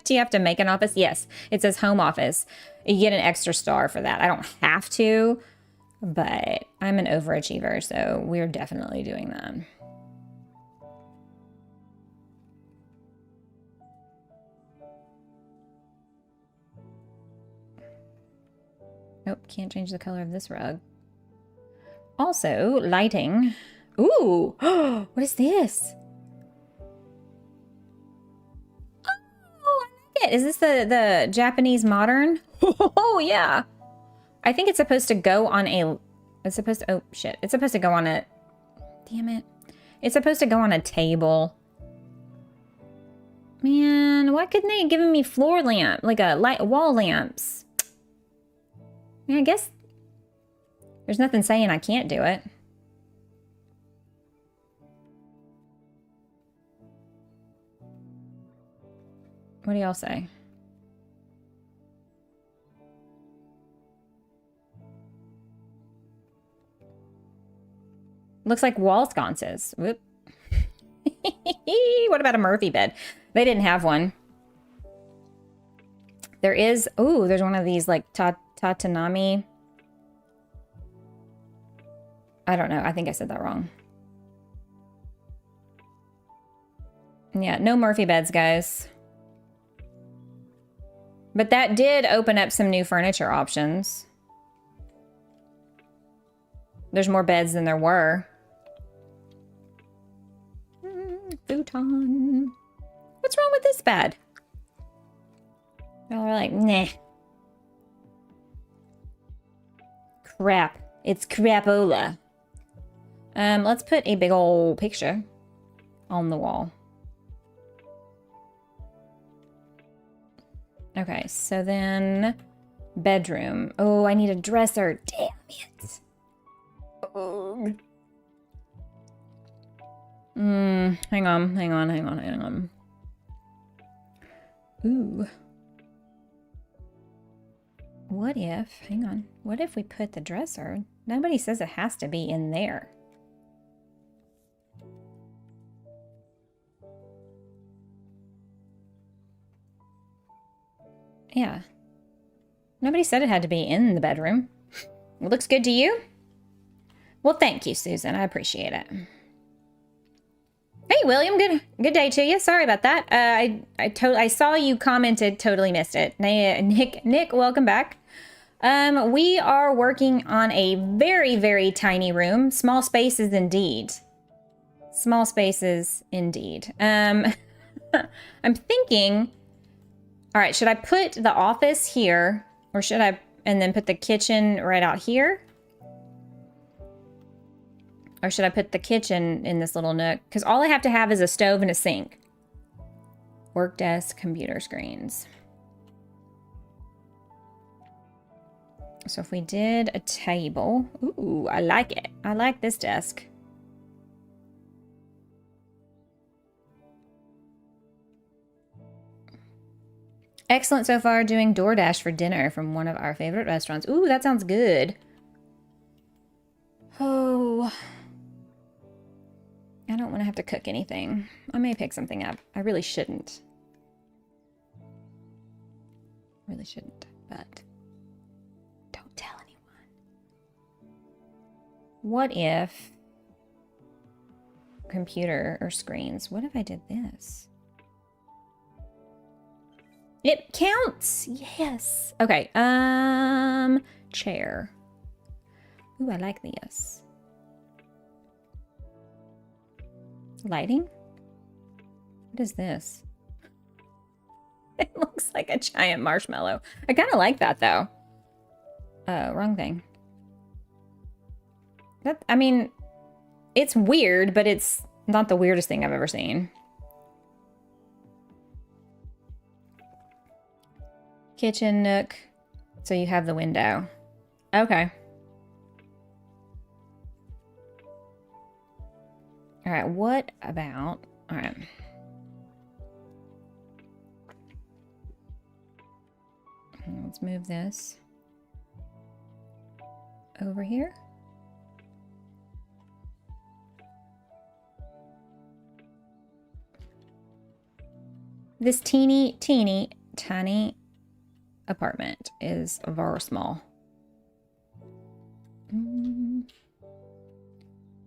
Do you have to make an office? Yes. It says home office. You get an extra star for that. I don't have to, but I'm an overachiever, so we're definitely doing that. Nope, can't change the color of this rug. Also, lighting. Ooh, what is this? Oh, I like it. Is this the Japanese modern? Oh, yeah. I think it's supposed to go on a... It's supposed to... Oh, shit. It's supposed to go on a... Damn it. It's supposed to go on a table. Man, why couldn't they have given me floor lamp? Like a light wall lamps? I mean, I guess... There's nothing saying I can't do it. What do y'all say? Looks like wall sconces. Whoop. What about a Murphy bed? They didn't have one. There is... Oh, there's one of these like tatanami. I don't know. I think I said that wrong. Yeah, no Murphy beds, guys. But that did open up some new furniture options. There's more beds than there were. Futon. What's wrong with this bed? Y'all are like, nah. Crap. It's crapola. Let's put a big old picture on the wall. Okay, so then bedroom. Oh, I need a dresser. Damn it. Oh. Hang on. Ooh. What if, hang on, what if we put the dresser? Nobody says it has to be in there. Yeah. Nobody said it had to be in the bedroom. It looks good to you? Well, thank you, Susan. I appreciate it. Hey, William. Good day to you. Sorry about that. I saw you commented. Totally missed it. Nick, welcome back. We are working on a very, very tiny room. Small spaces indeed. Small spaces indeed. I'm thinking... All right, should I put the office here, or should I, and then put the kitchen right out here? Or should I put the kitchen in this little nook? Because all I have to have is a stove and a sink. Work desk, computer screens. So if we did a table, ooh, I like it. I like this desk. Excellent so far, doing DoorDash for dinner from one of our favorite restaurants. Ooh, that sounds good. cook anything. I may pick something up. I really shouldn't. Really shouldn't, but don't tell anyone. What if computer or screens? What if I did this? It counts. Yes. Okay. Chair. Ooh, I like this. Lighting? What is this? It looks like a giant marshmallow. I kind of like that though. Wrong thing. That, I mean, it's weird, but it's not the weirdest thing I've ever seen. Kitchen nook. So you have the window. Okay. All right, what about, all right. Let's move this over here. This teeny, tiny apartment is very small.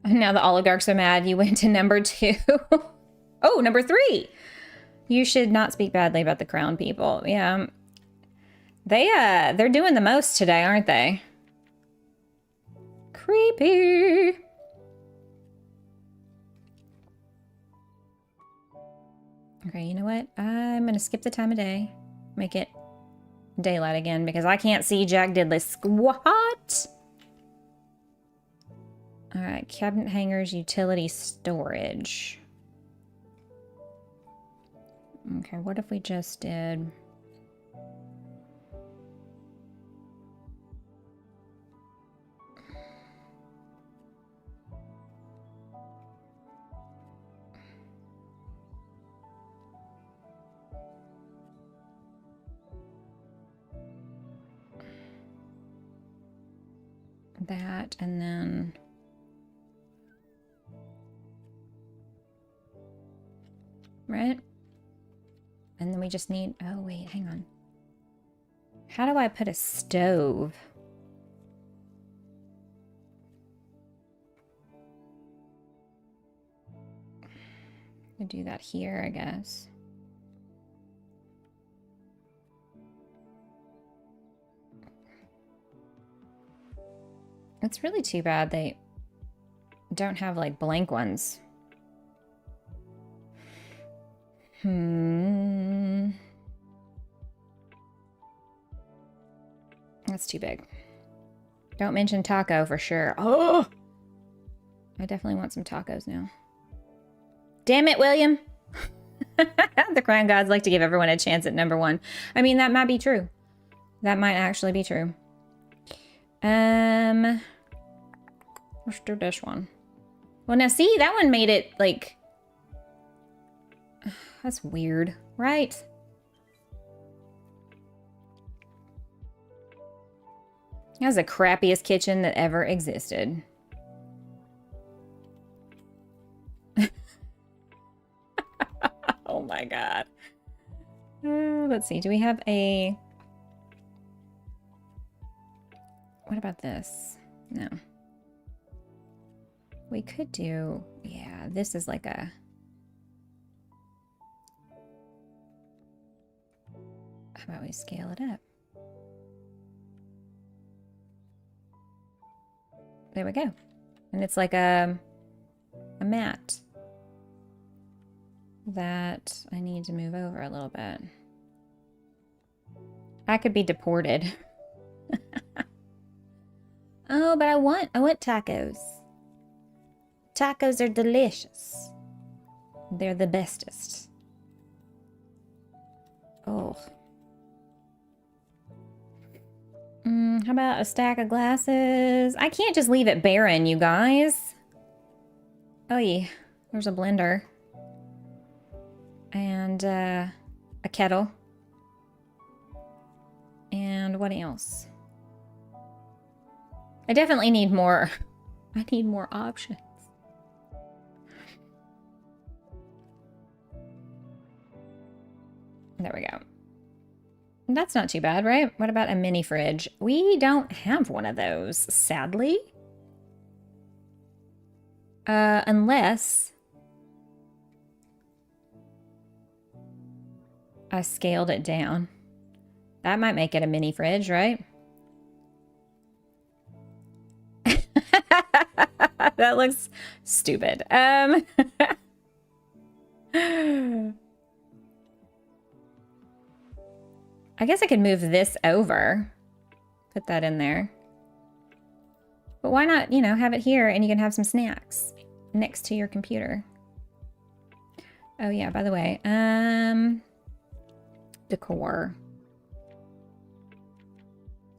Now the oligarchs are mad you went to number 2. Oh, number 3. You should not speak badly about the crown people. Yeah. They're doing the most today, aren't they? Creepy. Okay, you know what? I'm gonna skip the time of day. Make it daylight again because I can't see Jack Diddley squat. All right, cabinet hangers, utility storage. Okay, what if we just did... that, and then... Right? And then we just need... Oh, wait, hang on. How do I put a stove? I do that here, I guess. It's really too bad they don't have, like, blank ones. That's too big. Don't mention taco for sure. Oh! I definitely want some tacos now. Damn it, William! The crown gods like to give everyone a chance at number 1. I mean, that might be true. That might actually be true. Let's do this one. Well, now see, that one made it, like... That's weird, right? That's the crappiest kitchen that ever existed. Oh my god. Let's see, do we have a... What about this? No. We could do... Yeah, this is like a... How about we scale it up? There we go. And it's like a mat that I need to move over a little bit. I could be deported. Oh, but I want tacos. Tacos are delicious. They're the bestest. Oh. How about a stack of glasses? I can't just leave it barren, you guys. Oh, yeah. There's a blender. And a kettle. And what else? I definitely need more. I need more options. There we go. That's not too bad, right? What about a mini fridge? We don't have one of those, sadly. Unless I scaled it down. That might make it a mini fridge, right? That looks stupid. I guess I could move this over. Put that in there. But why not, you know, have it here and you can have some snacks next to your computer. Oh yeah, by the way, decor.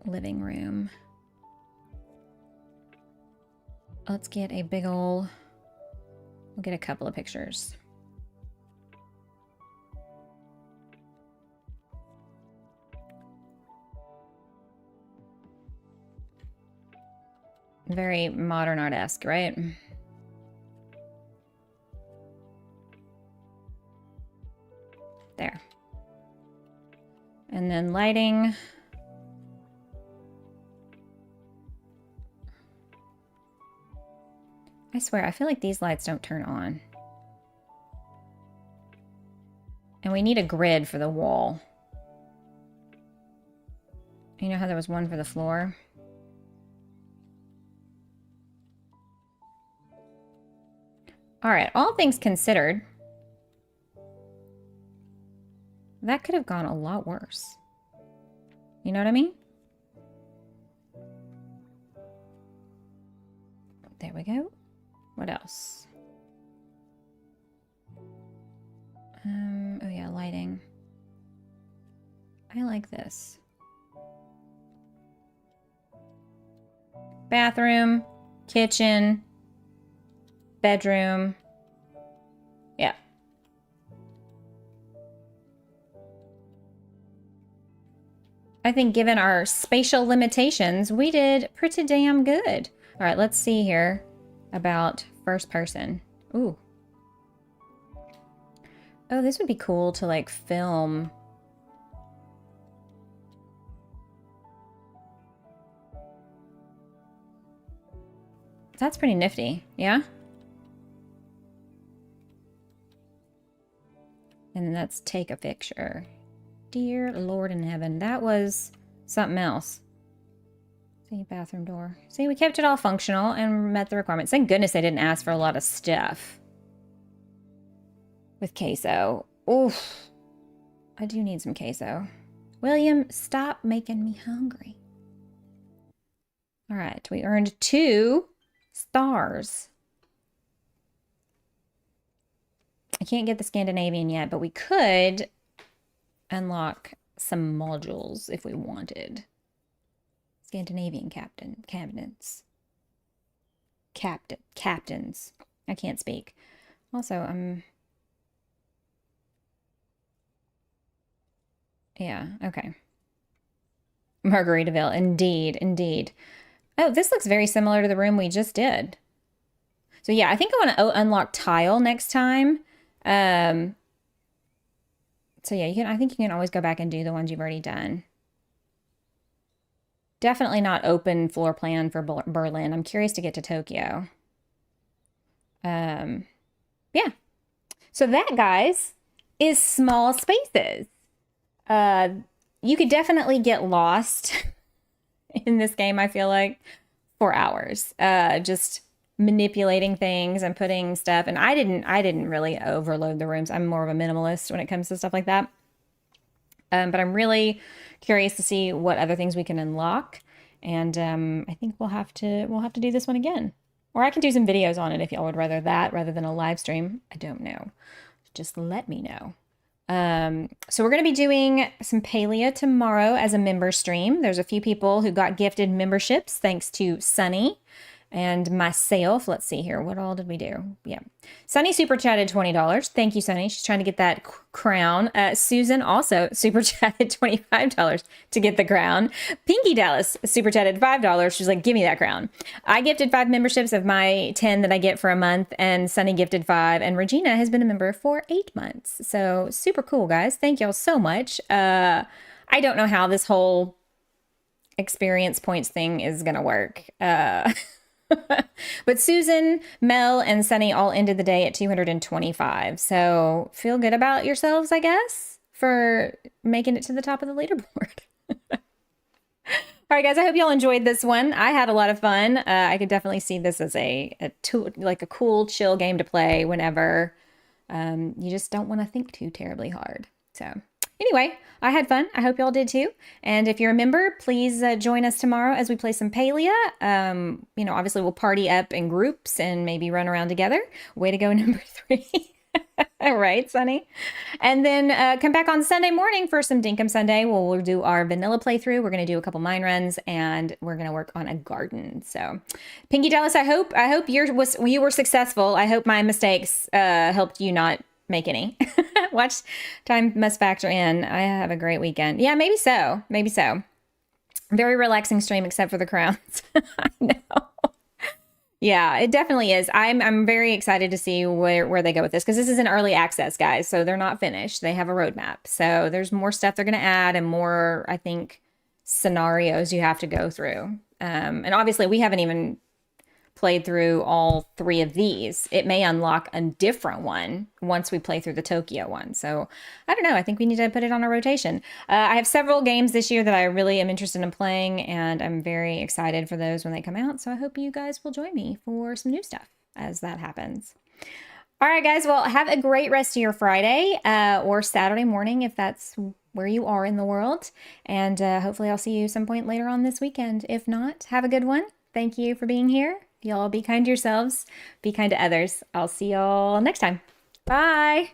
Living room. Let's get a big ol', we'll get a couple of pictures. Very modern art-esque, right? There. And then lighting. I swear, I feel like these lights don't turn on. And we need a grid for the wall. You know how there was one for the floor? All right, all things considered, that could have gone a lot worse. You know what I mean? There we go. What else? Oh yeah, lighting. I like this. Bathroom, kitchen, bedroom. Yeah. I think given our spatial limitations, we did pretty damn good. All right, let's see here about first person. Ooh. Oh, this would be cool to like film. That's pretty nifty, yeah? And let's take a picture. Dear Lord in heaven, that was something else. See, bathroom door. See, we kept it all functional and met the requirements. Thank goodness they didn't ask for a lot of stuff. With queso. Oof. I do need some queso. William, stop making me hungry. All right, we earned 2 stars. I can't get the Scandinavian yet, but we could unlock some modules if we wanted. Scandinavian cabinets. Captains. I can't speak. Also, yeah, okay. Margaritaville, indeed, indeed. Oh, this looks very similar to the room we just did. So yeah, I think I want to unlock tile next time. So yeah, I think you can always go back and do the ones you've already done. Definitely not open floor plan for Berlin. I'm curious to get to Tokyo. Yeah. So that, guys, is small spaces. You could definitely get lost in this game, I feel like, for hours. Just manipulating things and putting stuff. And I didn't really overload the rooms. I'm more of a minimalist when it comes to stuff like that. But I'm really curious to see what other things we can unlock. And I think we'll have to do this one again. Or I can do some videos on it if y'all would rather that rather than a live stream. I don't know. Just let me know. So we're going to be doing some Palea tomorrow as a member stream. There's a few people who got gifted memberships thanks to Sunny. And myself, let's see here. What all did we do? Yeah. Sunny super chatted $20. Thank you, Sunny. She's trying to get that crown. Susan also super chatted $25 to get the crown. Pinky Dallas super chatted $5. She's like, give me that crown. I gifted 5 memberships of my 10 that I get for a month, and Sunny gifted 5. And Regina has been a member for 8 months. So super cool, guys. Thank y'all so much. I don't know how this whole experience points thing is going to work. But Susan, Mel, and Sunny all ended the day at 225. So feel good about yourselves, I guess, for making it to the top of the leaderboard. All right, guys, I hope y'all enjoyed this one. I had a lot of fun. I could definitely see this as a cool, chill game to play whenever you just don't want to think too terribly hard. So anyway, I had fun. I hope y'all did too. And if you're a member, please join us tomorrow as we play some Palia. Obviously we'll party up in groups and maybe run around together. Way to go, number 3. All right, Sunny. And then come back on Sunday morning for some Dinkum Sunday. We'll do our vanilla playthrough. We're going to do a couple mine runs, and we're going to work on a garden. So, Pinky Dallas, I hope you were successful. I hope my mistakes helped you not make any. Watch time must factor in. I have a great weekend. Yeah, maybe so. Maybe so. Very relaxing stream, except for the crowns. I know. Yeah, it definitely is. I'm very excited to see where they go with this, because this is an early access, guys. So they're not finished. They have a roadmap. So there's more stuff they're going to add, and more, I think, scenarios you have to go through. And obviously we haven't even played through all 3 of these. It may unlock a different one once we play through the Tokyo one. So I don't know. I think we need to put it on a rotation. I have several games this year that I really am interested in playing, and I'm very excited for those when they come out. So I hope you guys will join me for some new stuff as that happens. All right, guys. Well, have a great rest of your Friday or Saturday morning, if that's where you are in the world. And hopefully I'll see you some point later on this weekend. If not, have a good one. Thank you for being here. Y'all be kind to yourselves, be kind to others. I'll see y'all next time. Bye.